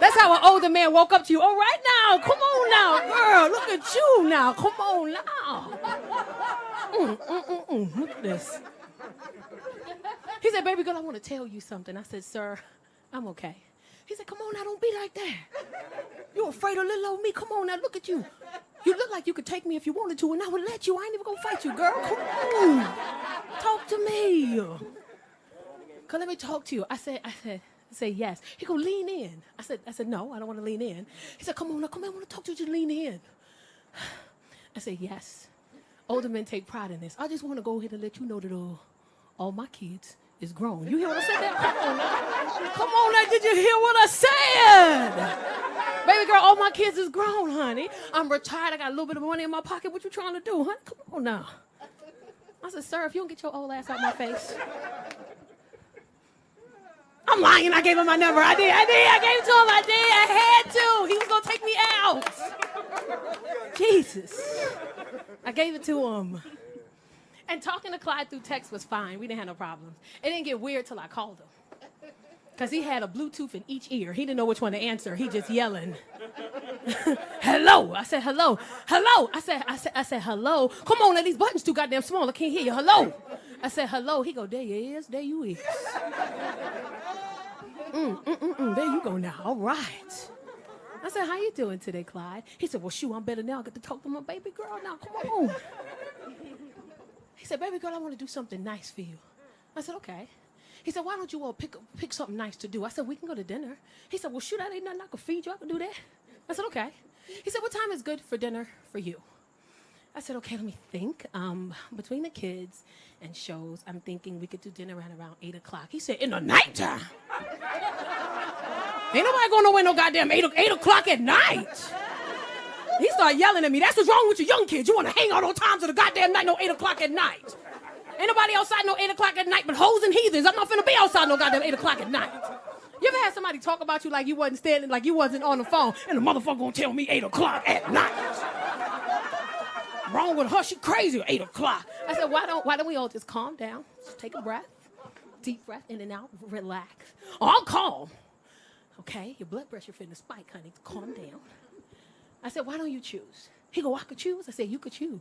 That's how an older man woke up to you. All right now. Come on now, girl. Look at you now. Come on now. Look at this. He said, baby girl, I want to tell you something. I said, sir, I'm okay. He said, come on now, don't be like that. You afraid of little old me? Come on now, look at you. You look like you could take me if you wanted to, and I would let you. I ain't even gonna fight you, girl. Come on. Talk to me. Cause let me talk to you. I said, yes. He go, lean in. I said, no, I don't want to lean in. He said, come on, I want to talk to you, just lean in. I said, yes. Older men take pride in this. I just want to go ahead and let you know that all my kids is grown. You hear what I said there? Come on now, did you hear what I said? Baby girl, all my kids is grown, honey. I'm retired, I got a little bit of money in my pocket. What you trying to do, honey? Come on now. I said, sir, if you don't get your old ass out my face. I'm lying, I gave him my number. I did. I gave it to him, I had to. He was gonna take me out. Jesus. I gave it to him. And talking to Clyde through text was fine. We didn't have no problems. It didn't get weird till I called him. Because he had a Bluetooth in each ear. He didn't know which one to answer. He just yelling. Hello. I said, hello. Hello. I said, hello. Come on, now, these buttons too goddamn small. I can't hear you. Hello. I said, hello. He go, there you is. There you is. There you go now. All right. I said, how you doing today, Clyde? He said, well, shoot, I'm better now. I get to talk to my baby girl now. Come on. He said, baby girl, I want to do something nice for you. I said, okay. He said, why don't you all pick something nice to do? I said, we can go to dinner. He said, well, shoot, I ain't nothing I can feed you. I can do that. I said, okay. He said, what time is good for dinner for you? I said, okay, let me think. Between the kids and shows, I'm thinking we could do dinner around 8 o'clock. He said, in the nighttime? Ain't nobody going nowhere no goddamn 8 o'clock at night. He started yelling at me. That's what's wrong with you young kids. You want to hang out all times of the goddamn night, no 8 o'clock at night. Ain't nobody outside no 8 o'clock at night but hoes and heathens. I'm not finna be outside no goddamn 8 o'clock at night. You ever had somebody talk about you like you wasn't standing, like you wasn't on the phone, and the motherfucker gonna tell me 8 o'clock at night? Wrong with her, she crazy at 8 o'clock. I said, why don't we all just calm down, just take a breath, deep breath, in and out, relax. Oh, I'm calm. Okay, your blood pressure finna spike, honey. Calm down. I said, why don't you choose? He go, I could choose? I said, you could choose.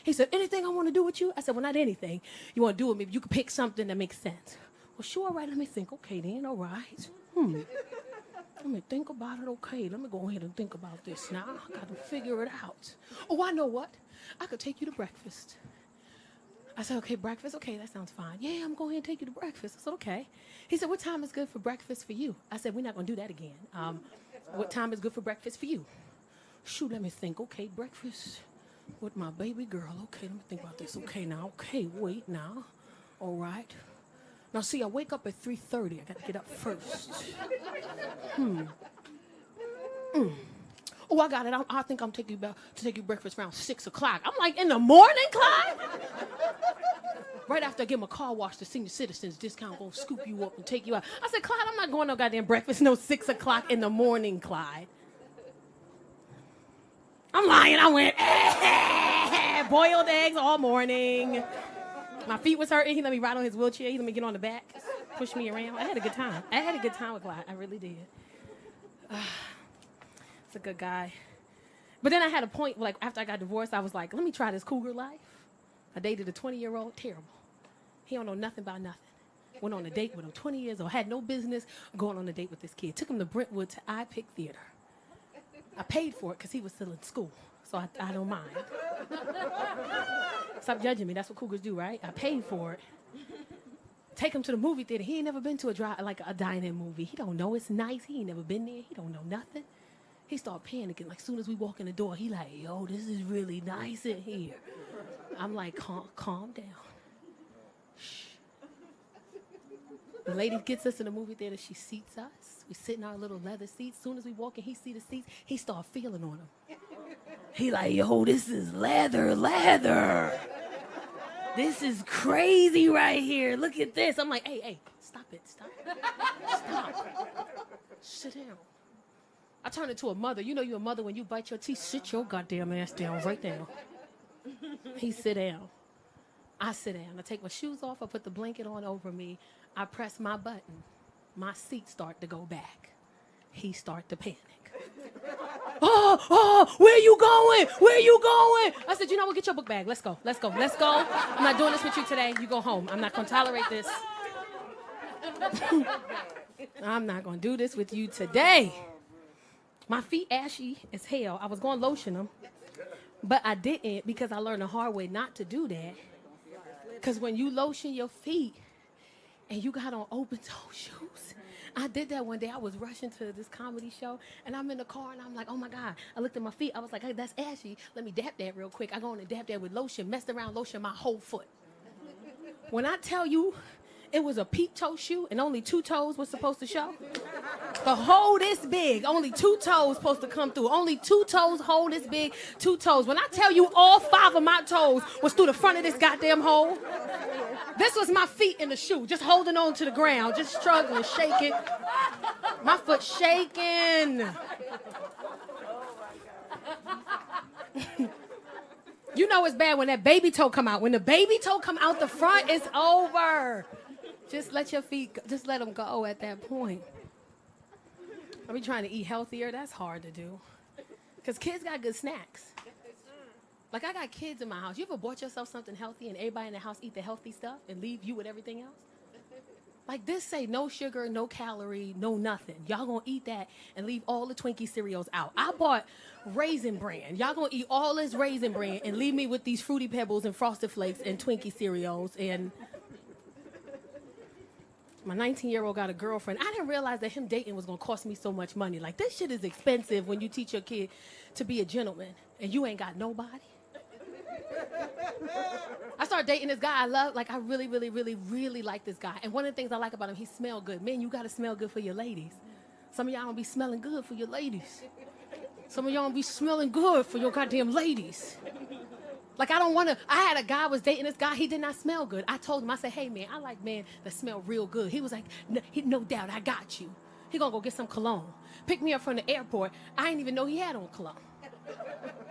He said, anything I want to do with you? I said, well, not anything. You want to do with me, but you could pick something that makes sense. Well, sure, all right, let me think. Okay, then, all right. Let me think about it. Okay, let me go ahead and think about this now. I got to figure it out. Oh, I know what. I could take you to breakfast. I said, okay, breakfast? Okay, that sounds fine. Yeah, I'm going to take you to breakfast. I said, okay. He said, what time is good for breakfast for you? I said, we're not going to do that again. What time is good for breakfast for you? Shoot, let me think. Okay, breakfast with my baby girl. Okay, let me think about this. Okay, now. Okay, wait now. All right. Now, see, I wake up at 3:30. I got to get up first. Oh, I got it. I think I'm taking you to take you breakfast around 6 o'clock. I'm like, in the morning, Clyde? Right after I get my car washed, the senior citizens discount gonna scoop you up and take you out. I said, Clyde, I'm not going no goddamn breakfast, no 6 o'clock in the morning, Clyde. I'm lying. I went, boiled eggs all morning. My feet was hurting. He let me ride on his wheelchair. He let me get on the back, push me around. I had a good time. I had a good time with Clyde. I really did. It's a good guy. But then I had a point, like, after I got divorced, I was like, let me try this cougar life. I dated a 20-year-old. Terrible. He don't know nothing about nothing. Went on a date with him, 20 years old. Had no business going on a date with this kid. Took him to Brentwood to iPic Theater. I paid for it because he was still in school, so I don't mind. Stop judging me. That's what cougars do, right? I paid for it. Take him to the movie theater. He ain't never been to a dine-in movie. He don't know it's nice. He ain't never been there. He don't know nothing. He started panicking. Like, as soon as we walk in the door, he like, yo, this is really nice in here. I'm like, calm down. Shh. The lady gets us in the movie theater. She seats us. We sit in our little leather seats. As soon as we walk in, he see the seats. He start feeling on them. He like, yo, this is leather. This is crazy right here. Look at this. I'm like, hey, stop it. Sit down. I turn into a mother. You know you're a mother when you bite your teeth. Sit your goddamn ass down right now. He sit down. I sit down. I take my shoes off. I put the blanket on over me. I press my button. My seat start to go back. He start to panic. Oh, where you going? I said, you know what, get your book bag. Let's go. I'm not doing this with you today. You go home. I'm not going to tolerate this. I'm not going to do this with you today. My feet ashy as hell. I was going to lotion them, but I didn't because I learned the hard way not to do that. Because when you lotion your feet and you got on open-toe shoes, I did that one day. I was rushing to this comedy show, and I'm in the car, and I'm like, oh, my God. I looked at my feet. I was like, hey, that's ashy. Let me dab that real quick. I go in and dab that with lotion, messed around, lotion my whole foot. When I tell you it was a peep toe shoe and only 2 toes was supposed to show, the hole this big, only 2 toes supposed to come through. Only 2 toes, hole this big, 2 toes. When I tell you all 5 of my toes was through the front of this goddamn hole, this was my feet in the shoe, just holding on to the ground, just struggling, shaking. My foot shaking. You know it's bad when that baby toe come out. When the baby toe come out the front, it's over. Just let your feet go. Just let them go at that point. Are we trying to eat healthier? That's hard to do. Because kids got good snacks. Like, I got kids in my house. You ever bought yourself something healthy and everybody in the house eat the healthy stuff and leave you with everything else? Like, this say no sugar, no calorie, no nothing. Y'all gonna eat that and leave all the Twinkie cereals out. I bought Raisin Bran. Y'all gonna eat all this Raisin Bran and leave me with these Fruity Pebbles and Frosted Flakes and Twinkie cereals. And my 19-year-old got a girlfriend. I didn't realize that him dating was gonna cost me so much money. Like, this shit is expensive when you teach your kid to be a gentleman and you ain't got nobody. I started dating this guy I love. Like, I really, really, really, really like this guy. And one of the things I like about him, he smell good. Man, you got to smell good for your ladies. Some of y'all don't be smelling good for your ladies. Some of y'all don't be smelling good for your goddamn ladies. Like, I don't want to. I had a guy was dating this guy. He did not smell good. I told him, I said, hey, man, I like men that smell real good. He was like, no doubt, I got you. He going to go get some cologne. Pick me up from the airport. I didn't even know he had on cologne.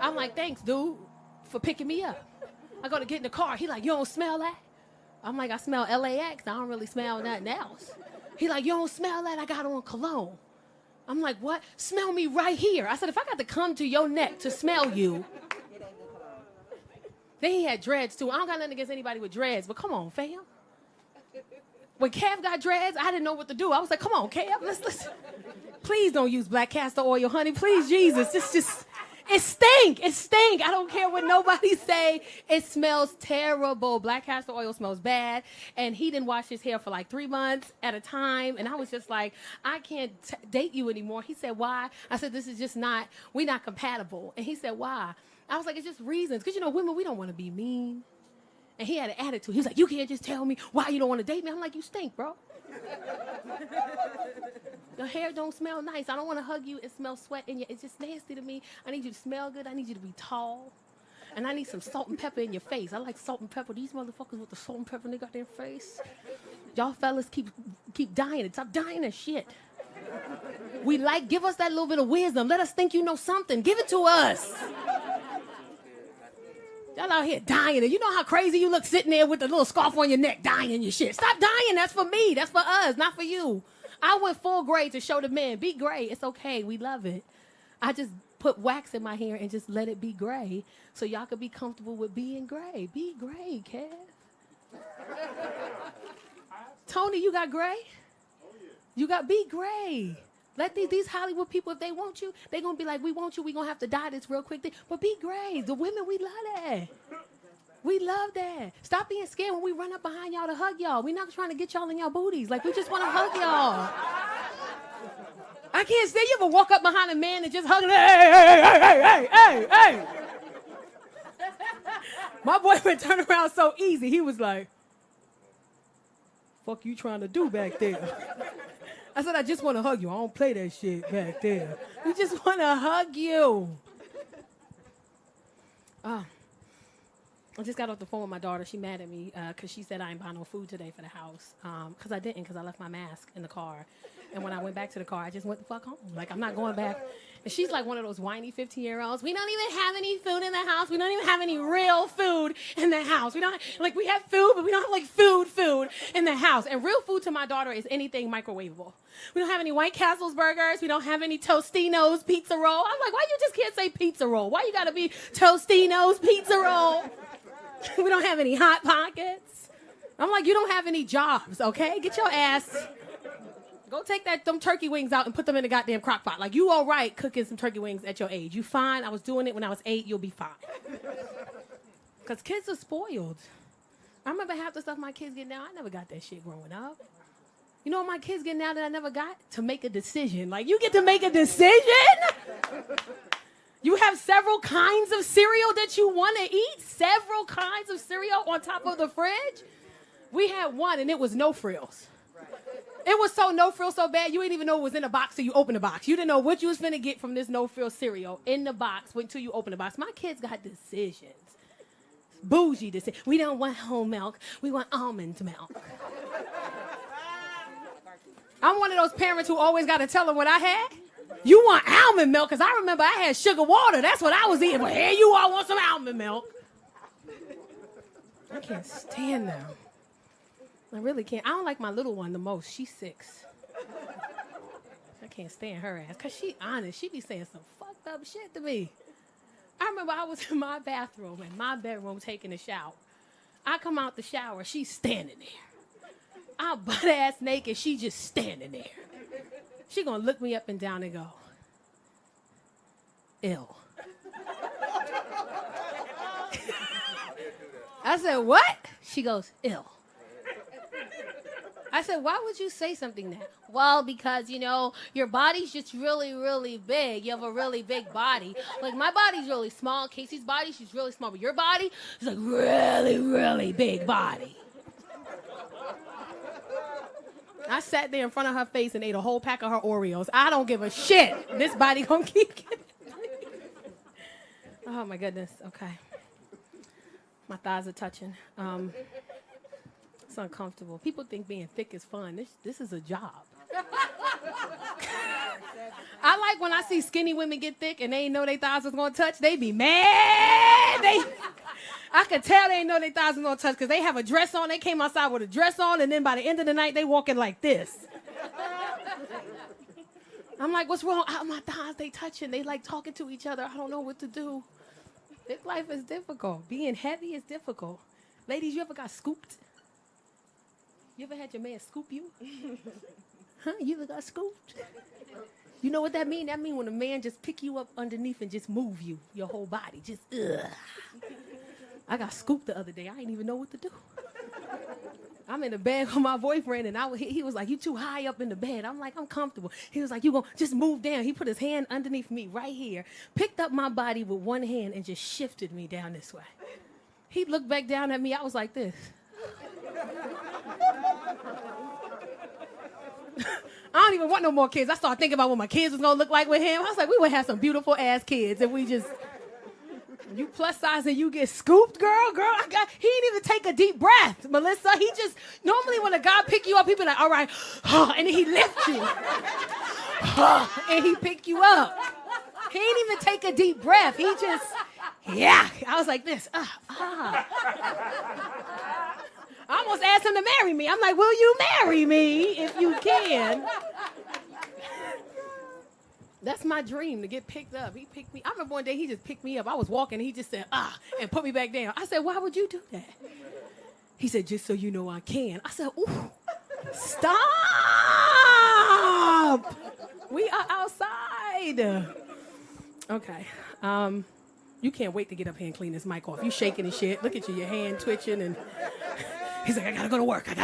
I'm like, thanks, dude, for picking me up. I go to get in the car. He like, you don't smell that? I'm like, I smell LAX. I don't really smell nothing else. He like, you don't smell that? I got on cologne. I'm like, what? Smell me right here. I said, if I got to come to your neck to smell you. Then he had dreads, too. I don't got nothing against anybody with dreads, but come on, fam. When Kev got dreads, I didn't know what to do. I was like, come on, Kev, let's Please don't use black castor oil, honey. Please, Jesus. It stink. It stink. I don't care what nobody say. It smells terrible. Black castor oil smells bad. And he didn't wash his hair for like 3 months at a time. And I was just like, I can't date you anymore. He said, why? I said, this is just not, we're not compatible. And he said, why? I was like, it's just reasons. Because, you know, women, we don't want to be mean. And he had an attitude. He was like, you can't just tell me why you don't want to date me. I'm like, you stink, bro. Your hair don't smell nice. I don't want to hug you. It smells sweat in you. It's just nasty to me. I need you to smell good. I need you to be tall. And I need some salt and pepper in your face. I like salt and pepper. These motherfuckers with the salt and pepper in their goddamn face. Y'all fellas keep dying it. Stop dying that shit. Give us that little bit of wisdom. Let us think you know something. Give it to us. Y'all out here dying it. You know how crazy you look sitting there with the little scarf on your neck, dying your shit. Stop dying. That's for me. That's for us, not for you. I went full gray to show the men, be gray. It's okay. We love it. I just put wax in my hair and just let it be gray so y'all could be comfortable with being gray. Be gray, Kev. Tony, you got gray? Oh, yeah. Be gray. Let these Hollywood people, if they want you, they're going to be like, we want you. We're going to have to dye this real quick. But be gray. The women, we love that. We love that. Stop being scared when we run up behind y'all to hug y'all. We're not trying to get y'all in y'all booties. Like, we just want to hug y'all. I can't say you ever walk up behind a man and just hug him. Hey. My boyfriend turned around so easy. He was like, fuck you trying to do back there? I said, I just want to hug you. I don't play that shit back there. We just want to hug you. I just got off the phone with my daughter. She mad at me because she said I ain't buying no food today for the house. Because I didn't, because I left my mask in the car. And when I went back to the car, I just went the fuck home. Like, I'm not going back. And she's like one of those whiny 15-year-olds. We don't even have any food in the house. We don't even have any real food in the house. We don't, we have food, but we don't have, food in the house. And real food to my daughter is anything microwavable. We don't have any White Castle's burgers. We don't have any Tostino's pizza roll. I'm like, why you just can't say pizza roll? Why you got to be Tostino's pizza roll? We don't have any Hot Pockets. I'm like, you don't have any jobs, okay? Get your ass. Go take them turkey wings out and put them in the goddamn crock pot. Like, you all right cooking some turkey wings at your age. You fine. I was doing it when I was 8. You'll be fine. Because kids are spoiled. I remember half the stuff my kids get now. I never got that shit growing up. You know what my kids get now that I never got? To make a decision. Like, you get to make a decision? You have several kinds of cereal that you want to eat? Several kinds of cereal on top of the fridge? We had one, and it was no frills. It was so no frill so bad, you didn't even know it was in a box till you opened the box. You didn't know what you was finna get from this no frill cereal in the box until you open the box. My kids got decisions. Bougie decisions. We don't want whole milk. We want almond milk. I'm one of those parents who always got to tell them what I had. You want almond milk? Because I remember I had sugar water. That's what I was eating. But here you all want some almond milk. I can't stand them. I really can't. I don't like my little one the most. She's 6. I can't stand her ass. Because she honest. She be saying some fucked up shit to me. I remember I was in my bathroom, in my bedroom, taking a shower. I come out the shower. She's standing there. I'm butt-ass naked. She just standing there. She going to look me up and down and go, ill. I said, what? She goes, ill. I said, why would you say something that? Well, because, you know, your body's just really, really big. You have a really big body. Like, my body's really small. Casey's body, she's really small. But your body is like really, really big body. I sat there in front of her face and ate a whole pack of her Oreos. I don't give a shit. This body gonna keep getting Oh, my goodness. Okay. My thighs are touching. It's uncomfortable. People think being thick is fun. This is a job. I like when I see skinny women get thick and they ain't know their thighs was gonna touch. They be mad. I could tell they ain't know their thighs was gonna touch because they have a dress on. They came outside with a dress on, and then by the end of the night, they walking like this. I'm like, what's wrong? Oh, my thighs, they touching. They like talking to each other. I don't know what to do. This life is difficult. Being heavy is difficult. Ladies, you ever got scooped? You ever had your man scoop you? Huh? You ever got scooped? You know what that mean? That mean when a man just pick you up underneath and just move you, your whole body. Just, ugh. I got scooped the other day. I didn't even know what to do. I'm in the bed with my boyfriend, and he was like, you too high up in the bed. I'm like, I'm comfortable. He was like, you gonna just move down. He put his hand underneath me right here, picked up my body with one hand, and just shifted me down this way. He looked back down at me. I was like this. I don't even want no more kids. I started thinking about what my kids was gonna look like with him. I was like, we would have some beautiful ass kids if we just, you plus size and you get scooped, girl. He didn't even take a deep breath, Melissa. He just, normally when a guy pick you up, he be like, all right, and then he lift you. And he pick you up. He didn't even take a deep breath. He just, yeah. I was like this, I almost asked him to marry me. I'm like, will you marry me if you can? That's my dream, to get picked up. He picked me. I remember one day he just picked me up. I was walking, and he just said, and put me back down. I said, why would you do that? He said, just so you know I can. I said, ooh, stop. We are outside. Okay. You can't wait to get up here and clean this mic off. You shaking and shit. Look at you, your hand twitching, and he's like, I gotta go to work. I'm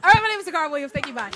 all right, my name is Tacarra Williams. Thank you, bye.